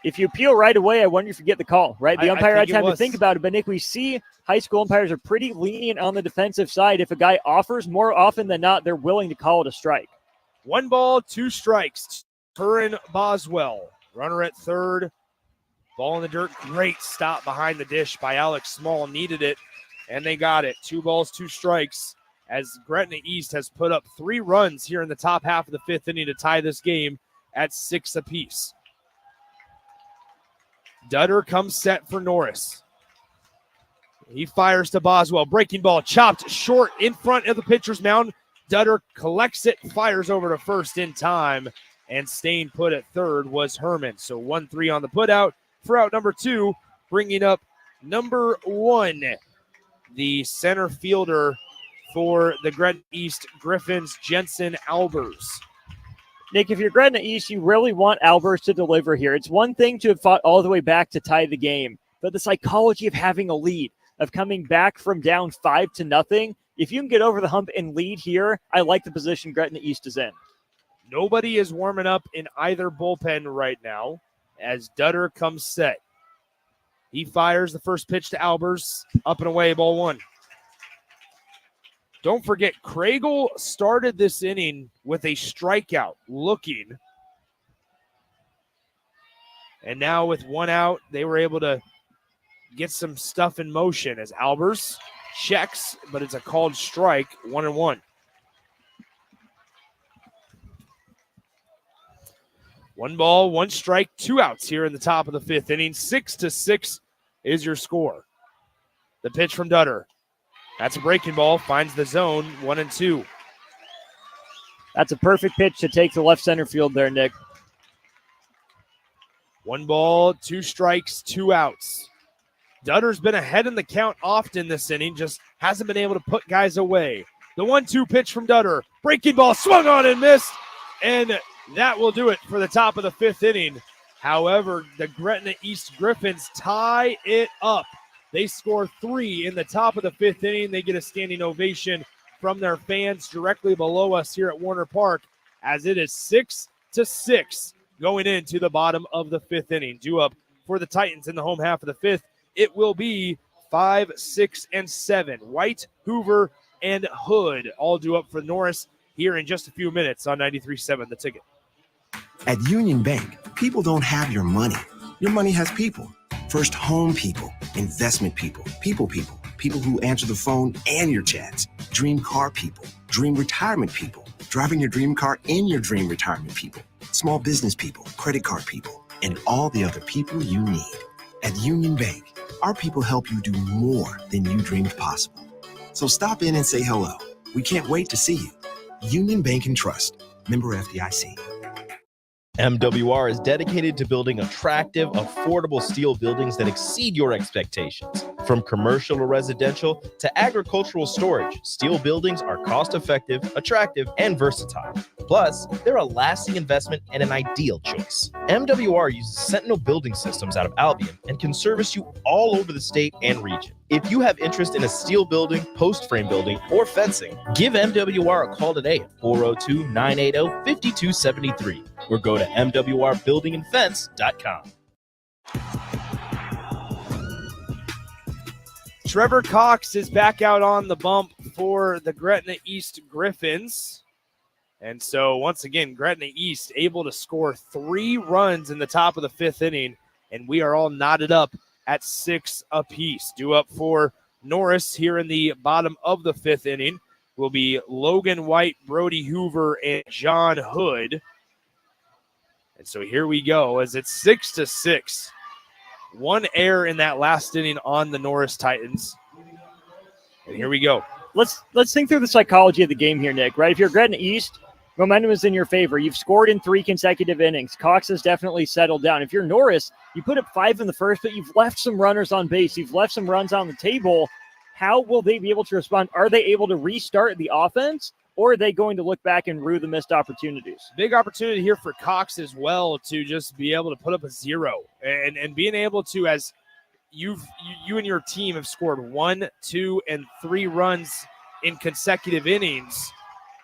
If you appeal right away, I wonder if you get the call, right? The umpire had time to was. think about it, but Nick, we see high school umpires are pretty lenient on the defensive side. If a guy offers, more often than not, they're willing to call it a strike. 1 ball, 2 strikes. Curran Boswell, runner at third. Ball in the dirt. Great stop behind the dish by Alex Small. Needed it, and they got it. 2 balls, 2 strikes as Gretna East has put up 3 runs here in the top half of the fifth inning to tie this game at 6 apiece. Dutter comes set for Norris. He fires to Boswell. Breaking ball chopped short in front of the pitcher's mound. Dutter collects it, fires over to first in time. and staying put at third was Herman. So 1-3 on the put out for out number 2, bringing up number 1, the center fielder for the Gretna East Griffins, Jensen Albers. Nick, if you're Gretna East, you really want Albers to deliver here. It's one thing to have fought all the way back to tie the game, but the psychology of having a lead, of coming back from down 5-0, if you can get over the hump and lead here, I like the position Gretna East is in. Nobody is warming up in either bullpen right now as Dutter comes set. He fires the first pitch to Albers, up and away, ball 1. Don't forget, Craigle started this inning with a strikeout looking. And now with 1 out, they were able to get some stuff in motion as Albers checks, but it's a called strike, 1-1. 1 ball, 1 strike, 2 outs here in the top of the 5th inning. 6-6 is your score. The pitch from Dutter. That's a breaking ball, finds the zone, 1-2. That's a perfect pitch to take to left center field there, Nick. 1 ball, 2 strikes, 2 outs. Dutter's been ahead in the count often this inning, just hasn't been able to put guys away. The 1-2 pitch from Dutter. Breaking ball, swung on and missed. And that will do it for the top of the 5th inning. However, the Gretna East Griffins tie it up. They score 3 in the top of the 5th inning. They get a standing ovation from their fans directly below us here at Warner Park as it is 6-6 going into the bottom of the 5th inning. Due up for the Titans in the home half of the 5th. It will be 5, 6, and 7. White, Hoover, and Hood all due up for Norris here in just a few minutes on 93.7 The Ticket. At Union Bank, people don't have your money. Your money has people. First home people, investment people, people who answer the phone and your chats, dream car people, dream retirement people, driving your dream car in your dream retirement people, small business people, credit card people, and all the other people you need. At Union Bank, our people help you do more than you dreamed possible. So stop in and say hello. We can't wait to see you. Union Bank and Trust. Member FDIC. MWR is dedicated to building attractive, affordable steel buildings that exceed your expectations. From commercial or residential to agricultural storage, steel buildings are cost-effective, attractive, and versatile. Plus, they're a lasting investment and an ideal choice. MWR uses Sentinel Building Systems out of Albion and can service you all over the state and region. If you have interest in a steel building, post frame building, or fencing, give MWR a call today at 402-980-5273 or go to mwrbuildingandfence.com. Trevor Cox is back out on the bump for the Gretna East Griffins. And so, once again, Gretna East able to score 3 runs in the top of the 5th inning, and we are all knotted up at 6 apiece. Due up for Norris here in the bottom of the 5th inning will be Logan White, Brody Hoover, and John Hood. And so here we go as it's 6-6. 1 error in that last inning on the Norris Titans. And here we go. Let's think through the psychology of the game here, Nick, right? If you're Gretna East, momentum is in your favor. You've scored in 3 consecutive innings. Cox has definitely settled down. If you're Norris, you put up 5 in the first, but you've left some runners on base. You've left some runs on the table. How will they be able to respond? Are they able to restart the offense, or are they going to look back and rue the missed opportunities? Big opportunity here for Cox as well to just be able to put up a 0 and being able to, as you and your team have scored 1, 2, and 3 runs in consecutive innings.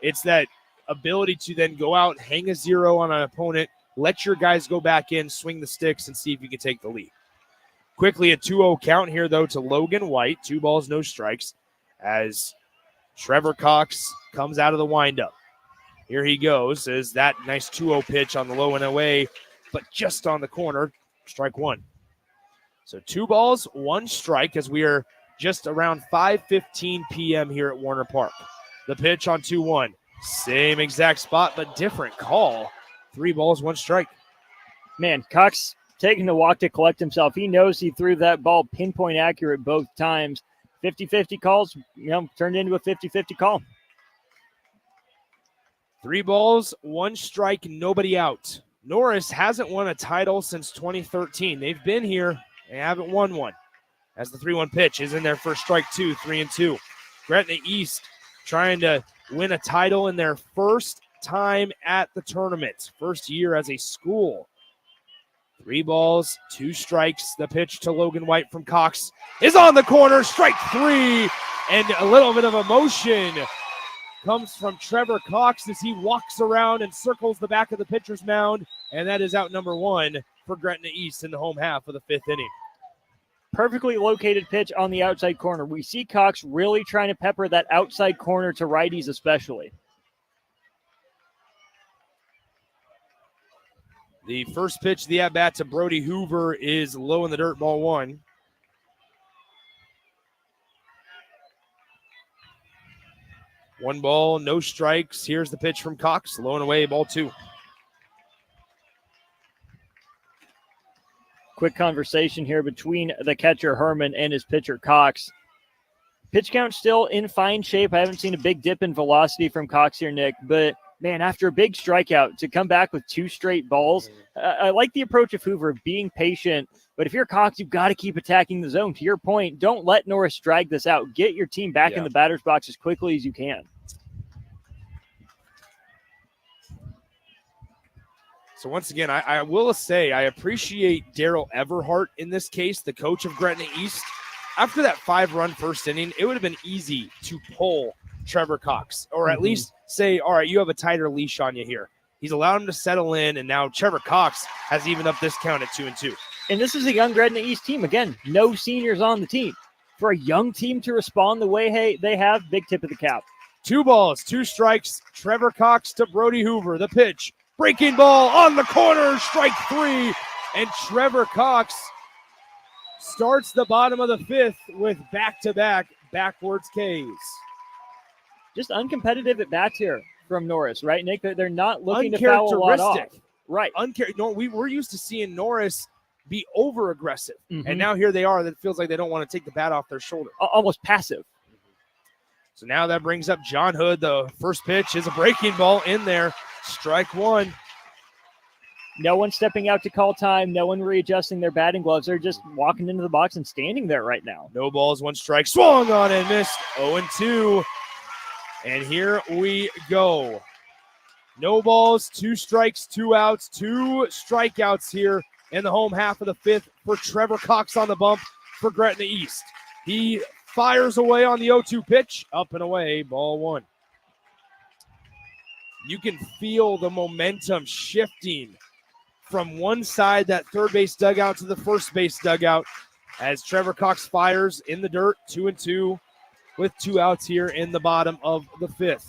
It's that ability to then go out, hang a 0 on an opponent, let your guys go back in, swing the sticks, and see if you can take the lead. Quickly a 2-0 count here, though, to Logan White. 2 balls, no strikes, as Trevor Cox comes out of the windup. Here he goes as that nice 2-0 pitch on the low and away, but just on the corner, strike 1. So 2 balls, 1 strike as we are just around 5:15 p.m. here at Warner Park. The pitch on 2-1. Same exact spot, but different call. 3 balls, 1 strike. Man, Cox taking the walk to collect himself. He knows he threw that ball pinpoint accurate both times. 50-50 calls, turned into a 50-50 call. 3 balls, 1 strike, nobody out. Norris hasn't won a title since 2013. They've been here. They haven't won one. As the 3-1 pitch is in there for strike 2, 3-2. Gretna East trying to win a title in their first time at the tournament. First year as a school. 3 balls, 2 strikes. The pitch to Logan White from Cox is on the corner. Strike 3. And a little bit of emotion comes from Trevor Cox as he walks around and circles the back of the pitcher's mound. And that is out number 1 for Gretna East in the home half of the 5th inning. Perfectly located pitch on the outside corner. We see Cox really trying to pepper that outside corner to righties especially. The first pitch of the at-bat to Brody Hoover is low in the dirt, ball 1. One ball, no strikes. Here's the pitch from Cox, low and away, ball 2. Quick conversation here between the catcher Herman and his pitcher Cox. Pitch count still in fine shape. I haven't seen a big dip in velocity from Cox here, Nick, but man, after a big strikeout to come back with 2 straight balls, I like the approach of Hoover, being patient, but if you're Cox, you've got to keep attacking the zone. To your point, don't let Norris drag this out. Get your team back in the batter's box as quickly as you can. So once again, I will say I appreciate Daryl Everhart in this case, the coach of Gretna East. After that 5-run first inning, it would have been easy to pull Trevor Cox, or at least say, all right, you have a tighter leash on you here. He's allowed him to settle in, and now Trevor Cox has evened up this count at 2-2. And this is a young Gretna East team. Again, no seniors on the team. For a young team to respond the way they have, big tip of the cap. 2 balls, 2 strikes. Trevor Cox to Brody Hoover. The pitch. Breaking ball on the corner, strike 3. And Trevor Cox starts the bottom of the 5th with back-to-back backwards Ks. Just uncompetitive at bats here from Norris, right, Nick? They're not looking to foul a lot off. Right. We're used to seeing Norris be over-aggressive. And now here they are. That feels like they don't want to take the bat off their shoulder. Almost passive. So now that brings up John Hood. The first pitch is a breaking ball in there. Strike 1. No one stepping out to call time. No one readjusting their batting gloves. They're just walking into the box and standing there right now. No balls, 1 strike. Swung on and missed. 0-2. And here we go. No balls, 2 strikes, 2 outs, 2 strikeouts here in the home half of the 5th for Trevor Cox on the bump for Gretna East. He fires away on the 0-2 pitch. Up and away, ball 1. You can feel the momentum shifting from one side, that third base dugout, to the first base dugout as Trevor Cox fires in the dirt, 2-2 with 2 outs here in the bottom of the 5th.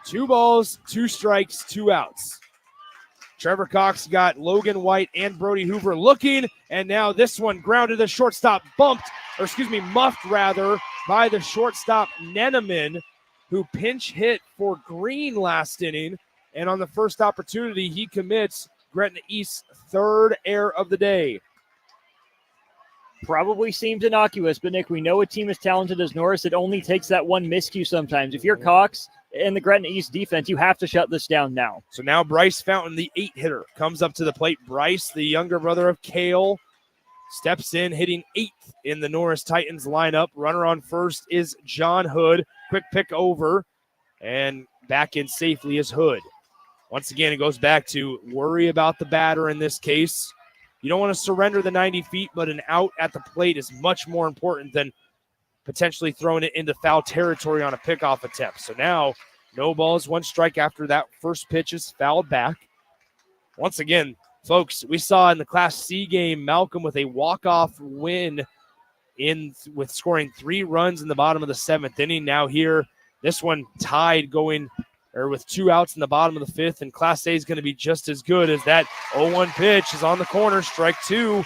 2 balls, 2 strikes, 2 outs. Trevor Cox got Logan White and Brody Hoover looking, and now this one grounded to shortstop, muffed by the shortstop Neneman, who pinch hit for Green last inning. And on the first opportunity, he commits Gretna East's 3rd error of the day. Probably seems innocuous, but Nick, we know a team as talented as Norris, it only takes that one miscue sometimes. If you're Cox and the Gretna East defense, you have to shut this down now. So now Bryce Fountain, the 8-hitter, comes up to the plate. Bryce, the younger brother of Cale, steps in, hitting 8th in the Norris Titans lineup. Runner on first is John Hood. Quick pick over, and back in safely is Hood. Once again, it goes back to worry about the batter in this case. You don't want to surrender the 90 feet, but an out at the plate is much more important than potentially throwing it into foul territory on a pickoff attempt. So now, no balls, 1 strike after that first pitch is fouled back. Once again, folks, we saw in the Class C game, Malcolm with a walk-off win with scoring 3 runs in the bottom of the 7th inning. Now here, this one tied with 2 outs in the bottom of the 5th, and Class A is going to be just as good as that 0-1 pitch is on the corner, strike 2.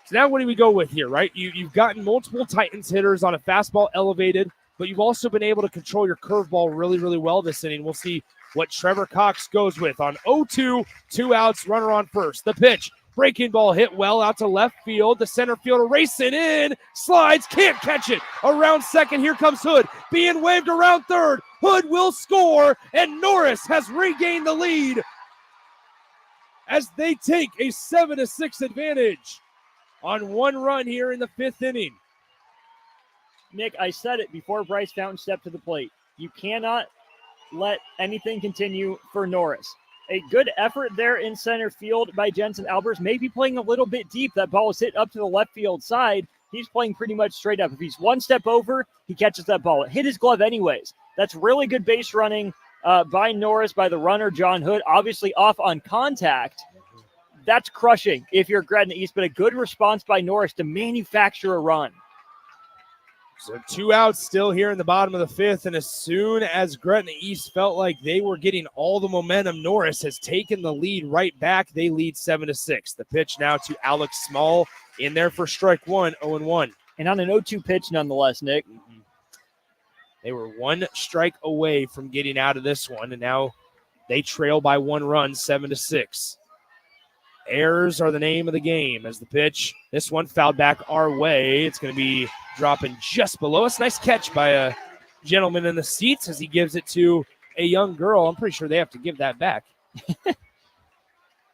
So now what do we go with here, right? You've gotten multiple Titans hitters on a fastball elevated, but you've also been able to control your curveball really, really well this inning. We'll see what Trevor Cox goes with on 0-2, 2 outs, runner on first. The pitch Breaking ball hit well out to left field. The center fielder racing in, slides, can't catch it. Around second, here comes Hood, being waved around third. Hood will score, and Norris has regained the lead as they take a 7-6 advantage on one run here in the 5th inning. Nick, I said it before Bryce Fountain stepped to the plate. You cannot let anything continue for Norris. A good effort there in center field by Jensen Albers, maybe playing a little bit deep. That ball was hit up to the left field side. He's playing pretty much straight up. If he's one step over, he catches that ball. It hit his glove anyways. That's really good base running by Norris, by the runner, John Hood, obviously off on contact. That's crushing if you're Gretna East, but a good response by Norris to manufacture a run. So 2 outs still here in the bottom of the 5th, and as soon as Gretna East felt like they were getting all the momentum, Norris has taken the lead right back. They lead 7-6. The pitch now to Alex Small in there for strike one, 0-1. And on an 0-2 pitch nonetheless, Nick. They were 1 strike away from getting out of this one, and now they trail by 1 run, 7-6. Errors are the name of the game as the pitch. This one fouled back our way. It's going to be dropping just below us. Nice catch by a gentleman in the seats as he gives it to a young girl. I'm pretty sure they have to give that back.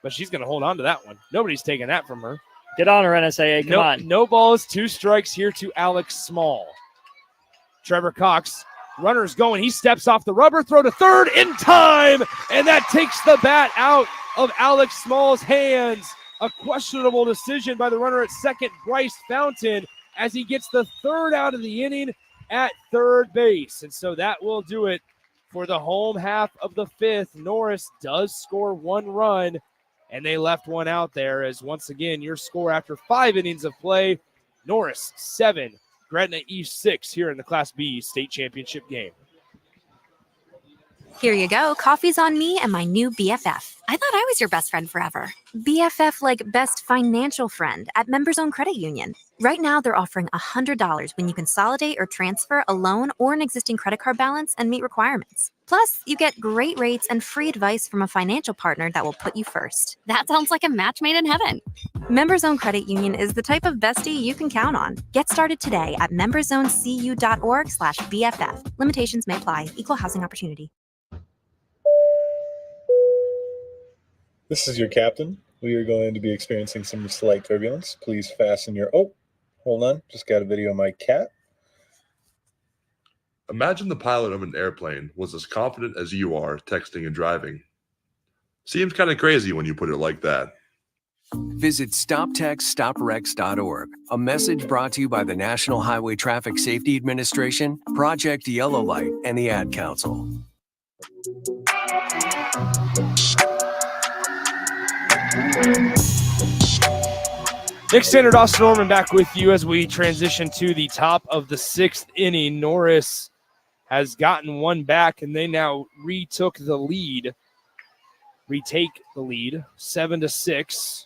But she's going to hold on to that one. Nobody's taking that from her. Get on her, NSAA. Come on. No balls, 2 strikes here to Alex Small. Trevor Cox, runner's going. He steps off the rubber, throw to third in time, and that takes the bat out of Alex Small's hands. A questionable decision by the runner at second, Bryce Fountain, as he gets the 3rd out of the inning at third base. And so that will do it for the home half of the 5th. Norris does score 1 run, and they left 1 out there as once again your score after 5 innings of play, Norris 7, Gretna East 6 here in the Class B state championship game. Here you go. Coffee's on me and my new BFF. I thought I was your best friend forever. BFF like best financial friend at Members Own Credit Union. Right now, they're offering $100 when you consolidate or transfer a loan or an existing credit card balance and meet requirements. Plus, you get great rates and free advice from a financial partner that will put you first. That sounds like a match made in heaven. Members Own Credit Union is the type of bestie you can count on. Get started today at memberzonecu.org/BFF. Limitations may apply. Equal housing opportunity. This is your captain. We are going to be experiencing some slight turbulence. Please fasten your... Oh, hold on. Just got a video of my cat. Imagine the pilot of an airplane was as confident as you are texting and driving. Seems kind of crazy when you put it like that. Visit StopTextStopWrecks.org. A message brought to you by the National Highway Traffic Safety Administration, Project Yellow Light, and the Ad Council. Nick Standard, Austin Norman back with you as we transition to the top of the 6th inning. Norris has gotten 1 back, and they now retake the lead, 7-6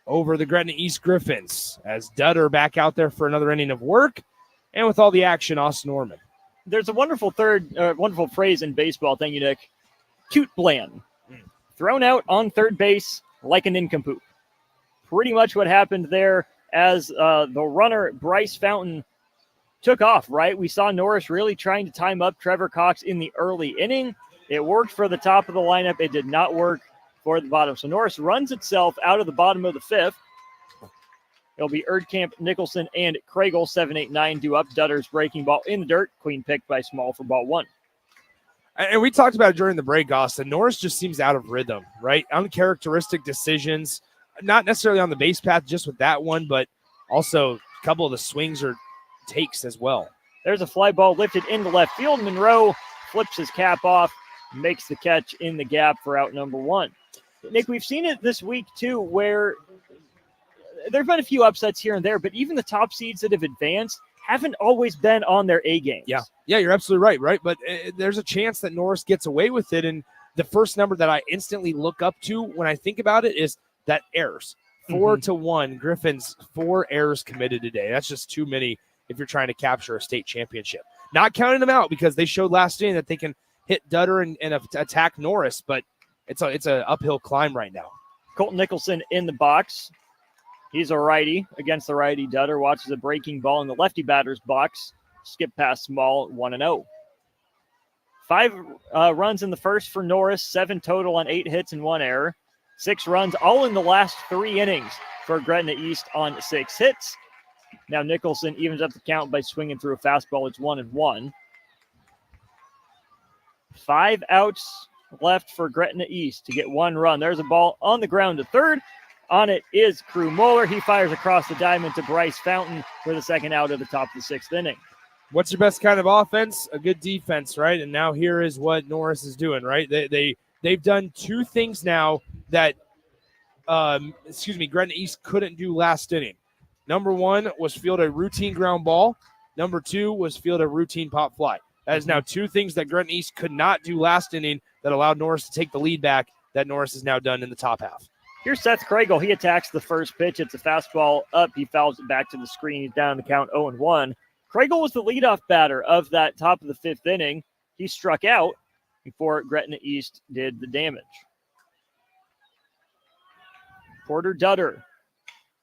over the Gretna East Griffins as Dutter back out there for another inning of work, and with all the action, Austin Norman. There's a wonderful wonderful phrase in baseball. Thank you, Nick. Cute bland. Thrown out on third base like a nincompoop. Pretty much what happened there as the runner, Bryce Fountain, took off, right? We saw Norris really trying to time up Trevor Cox in the early inning. It worked for the top of the lineup. It did not work for the bottom. So Norris runs itself out of the bottom of the 5th. It'll be Erdkamp, Nicholson, and Kragel, 7, 8, 9, due up. Dutter's breaking ball in the dirt. Clean pick by Small for ball 1. And we talked about it during the break, Austin. Norris just seems out of rhythm, right? Uncharacteristic decisions, not necessarily on the base path just with that one, but also a couple of the swings or takes as well. There's a fly ball lifted into left field. Monroe flips his cap off, makes the catch in the gap for out number 1. Nick, we've seen it this week, too, where there have been a few upsets here and there, but even the top seeds that have advanced haven't always been on their A games. Yeah, you're absolutely right? But there's a chance that Norris gets away with it, and the first number that I instantly look up to when I think about it is that errors. 4-1, Griffins, 4 errors committed today. That's just too many if you're trying to capture a state championship. Not counting them out because they showed last inning that they can hit Dutter and attack Norris, but it's an uphill climb right now. Colton Nicholson in the box. He's a righty against the righty. Dutter watches a breaking ball in the lefty batter's box. Skip past Small, 1-0. 5 runs in the first for Norris, 7 total on 8 hits and 1 error. 6 runs all in the last 3 innings for Gretna East on 6 hits. Now Nicholson evens up the count by swinging through a fastball. It's 1-1. 5 outs left for Gretna East to get 1 run. There's a ball on the ground to third. On it is Crew Moeller. He fires across the diamond to Bryce Fountain for the second out of the top of the 6th inning. What's your best kind of offense? A good defense, right? And now here is what Norris is doing, right? They've done 2 things now that, Gretna East couldn't do last inning. Number 1 was field a routine ground ball. Number 2 was field a routine pop fly. That is now 2 things that Gretna East could not do last inning that allowed Norris to take the lead back that Norris has now done in the top half. Here's Seth Kragel. He attacks the first pitch. It's a fastball up. He fouls it back to the screen. He's down the count 0-1. Kragel was the leadoff batter of that top of the 5th inning. He struck out before Gretna East did the damage. Porter Dutter.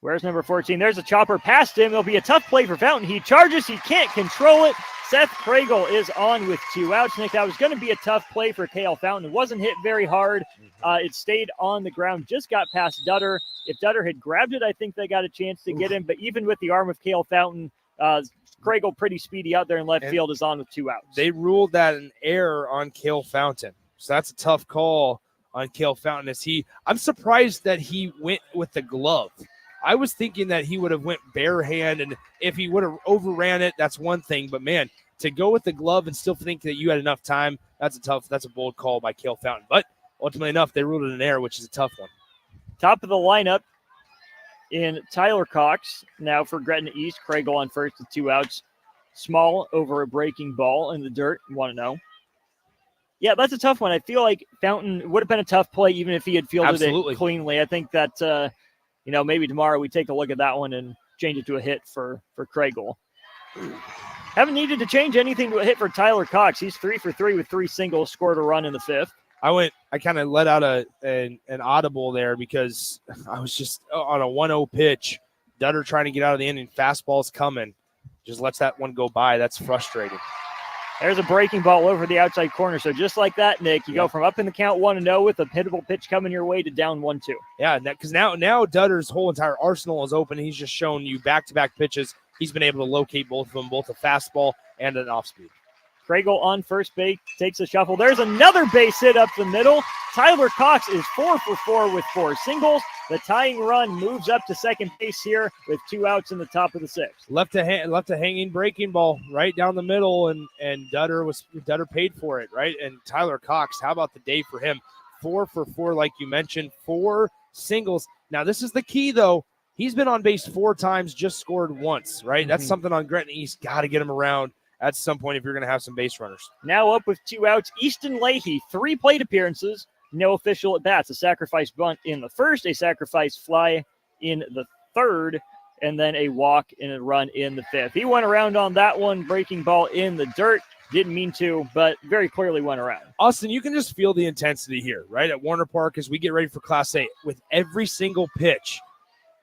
Where's number 14? There's a chopper past him. It'll be a tough play for Fountain. He charges. He can't control it. Seth Kragel is on with 2 outs. Nick, that was going to be a tough play for Kale Fountain. It wasn't hit very hard. It stayed on the ground, just got past Dutter. If Dutter had grabbed it, I think they got a chance to get him. But even with the arm of Kale Fountain, Kragel pretty speedy out there in left field, is on with 2 outs. They ruled that an error on Kale Fountain. So that's a tough call on Kale Fountain. I'm surprised that he went with the glove. I was thinking that he would have went bare hand, and if he would have overran it, that's one thing. But, man, to go with the glove and still think that you had enough time, that's a bold call by Kale Fountain. But ultimately enough, they ruled it an error, which is a tough one. Top of the lineup in Tyler Cox. Now for Gretna East, Kragel on first with 2 outs. Small over a breaking ball in the dirt, 1-0. Yeah, that's a tough one. I feel like Fountain would have been a tough play even if he had fielded it cleanly. I think that, maybe tomorrow we take a look at that one and change it to a hit for Kragel. Haven't needed to change anything to a hit for Tyler Cox. He's 3 for 3 with 3 singles, scored a run in the 5th. I kind of let out an audible there because I was just on a 1-0 pitch. Dutter trying to get out of the inning. Fastball's coming. Just lets that one go by. That's frustrating. There's a breaking ball over the outside corner. So just like that, Nick, you go from up in the count 1-0 with a hittable pitch coming your way to down 1-2. Yeah, because now Dutter's whole entire arsenal is open. He's just shown you back-to-back pitches. He's been able to locate both of them, both a fastball and an off-speed. Kragel on first base, takes a shuffle. There's another base hit up the middle. Tyler Cox is 4 for 4 with 4 singles. The tying run moves up to second base here with 2 outs in the top of the 6th. Left a hanging breaking ball right down the middle, and Dutter paid for it, right? And Tyler Cox, how about the day for him? 4 for 4, like you mentioned, 4 singles. Now, this is the key, though. He's been on base 4 times, just scored once, right? That's something on Gretna East. Got to get him around at some point if you're going to have some base runners. Now up with 2 outs, Easton Leahy, 3 plate appearances, no official at bats. A sacrifice bunt in the first, a sacrifice fly in the 3rd, and then a walk and a run in the 5th. He went around on that one, breaking ball in the dirt. Didn't mean to, but very clearly went around. Austin, you can just feel the intensity here, right? At Warner Park as we get ready for Class A. With every single pitch,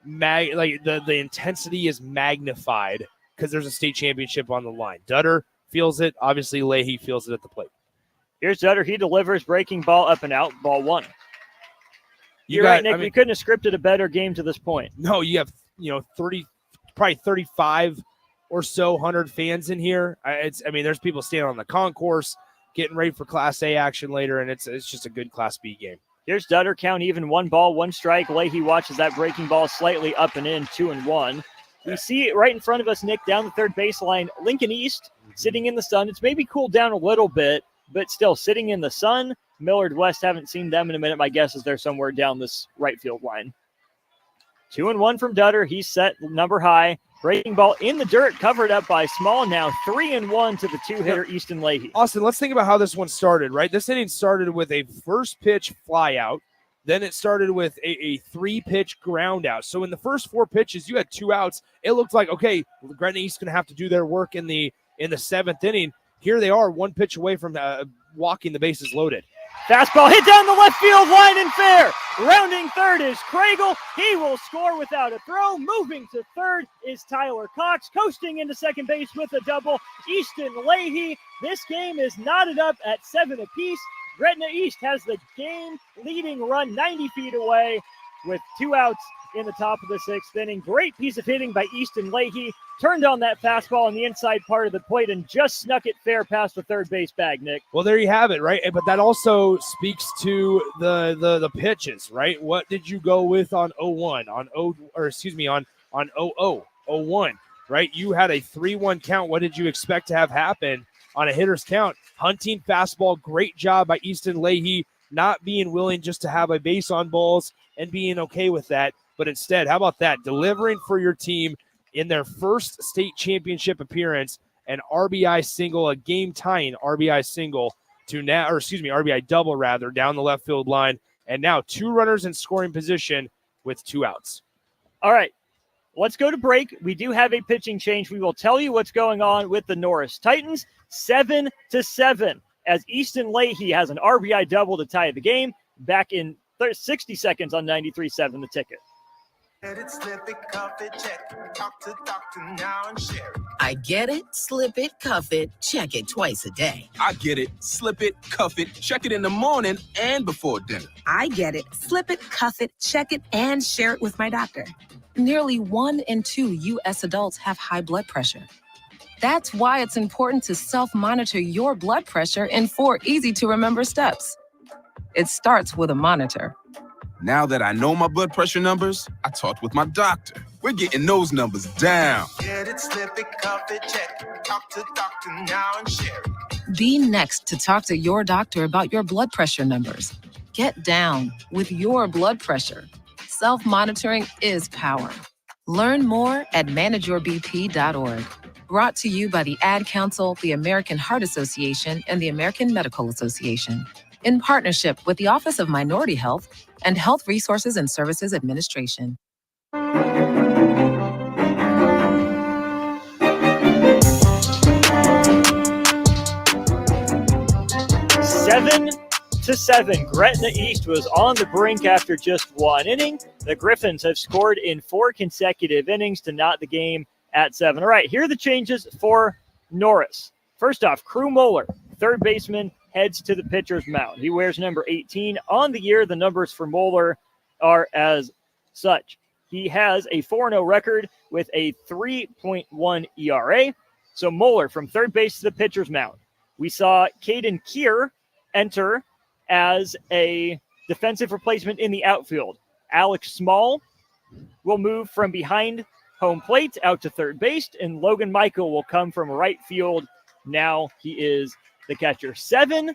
the intensity is magnified because there's a state championship on the line. Dutter feels it. Obviously, Leahy feels it at the plate. Here's Dutter. He delivers, breaking ball up and out, ball 1. You're right, Nick. We couldn't have scripted a better game to this point. No, you have 35 or so 100 fans in here. There's people standing on the concourse getting ready for Class A action later, and it's just a good Class B game. Here's Dutter, count even, 1 ball, 1 strike. Leahy watches that breaking ball slightly up and in, 2-1. We see it right in front of us, Nick, down the third baseline. Lincoln East sitting in the sun. It's maybe cooled down a little bit, but still sitting in the sun. Millard West, haven't seen them in a minute. My guess is they're somewhere down this right field line. 2-1 from Dutter. He's set number high. Breaking ball in the dirt, covered up by Small. Now 3-1 to the 2-hitter, Easton Leahy. Austin, let's think about how this one started, right? This inning started with a first pitch fly out. Then it started with a 3-pitch ground out. So in the first 4 pitches, you had 2 outs. It looked like, okay, Gretna East going to have to do their work in the 7th inning. Here they are, 1 pitch away from walking the bases loaded. Fastball hit down the left field line and fair. Rounding third is Craigle. He will score without a throw. Moving to third is Tyler Cox. Coasting into second base with a double, Easton Leahy. This game is knotted up at 7 apiece. Gretna East has the game-leading run 90 feet away with 2 outs in the top of the 6th inning. Great piece of hitting by Easton Leahy. Turned on that fastball on the inside part of the plate and just snuck it fair past the third base bag, Nick. Well, there you have it, right? But that also speaks to the pitches, right? What did you go with on 0-1, on 0-0, right? You had a 3-1 count. What did you expect to have happen on a hitter's count? Hunting fastball, great job by Easton Leahy, not being willing just to have a base on balls and being okay with that. But instead, how about that? Delivering for your team in their first state championship appearance, an RBI single, a game-tying RBI single RBI double rather, down the left field line. And now 2 runners in scoring position with 2 outs. All right, let's go to break. We do have a pitching change. We will tell you what's going on with the Norris Titans. 7-7 as Easton Leahy has an RBI double to tie the game. Back in 60 seconds on 93.7 The Ticket. Get it, slip it, cuff it, check it. Talk to doctor now and share it. I get it, slip it, cuff it, check it twice a day. I get it, slip it, cuff it, check it in the morning and before dinner. I get it, slip it, cuff it, check it, and share it with my doctor. Nearly 1 in 2 U.S. adults have high blood pressure. That's why it's important to self-monitor your blood pressure in 4 easy-to-remember steps. It starts with a monitor. Now that I know my blood pressure numbers, I talked with my doctor. We're getting those numbers down. Get it, slip it, cuff it, check it. Talk to doctor now and share it. Be next to talk to your doctor about your blood pressure numbers. Get down with your blood pressure. Self-monitoring is power. Learn more at manageyourbp.org. Brought to you by the Ad Council, the American Heart Association, and the American Medical Association, in partnership with the Office of Minority Health and Health Resources and Services Administration. 7-7. Gretna East was on the brink after just 1 inning. The Griffins have scored in 4 consecutive innings to knot the game at 7. All right, here are the changes for Norris. First off, Crew Moeller, third baseman, heads to the pitcher's mound. He wears number 18. On the year, the numbers for Moeller are as such. He has a 4-0 record with a 3.1 ERA. So Moeller from third base to the pitcher's mound. We saw Caden Keir enter as a defensive replacement in the outfield. Alex Small will move from behind home plate out to third base, and Logan Michael will come from right field. Now he is the catcher. 7-7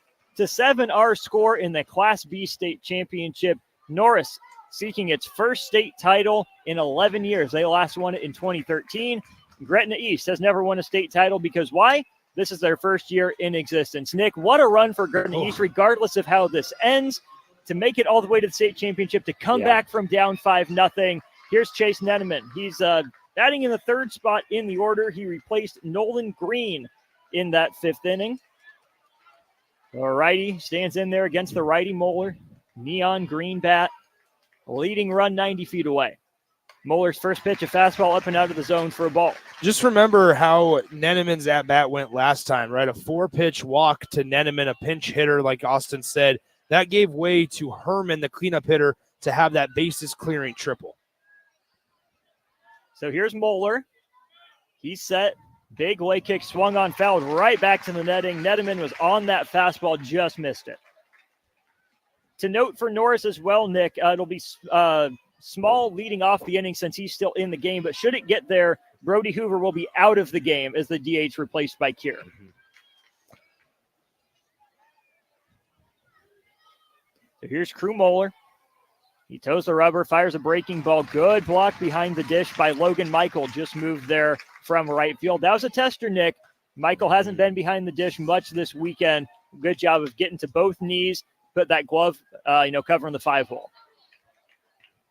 our score in the Class B state championship. Norris seeking its first state title in 11 years. They last won it in 2013. Gretna East has never won a state title because why? This is their first year in existence. Nick, what a run for Gretna East, regardless of how this ends, to make it all the way to the state championship, to come back from down 5-0. Here's Chase Neneman. He's batting in the third spot in the order. He replaced Nolan Green in that 5th inning. The righty stands in there against the righty Moeller. Neon green bat. Leading run 90 feet away. Moeller's first pitch, a fastball up and out of the zone for a ball. Just remember how Neneman's at-bat went last time, right? A 4-pitch walk to Neneman, a pinch hitter, like Austin said. That gave way to Herman, the cleanup hitter, to have that bases-clearing triple. So here's Moeller. He's set. Big leg kick, swung on, fouled right back to the netting. Neneman was on that fastball, just missed it. To note for Norris as well, Nick, it'll be Small leading off the inning since he's still in the game, but should it get there, Brody Hoover will be out of the game as the DH replaced by Kier. So here's Crew Moeller. He toes the rubber, fires a breaking ball. Good block behind the dish by Logan Michael. Just moved there from right field. That was a tester, Nick. Michael hasn't been behind the dish much this weekend. Good job of getting to both knees, put that glove, covering the 5-hole.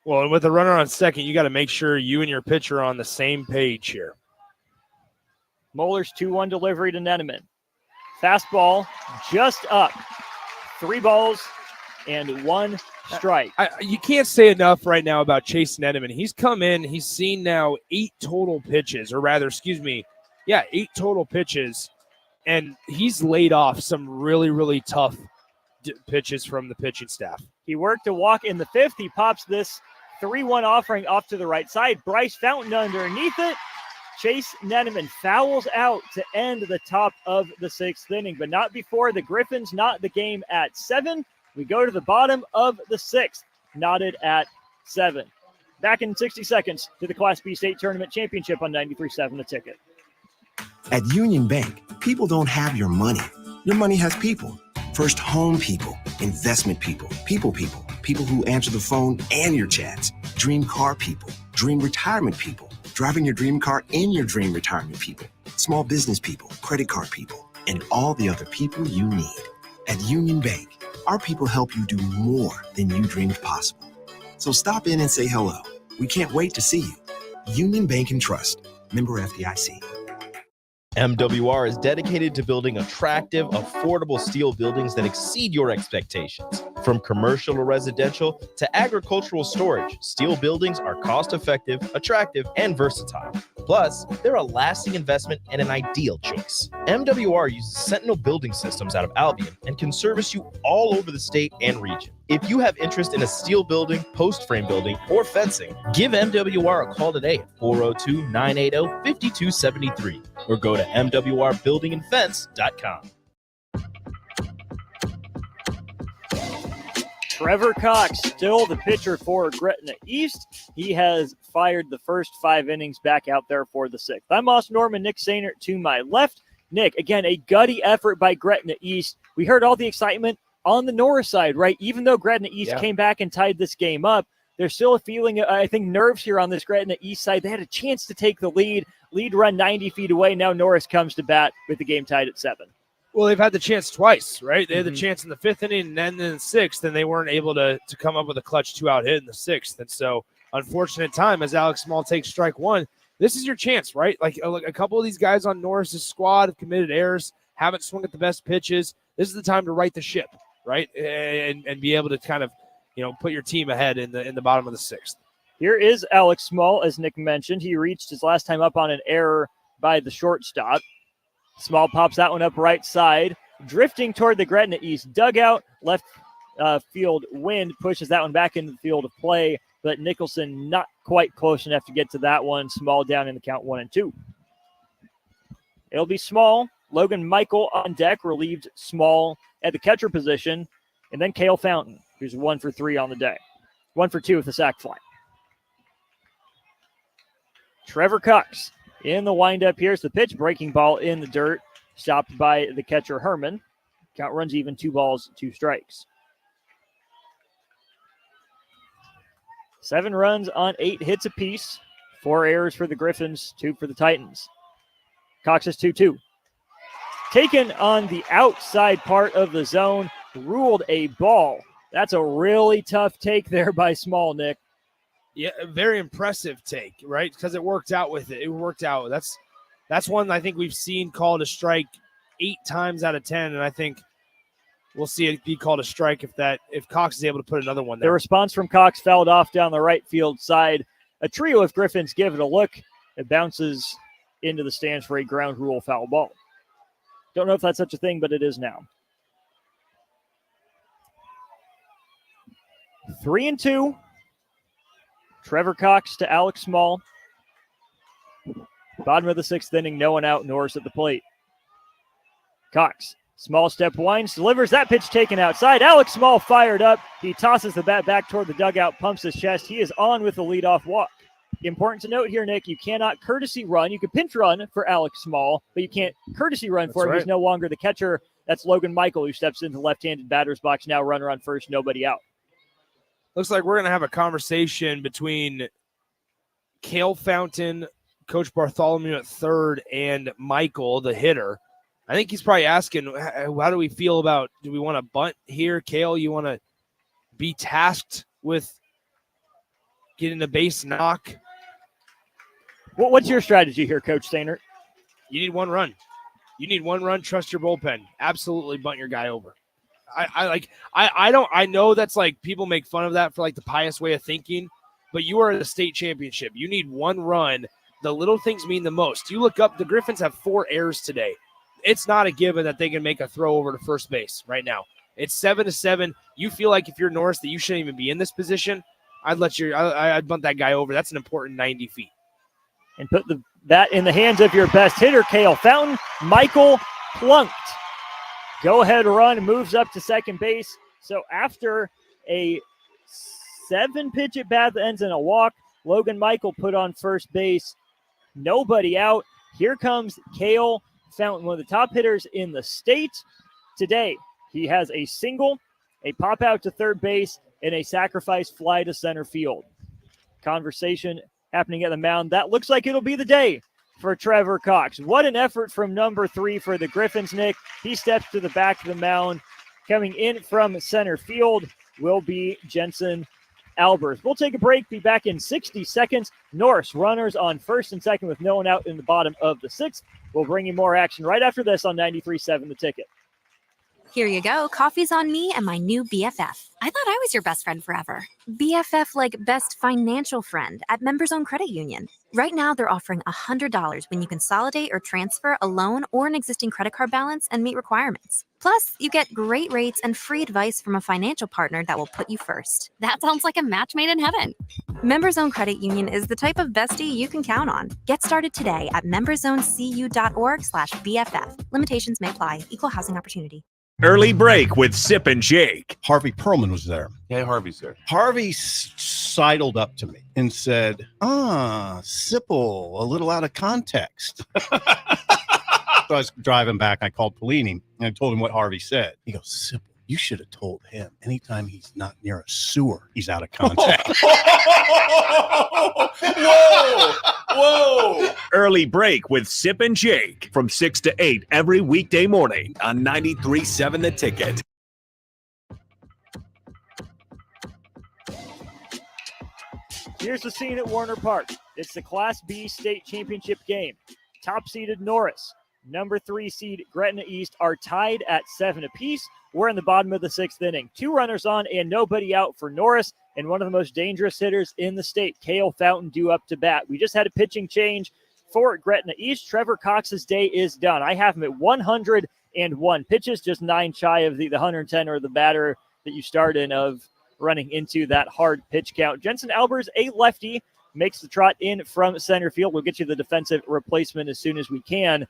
Well, and with a runner on second, you got to make sure you and your pitcher are on the same page here. Moeller's 2-1 delivery to Neneman. Fastball just up. 3 balls and 1 strike. You can't say enough right now about Chase Nedeman. He's come in, he's seen now 8 total pitches, or rather, 8 total pitches, and he's laid off some really, really tough pitches from the pitching staff. He worked a walk in the 5th. He pops this 3-1 offering off to the right side. Bryce Fountain underneath it. Chase Nedeman fouls out to end the top of the 6th inning, but not before the Griffins knot the game at 7. We go to the bottom of the 6th, knotted at 7. Back in 60 seconds to the Class B State Tournament Championship on 93.7 The Ticket. At Union Bank, people don't have your money. Your money has people. First home people, investment people, people who answer the phone and your chats, dream car people, dream retirement people, driving your dream car in your dream retirement people, small business people, credit card people, and all the other people you need. At Union Bank, our people help you do more than you dreamed possible. So stop in and say hello. We can't wait to see you. Union Bank and Trust. Member FDIC. MWR is dedicated to building attractive, affordable steel buildings that exceed your expectations. From commercial or residential to agricultural storage, steel buildings are cost-effective, attractive, and versatile. Plus, they're a lasting investment and an ideal choice. MWR uses Sentinel building systems out of Albion and can service you all over the state and region. If you have interest in a steel building, post frame building, or fencing, give MWR a call today at 402-980-5273 or go to mwrbuildingandfence.com. Trevor Cox, still the pitcher for Gretna East. He has fired the first 5 innings back out there for the 6th. I'm Austin Norman, Nick Sainert to my left. Nick, again, a gutty effort by Gretna East. We heard all the excitement on the Norris side, right? Even though Gretna East came back and tied this game up, there's still a feeling, I think, nerves here on this Gretna East side. They had a chance to take the lead run 90 feet away. Now Norris comes to bat with the game tied at 7. Well, they've had the chance twice, right? They had the chance in the 5th inning and then in the 6th, and they weren't able to come up with a clutch 2-out hit in the 6th. And so, unfortunate time as Alex Small takes strike 1. This is your chance, right? Like a couple of these guys on Norris's squad have committed errors, haven't swung at the best pitches. This is the time to right the ship, right? And be able to kind of, put your team ahead in the bottom of the 6th. Here is Alex Small, as Nick mentioned. He reached his last time up on an error by the shortstop. Small pops that one up right side, drifting toward the Gretna East dugout. Left field wind pushes that one back into the field of play, but Nicholson not quite close enough to get to that one. Small down in the count 1-2. It'll be Small. Logan Michael on deck, relieved Small at the catcher position, and then Cale Fountain, who's 1 for 3 on the day. 1 for 2 with a sac fly. Trevor Cox in the windup. Here's the pitch. Breaking ball in the dirt. Stopped by the catcher, Herman. Count runs even. 2 balls, 2 strikes. 7 runs on 8 hits apiece. 4 errors for the Griffins, 2 for the Titans. Cox is 2-2. Taken on the outside part of the zone. Ruled a ball. That's a really tough take there by Small, Nick. Yeah, a very impressive take, right? Because it worked out with it. It worked out. That's one I think we've seen called a strike 8 times out of 10, and I think we'll see it be called a strike if Cox is able to put another one there. The response from Cox fouled off down the right field side. A trio of Griffins give it a look. It bounces into the stands for a ground rule foul ball. Don't know if that's such a thing, but it is now. 3-2. Trevor Cox to Alex Small. Bottom of the 6th inning, no one out. Norris at the plate. Cox, Small step winds, delivers that pitch taken outside. Alex Small fired up. He tosses the bat back toward the dugout, pumps his chest. He is on with the leadoff walk. Important to note here, Nick, you cannot courtesy run. You can pinch run for Alex Small, but you can't courtesy run for him. Right. He's no longer the catcher. That's Logan Michael, who steps into the left-handed batter's box now. Runner on first, nobody out. Looks like we're going to have a conversation between Cale Fountain, Coach Bartholomew at third, and Michael, the hitter. I think he's probably asking, how do we feel about, do we want to bunt here? Cale, you want to be tasked with getting the base knock? What's your strategy here, Coach Sainert? You need 1 run. You need 1 run. Trust your bullpen. Absolutely bunt your guy over. I know that's like people make fun of that for like the pious way of thinking, but you are in the state championship. You need one run. The little things mean the most. You look up, the Griffins have 4 errors today. It's not a given that they can make a throw over to first base right now. It's 7-7. You feel like if you're Norris that you shouldn't even be in this position. I'd bunt that guy over. That's an important 90 feet. And put that in the hands of your best hitter, Cale Fountain. Michael plunked. Go-ahead run, moves up to second base. So after a 7-pitch at bat that ends in a walk, Logan Michael put on first base. Nobody out. Here comes Cale Fountain, one of the top hitters in the state today. He has a single, a pop out to third base, and a sacrifice fly to center field. Conversation happening at the mound. That looks like it'll be the day for Trevor Cox. What an effort from number 3 for the Griffins, Nick. He steps to the back of the mound. Coming in from center field will be Jensen Albers. We'll take a break, be back in 60 seconds. Norris runners on first and second with no one out in the bottom of the 6th. We'll bring you more action right after this on 93.7 The Ticket. Here you go. Coffee's on me and my new BFF. I thought I was your best friend forever. BFF like best financial friend at Members Own Credit Union. Right now, they're offering $100 when you consolidate or transfer a loan or an existing credit card balance and meet requirements. Plus, you get great rates and free advice from a financial partner that will put you first. That sounds like a match made in heaven. Members Own Credit Union is the type of bestie you can count on. Get started today at memberzonecu.org/BFF. Limitations may apply. Equal housing opportunity. Early break with Sip and Jake. Harvey Perlman was there. Hey, Harvey, sir. Harvey sidled up to me and said, Sipple, a little out of context. So I was driving back. I called Pelini and I told him what Harvey said. He goes, Sipple, you should have told him anytime he's not near a sewer, he's out of context. Whoa! Early break with Sip and Jake from 6 to 8 every weekday morning on 93.7 The Ticket. Here's the scene at Warner Park. It's the Class B state championship game. Top-seeded Norris, number 3 seed Gretna East are tied at 7 apiece. We're in the bottom of the 6th inning. 2 runners on and nobody out for Norris, and one of the most dangerous hitters in the state, Cale Fountain, due up to bat. We just had a pitching change for Gretna East. Trevor Cox's day is done. I have him at 101 pitches, just 9 shy of the 110 or the batter that you start in of running into that hard pitch count. Jensen Albers, a lefty, makes the trot in from center field. We'll get you the defensive replacement as soon as we can.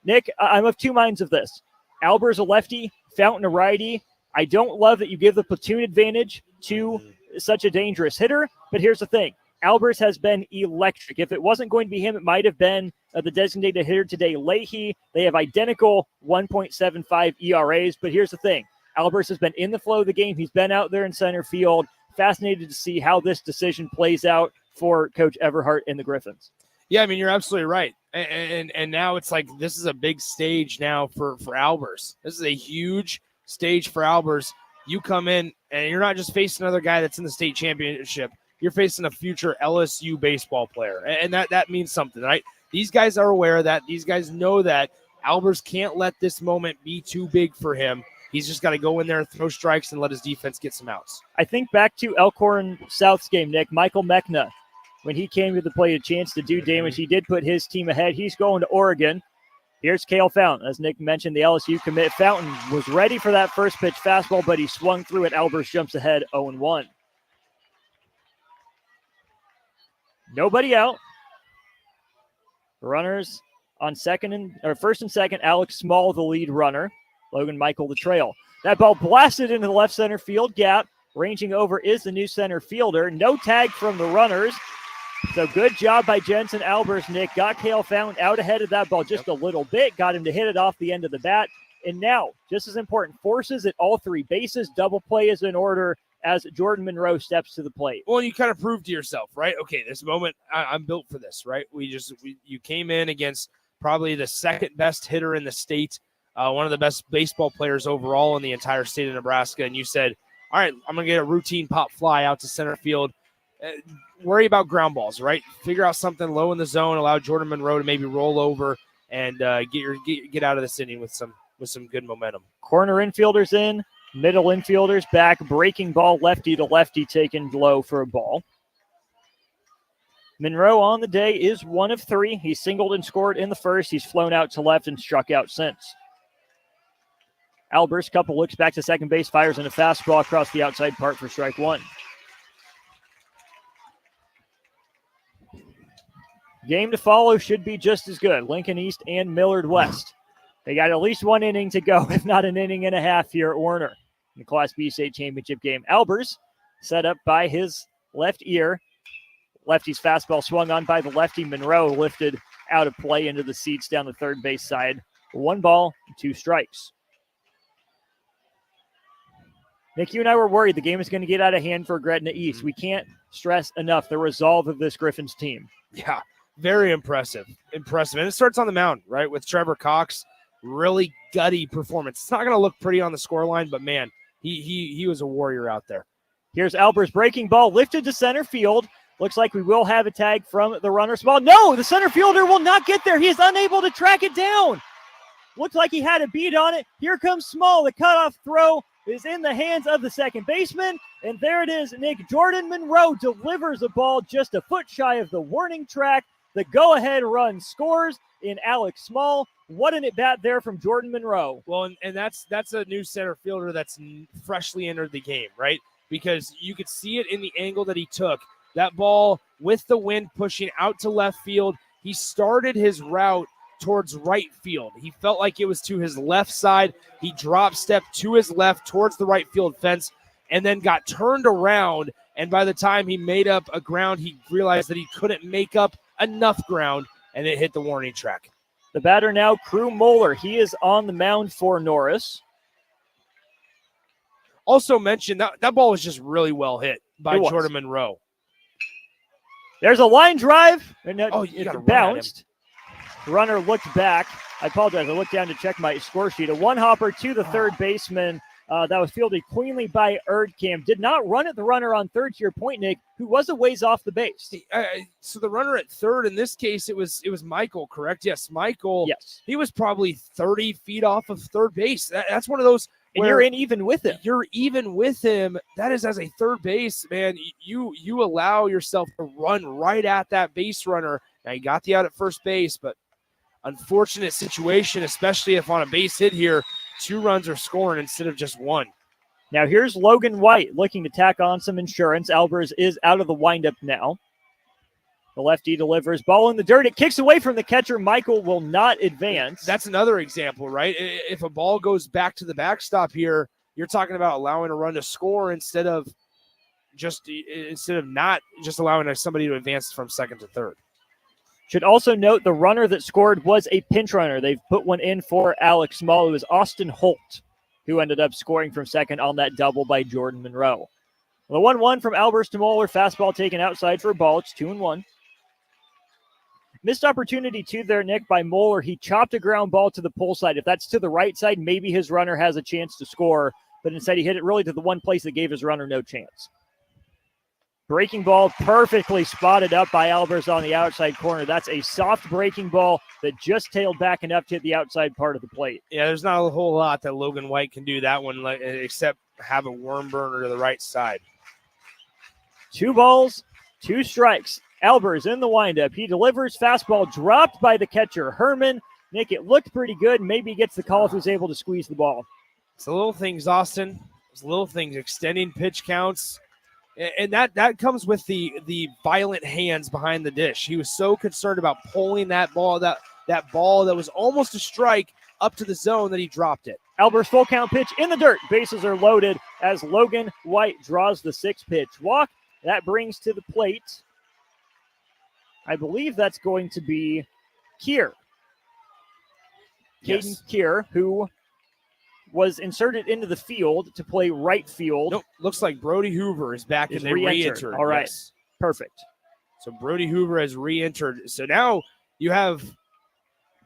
Nick, I'm of 2 minds of this. Albers a lefty, Fountain a righty. I don't love that you give the platoon advantage to such a dangerous hitter, but here's the thing. Albers has been electric. If it wasn't going to be him, it might have been the designated hitter today, Leahy. They have identical 1.75 ERAs, but here's the thing. Albers has been in the flow of the game. He's been out there in center field. Fascinated to see how this decision plays out for Coach Everhart and the Griffins. Yeah, I mean, you're absolutely right. And now it's like this is a big stage now for Albers. This is a huge stage for Albers. You come in, and you're not just facing another guy that's in the state championship. You're facing a future LSU baseball player, and that means something, right? These guys are aware of that. These guys know that Albers can't let this moment be too big for him. He's just got to go in there, throw strikes, and let his defense get some outs. I think back to Elkhorn South's game, Nick. Michael Mechna, when he came to the plate, a chance to do damage. He did put his team ahead. He's going to Oregon. Here's Cale Fountain. As Nick mentioned, the LSU commit. Fountain was ready for that first pitch fastball, but he swung through it. Albers jumps ahead 0-1. Nobody out. Runners on first and second. Alex Small, the lead runner. Logan Michael, the trail. That ball blasted into the left center field gap. Ranging over is the new center fielder. No tag from the runners. So good job by Jensen Albers, Nick. Got Cale Fountain out ahead of that ball just a little bit. Got him to hit it off the end of the bat. And now, just as important, forces at all 3 bases. Double play is in order as Jordan Monroe steps to the plate. Well, you kind of proved to yourself, right? Okay, this moment, I'm built for this, right? You came in against probably the second best hitter in the state, one of the best baseball players overall in the entire state of Nebraska, and you said, all right, I'm going to get a routine pop fly out to center field. Worry about ground balls, right? Figure out something low in the zone, allow Jordan Monroe to maybe roll over and get out of this inning with some good momentum. Corner infielders in. Middle infielders back, breaking ball, lefty to lefty, taken low for a ball. Monroe on the day is 1 of 3. He singled and scored in the first. He's flown out to left and struck out since. Albers, couple looks back to second base, fires in a fastball across the outside part for strike 1. Game to follow should be just as good. Lincoln East and Millard West. They got at least 1 inning to go, if not an inning and a half here at Warner in the Class B state championship game. Albers set up by his left ear. Lefty's fastball swung on by the lefty. Monroe lifted out of play into the seats down the third base side. 1 ball, 2 strikes. Nick, you and I were worried the game is going to get out of hand for Gretna East. We can't stress enough the resolve of this Griffins team. Yeah, very impressive. Impressive. And it starts on the mound, right, with Trevor Cox. Really gutty performance. It's not going to look pretty on the scoreline, but, man, he was a warrior out there. Here's Albers breaking ball, lifted to center field. Looks like we will have a tag from the runner's ball. No, the center fielder will not get there. He is unable to track it down. Looks like he had a beat on it. Here comes Small. The cutoff throw is in the hands of the second baseman. And there it is, Nick. Jordan Monroe delivers a ball just a foot shy of the warning track. The go-ahead run scores in Alex Small. What an at-bat there from Jordan Monroe. Well, and that's a new center fielder that's freshly entered the game, right? Because you could see it in the angle that he took. That ball with the wind pushing out to left field. He started his route towards right field. He felt like it was to his left side. He drop stepped to his left towards the right field fence and then got turned around. And by the time he made up a ground, he realized that he couldn't make up enough ground, and it hit the warning track. The batter now, Crew Moeller. He is on the mound for Norris. Also mentioned that ball was just really well hit by Jordan Monroe. There's a line drive, and it bounced. The runner looked back. I apologize. I looked down to check my score sheet. A one-hopper to the third baseman that was fielded cleanly by Erdkamp. Did not run at the runner on third, to your point, Nick, who was a ways off the base. So the runner at third, in this case, it was Michael, correct? Yes, Michael. Yes. He was probably 30 feet off of third base. That's one of those. And you're in even with him. You're even with him. That is, as a third base, man, you allow yourself to run right at that base runner. Now, you got the out at first base, but unfortunate situation, especially if on a base hit here, 2 runs are scoring instead of just 1. Now here's Logan White looking to tack on some insurance. Albers is out of the windup now. The lefty delivers, ball in the dirt. It kicks away from the catcher. Michael will not advance. That's another example, right? If a ball goes back to the backstop here, you're talking about allowing a run to score instead of not just allowing somebody to advance from second to third. Should also note the runner that scored was a pinch runner. They've put one in for Alex Small. It was Austin Holt who ended up scoring from second on that double by Jordan Monroe. The 1-1 from Albers to Moeller. Fastball taken outside for a ball. It's 2-1. Missed opportunity too there, Nick, by Moeller. He chopped a ground ball to the pull side. If that's to the right side, maybe his runner has a chance to score. But instead he hit it really to the one place that gave his runner no chance. Breaking ball perfectly spotted up by Albers on the outside corner. That's a soft breaking ball that just tailed back enough to hit the outside part of the plate. Yeah, there's not a whole lot that Logan White can do that one except have a worm burner to the right side. 2 balls, 2 strikes. Albers in the windup. He delivers. Fastball dropped by the catcher, Herman. Nick, it looked pretty good. Maybe he gets the call if he's able to squeeze the ball. It's the little things, Austin. It's little things, extending pitch counts. And that comes with the violent hands behind the dish. He was so concerned about pulling that ball that ball that was almost a strike up to the zone that he dropped it. Albers full count pitch in the dirt. Bases are loaded as Logan White draws the 6-pitch walk. That brings to the plate, I believe that's going to be Kier. Yes. Caden Kier, who was inserted into the field to play right field. Nope, looks like Brody Hoover is back and they re-entered. All right, yes. Perfect. So Brody Hoover has re-entered. So now you have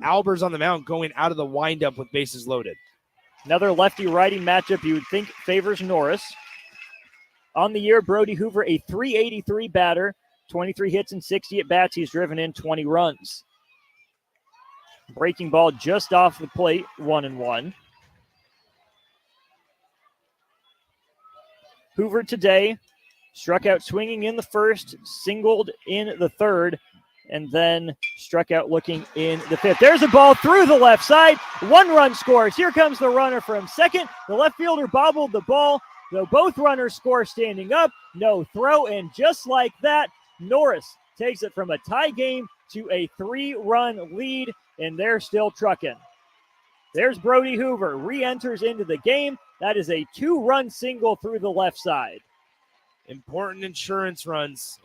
Albers on the mound going out of the windup with bases loaded. Another lefty-righty matchup you would think favors Norris. On the year, Brody Hoover, a .383 batter, 23 hits and 60 at-bats. He's driven in 20 runs. Breaking ball just off the plate, 1-1. Hoover today struck out swinging in the first, singled in the third, and then struck out looking in the fifth. There's a ball through the left side. 1 run scores. Here comes the runner from second. The left fielder bobbled the ball, though both runners score standing up. No throw, and just like that, Norris takes it from a tie game to a 3-run lead, and they're still trucking. There's Brody Hoover, re-enters into the game. That is a 2-run single through the left side. Important insurance runs,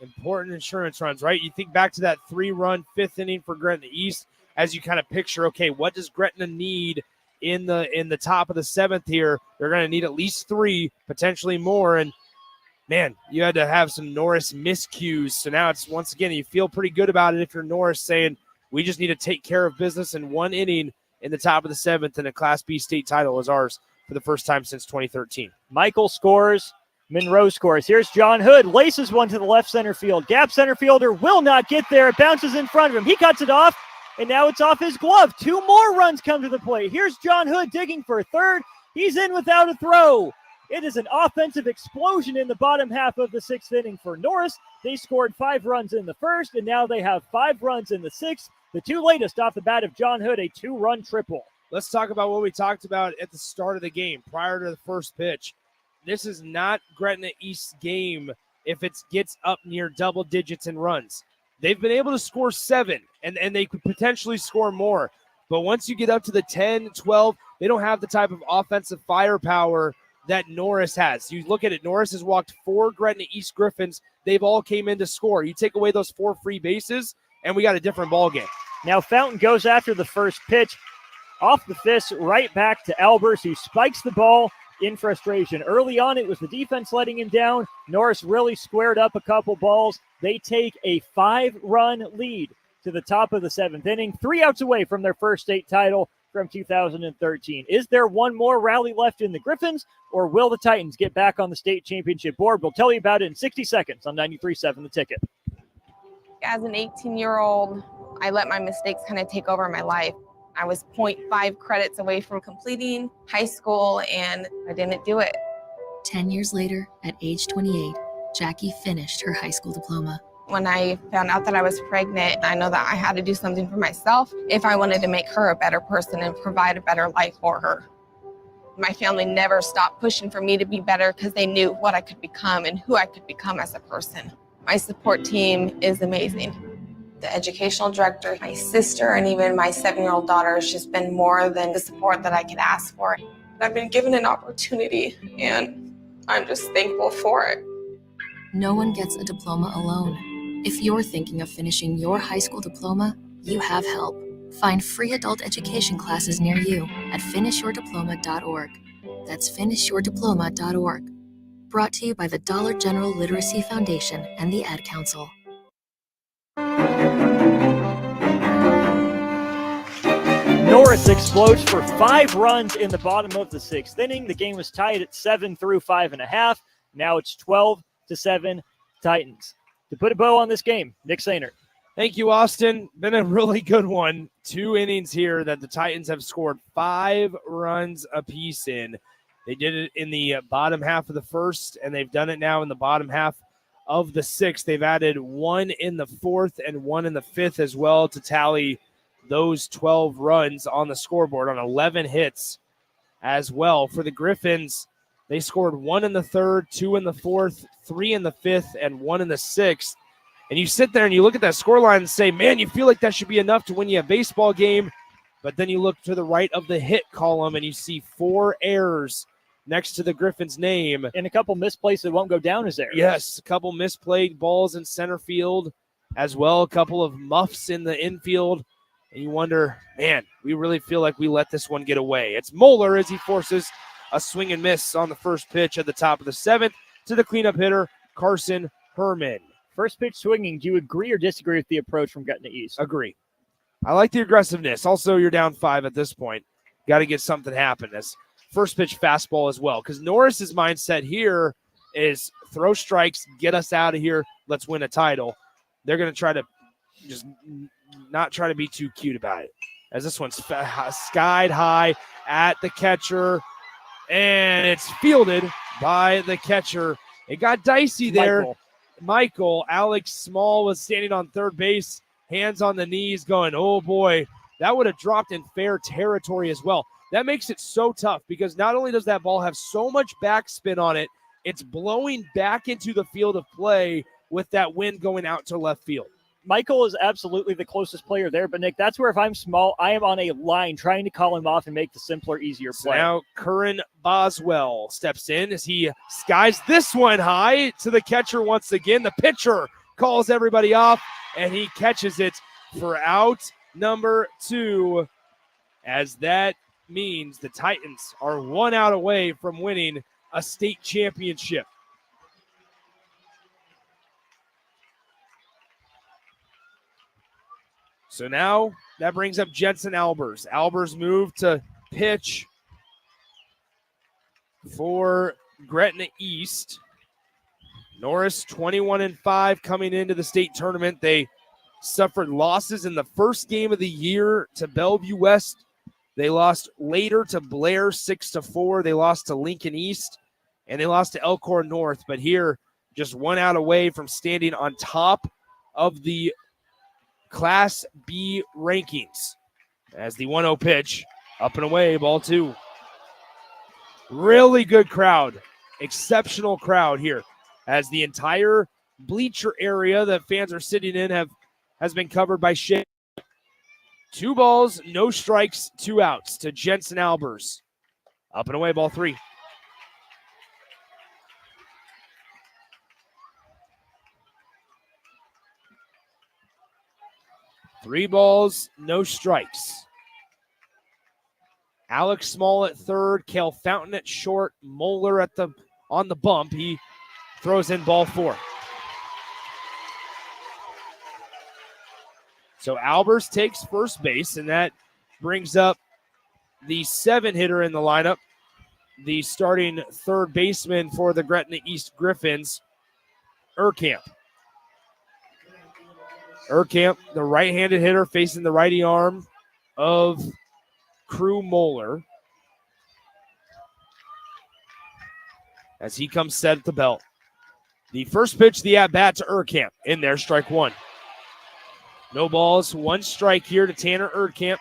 right? You think back to that 3-run 5th inning for Gretna East as you kind of picture, okay, what does Gretna need in the top of the 7th here? They're going to need at least 3, potentially more, and man, you had to have some Norris miscues. So now it's, once again, you feel pretty good about it if you're Norris, saying we just need to take care of business in 1 inning in the top of the 7th, and a Class B state title is ours for the first time since 2013. Michael scores. Monroe scores. Here's John Hood. Laces one to the left center field. Gap center fielder will not get there. It bounces in front of him. He cuts it off, and now it's off his glove. 2 more runs come to the plate. Here's John Hood digging for third. He's in without a throw. It is an offensive explosion in the bottom half of the 6th inning for Norris. They scored 5 runs in the first, and now they have 5 runs in the 6th. The 2 latest off the bat of John Hood, a 2-run triple. Let's talk about what we talked about at the start of the game, prior to the first pitch. This is not Gretna East's game if it gets up near double digits in runs. They've been able to score 7, and they could potentially score more. But once you get up to the 10, 12, they don't have the type of offensive firepower that Norris has. You look at it, Norris has walked 4 Gretna East Griffins. They've all came in to score. You take away those 4 free bases, and we got a different ball game. Now Fountain goes after the first pitch. Off the fist, right back to Albers, who spikes the ball in frustration. Early on, it was the defense letting him down. Norris really squared up a couple balls. They take a 5-run lead to the top of the 7th inning, 3 outs away from their first state title from 2013. Is there one more rally left in the Griffins, or will the Titans get back on the state championship board? We'll tell you about it in 60 seconds on 93.7 The Ticket. As an 18-year-old, I let my mistakes kind of take over my life. I was 0.5 credits away from completing high school, and I didn't do it. 10 years later, at age 28, Jackie finished her high school diploma. When I found out that I was pregnant, I know that I had to do something for myself if I wanted to make her a better person and provide a better life for her. My family never stopped pushing for me to be better because they knew what I could become and who I could become as a person. My support team is amazing. The educational director, my sister, and even my 7-year-old daughter has just been more than the support that I could ask for. I've been given an opportunity, and I'm just thankful for it. No one gets a diploma alone. If you're thinking of finishing your high school diploma, you have help. Find free adult education classes near you at finishyourdiploma.org. That's finishyourdiploma.org. Brought to you by the Dollar General Literacy Foundation and the Ad Council. Norris explodes for 5 runs in the bottom of the 6th inning. The game was tied at 7 through 5.5. Now it's 12-7 Titans. To put a bow on this game, Nick Sainer. Thank you, Austin. Been a really good one. 2 innings here that the Titans have scored 5 runs apiece in. They did it in the bottom half of the first, and they've done it now in the bottom half of the 6th. They've added 1 in the 4th and 1 in the 5th as well to tally those 12 runs on the scoreboard on 11 hits as well. For the Griffins, they scored 1 in the 3rd, 2 in the 4th, 3 in the 5th, and 1 in the 6th. And you sit there and you look at that scoreline and say, man, you feel like that should be enough to win you a baseball game. But then you look to the right of the hit column and you see 4 errors next to the Griffins' name. And a couple misplays that won't go down as errors. Yes, a couple misplayed balls in center field as well, a couple of muffs in the infield. And you wonder, man, we really feel like we let this one get away. It's Moeller as he forces a swing and miss on the first pitch at the top of the 7th to the cleanup hitter, Carson Herman. First pitch swinging, do you agree or disagree with the approach from Gretna East? Agree. I like the aggressiveness. Also, you're down 5 at this point. Got to get something happen. As first pitch fastball as well, because Norris's mindset here is throw strikes, get us out of here, let's win a title. They're going to try to just not try to be too cute about it, as this one's skied high at the catcher, And it's fielded by the catcher. It got dicey there. Michael, Alex Small was standing on third base, hands on the knees going, oh boy, that would have dropped in fair territory as well. That makes it so tough because not only does that ball have so much backspin on it, it's blowing back into the field of play with that wind going out to left field. Michael is absolutely the closest player there, but Nick, that's where if I'm Small, I am on a line trying to call him off and make the simpler, easier play. So now Curran Boswell steps in as he skies this one high to the catcher once again. The pitcher calls everybody off, and he catches it for out number 2, as that means the Titans are 1 out away from winning a state championship. So now that brings up Jensen Albers. Albers moved to pitch for Gretna East. Norris 21-5 coming into the state tournament. They suffered losses in the first game of the year to Bellevue West. They lost later to Blair 6-4. They lost to Lincoln East, and they lost to Elkhorn North. But here, just 1 out away from standing on top of the Class B rankings. As the 1-0 pitch, up and away, ball 2. Really good crowd, exceptional crowd here, as the entire bleacher area that fans are sitting in has been covered by shade. 2 balls, no strikes, 2 outs to Jensen Albers. Up and away, ball 3. Three balls, no strikes. Alex Small at third, Cale Fountain at short, Moeller on the bump. He throws in ball 4. So Albers takes first base, and that brings up the 7-hitter in the lineup, the starting third baseman for the Gretna East Griffins, Urkamp. Urkamp, the right-handed hitter, facing the righty arm of Crew Moeller, as he comes set at the belt. The first pitch, the at-bat to Urkamp. In there, strike 1. No balls, 1 strike here to Tanner Urkamp.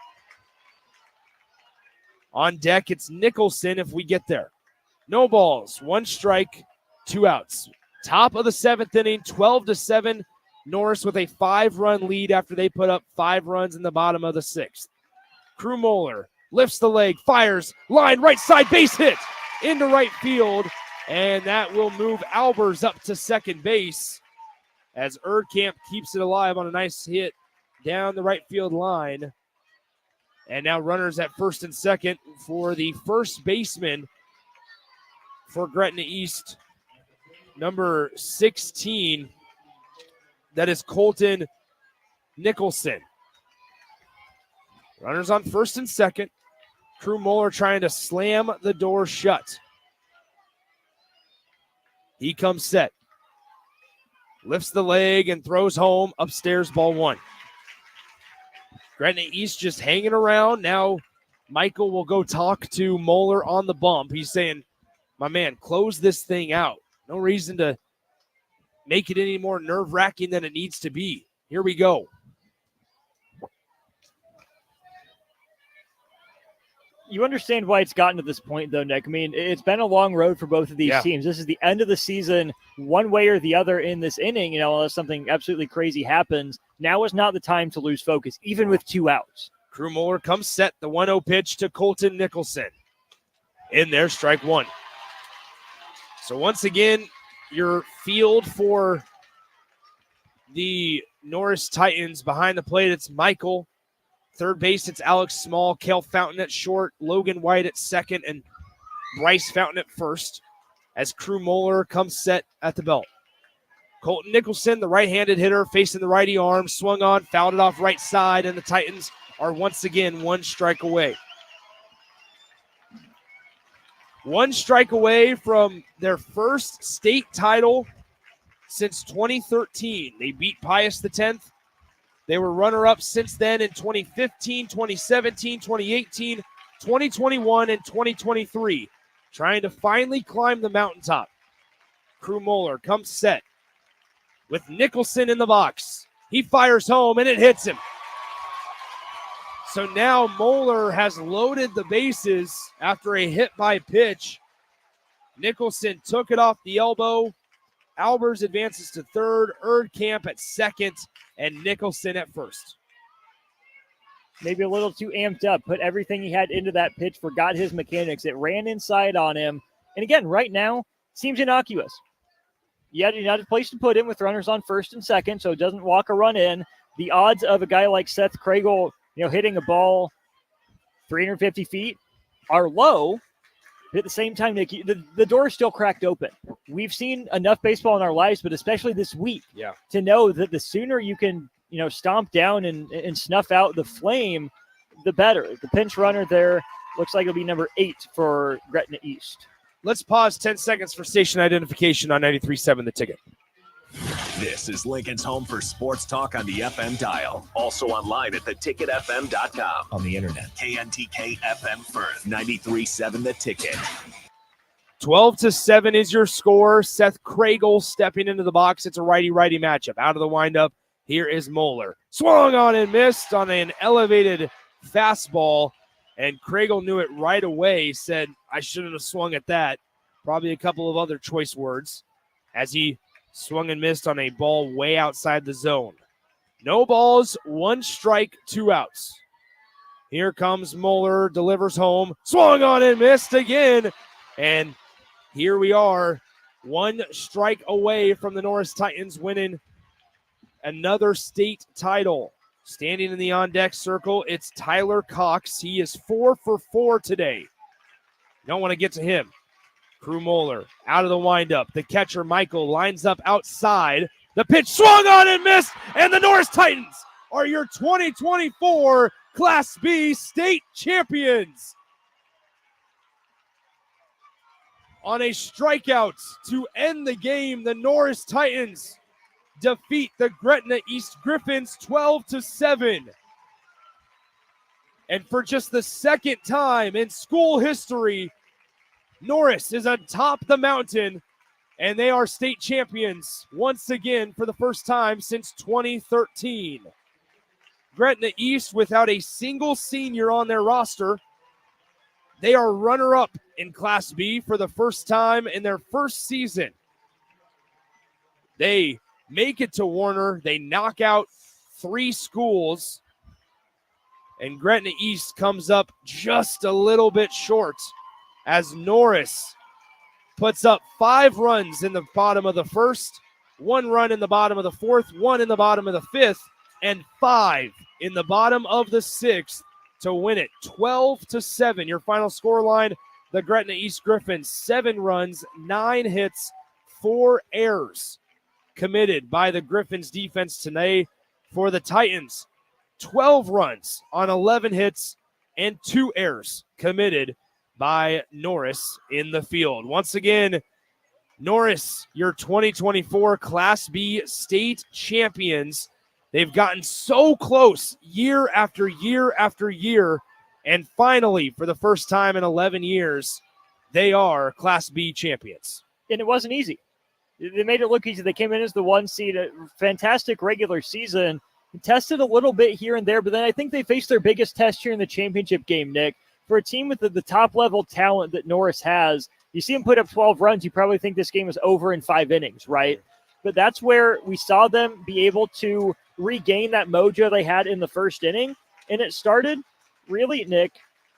On deck, it's Nicholson if we get there. No balls, 1 strike, 2 outs. Top of the 7th inning, 12-7. Norris with a 5-run lead after they put up 5 runs in the bottom of the 6th. Crew Moeller lifts the leg, fires, line right side, base hit into right field, and that will move Albers up to second base as Erdkamp keeps it alive on a nice hit down the right field line. And now runners at first and second for the first baseman for Gretna East, number 16. That is Colton Nicholson. Runners on first and second. Crew Moeller trying to slam the door shut. He comes set. Lifts the leg and throws home. Upstairs, ball 1. Gretna East just hanging around. Now Michael will go talk to Moeller on the bump. He's saying, my man, close this thing out. No reason to make it any more nerve-wracking than it needs to be. Here we go. You understand why it's gotten to this point, though, Nick. I mean, it's been a long road for both of these teams. This is the end of the season, one way or the other in this inning, unless something absolutely crazy happens. Now is not the time to lose focus, even with 2 outs. Crew Moeller comes set. The 1-0 pitch to Colton Nicholson. In there, strike 1. So once again, your field for the Norris Titans behind the plate, it's Michael. Third base, it's Alex Small, Cale Fountain at short, Logan White at second, and Bryce Fountain at first as Crew Moeller comes set at the belt. Colton Nicholson, the right-handed hitter, facing the righty arm, swung on, fouled it off right side, and the Titans are once again 1 strike away. 1 strike away from their first state title since 2013. They beat Pius X. They were runner-up since then in 2015, 2017, 2018, 2021, and 2023. trying to finally climb the mountaintop. Crew Moeller comes set with Nicholson in the box. He fires home, and it hits him. So now Moeller has loaded the bases after a hit by pitch. Nicholson took it off the elbow. Albers advances to third, Erdkamp at second, and Nicholson at first. Maybe a little too amped up, put everything he had into that pitch, forgot his mechanics. It ran inside on him. And again, right now, seems innocuous. You had a place to put him with runners on first and second, so it doesn't walk a run in. The odds of a guy like Seth Kragel, hitting a ball 350 feet are low. But at the same time, Nick, the door is still cracked open. We've seen enough baseball in our lives, but especially this week, to know that the sooner you can, stomp down and snuff out the flame, the better. The pinch runner there looks like it'll be number 8 for Gretna East. Let's pause 10 seconds for station identification on 93.7 The Ticket. This is Lincoln's home for sports talk on the FM dial. Also online at theticketfm.com. On the internet. KNTK FM Firth, 93.7 The Ticket. 12-7 is your score. Seth Kragel stepping into the box. It's a righty-righty matchup. Out of the windup, here is Moeller. Swung on and missed on an elevated fastball, and Kragel knew it right away, said, I shouldn't have swung at that. Probably a couple of other choice words as he swung and missed on a ball way outside the zone. No balls, 1 strike, 2 outs. Here comes Moeller, delivers home, swung on and missed again. And here we are, 1 strike away from the Norris Titans winning another state title. Standing in the on-deck circle, it's Tyler Cox. He is 4 for 4 today. Don't want to get to him. Crew Moeller out of the windup. The catcher, Michael, lines up outside. The pitch swung on and missed, and the Norris Titans are your 2024 Class B state champions. On a strikeout to end the game, the Norris Titans defeat the Gretna East Griffins 12-7. And for just the second time in school history, Norris is atop the mountain, and they are state champions once again for the first time since 2013. Gretna East, without a single senior on their roster, they are runner-up in Class B for the first time in their first season. They make it to Warner. They knock out 3 schools, and Gretna East comes up just a little bit short as Norris puts up 5 runs in the bottom of the first, 1 run in the bottom of the fourth, 1 in the bottom of the fifth, and 5 in the bottom of the 6th to win it 12-7. Your final score line, the Gretna East Griffins, 7 runs, 9 hits, 4 errors committed by the Griffins defense today. For the Titans, 12 runs on 11 hits and 2 errors committed by Norris in the field. Once again, Norris, your 2024 Class B state champions. They've gotten so close year after year after year, and finally, for the first time in 11 years, they are Class B champions. And it wasn't easy. They made it look easy. They came in as the 1 seed, a fantastic regular season, tested a little bit here and there, but then I think they faced their biggest test here in the championship game, Nick. For a team with the top-level talent that Norris has, you see them put up 12 runs, you probably think this game is over in 5 innings, right? But that's where we saw them be able to regain that mojo they had in the first inning, and it started, really, Nick,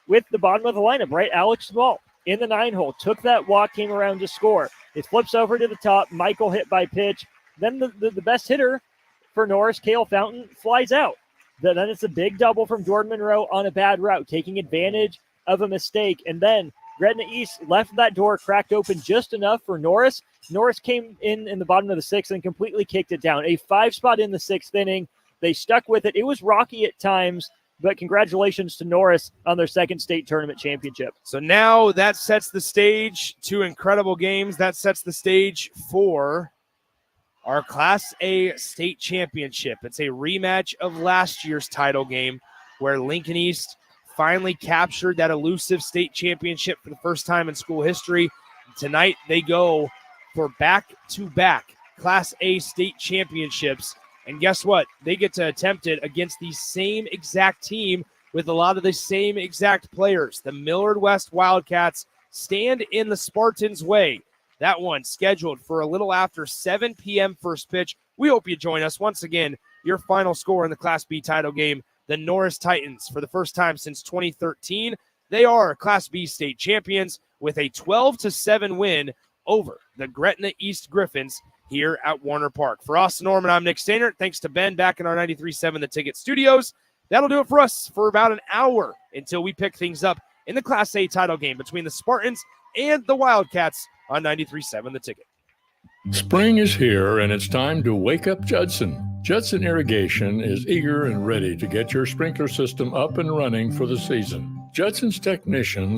with the bottom of the lineup, right? Alex Small in the 9-hole, took that walk, came around to score. It flips over to the top, Michael hit by pitch. Then the best hitter for Norris, Cale Fountain, flies out. Then it's a big double from Jordan Monroe on a bad route, taking advantage of a mistake. And then Gretna East left that door cracked open just enough for Norris. Norris came in the bottom of the 6th and completely kicked it down. A 5 spot in the 6th inning. They stuck with it. It was rocky at times, but congratulations to Norris on their 2nd state tournament championship. So now that sets the stage. 2 incredible games. That sets the stage for our Class A state championship. It's a rematch of last year's title game where Lincoln East finally captured that elusive state championship for the first time in school history. Tonight they go for back-to-back Class A state championships. And guess what? They get to attempt it against the same exact team with a lot of the same exact players. The Millard West Wildcats stand in the Spartans' way. That one scheduled for a little after 7 p.m. first pitch. We hope you join us. Once again, your final score in the Class B title game, the Norris Titans, for the first time since 2013. They are Class B state champions with a 12-7 win over the Gretna East Griffins here at Warner Park. For us, Norman, I'm Nick Stainer. Thanks to Ben back in our 93.7 The Ticket studios. That'll do it for us for about an hour until we pick things up in the Class A title game between the Spartans and the Wildcats on 93.7 The Ticket. Spring is here, and it's time to wake up Judson. Judson Irrigation is eager and ready to get your sprinkler system up and running for the season. Judson's technicians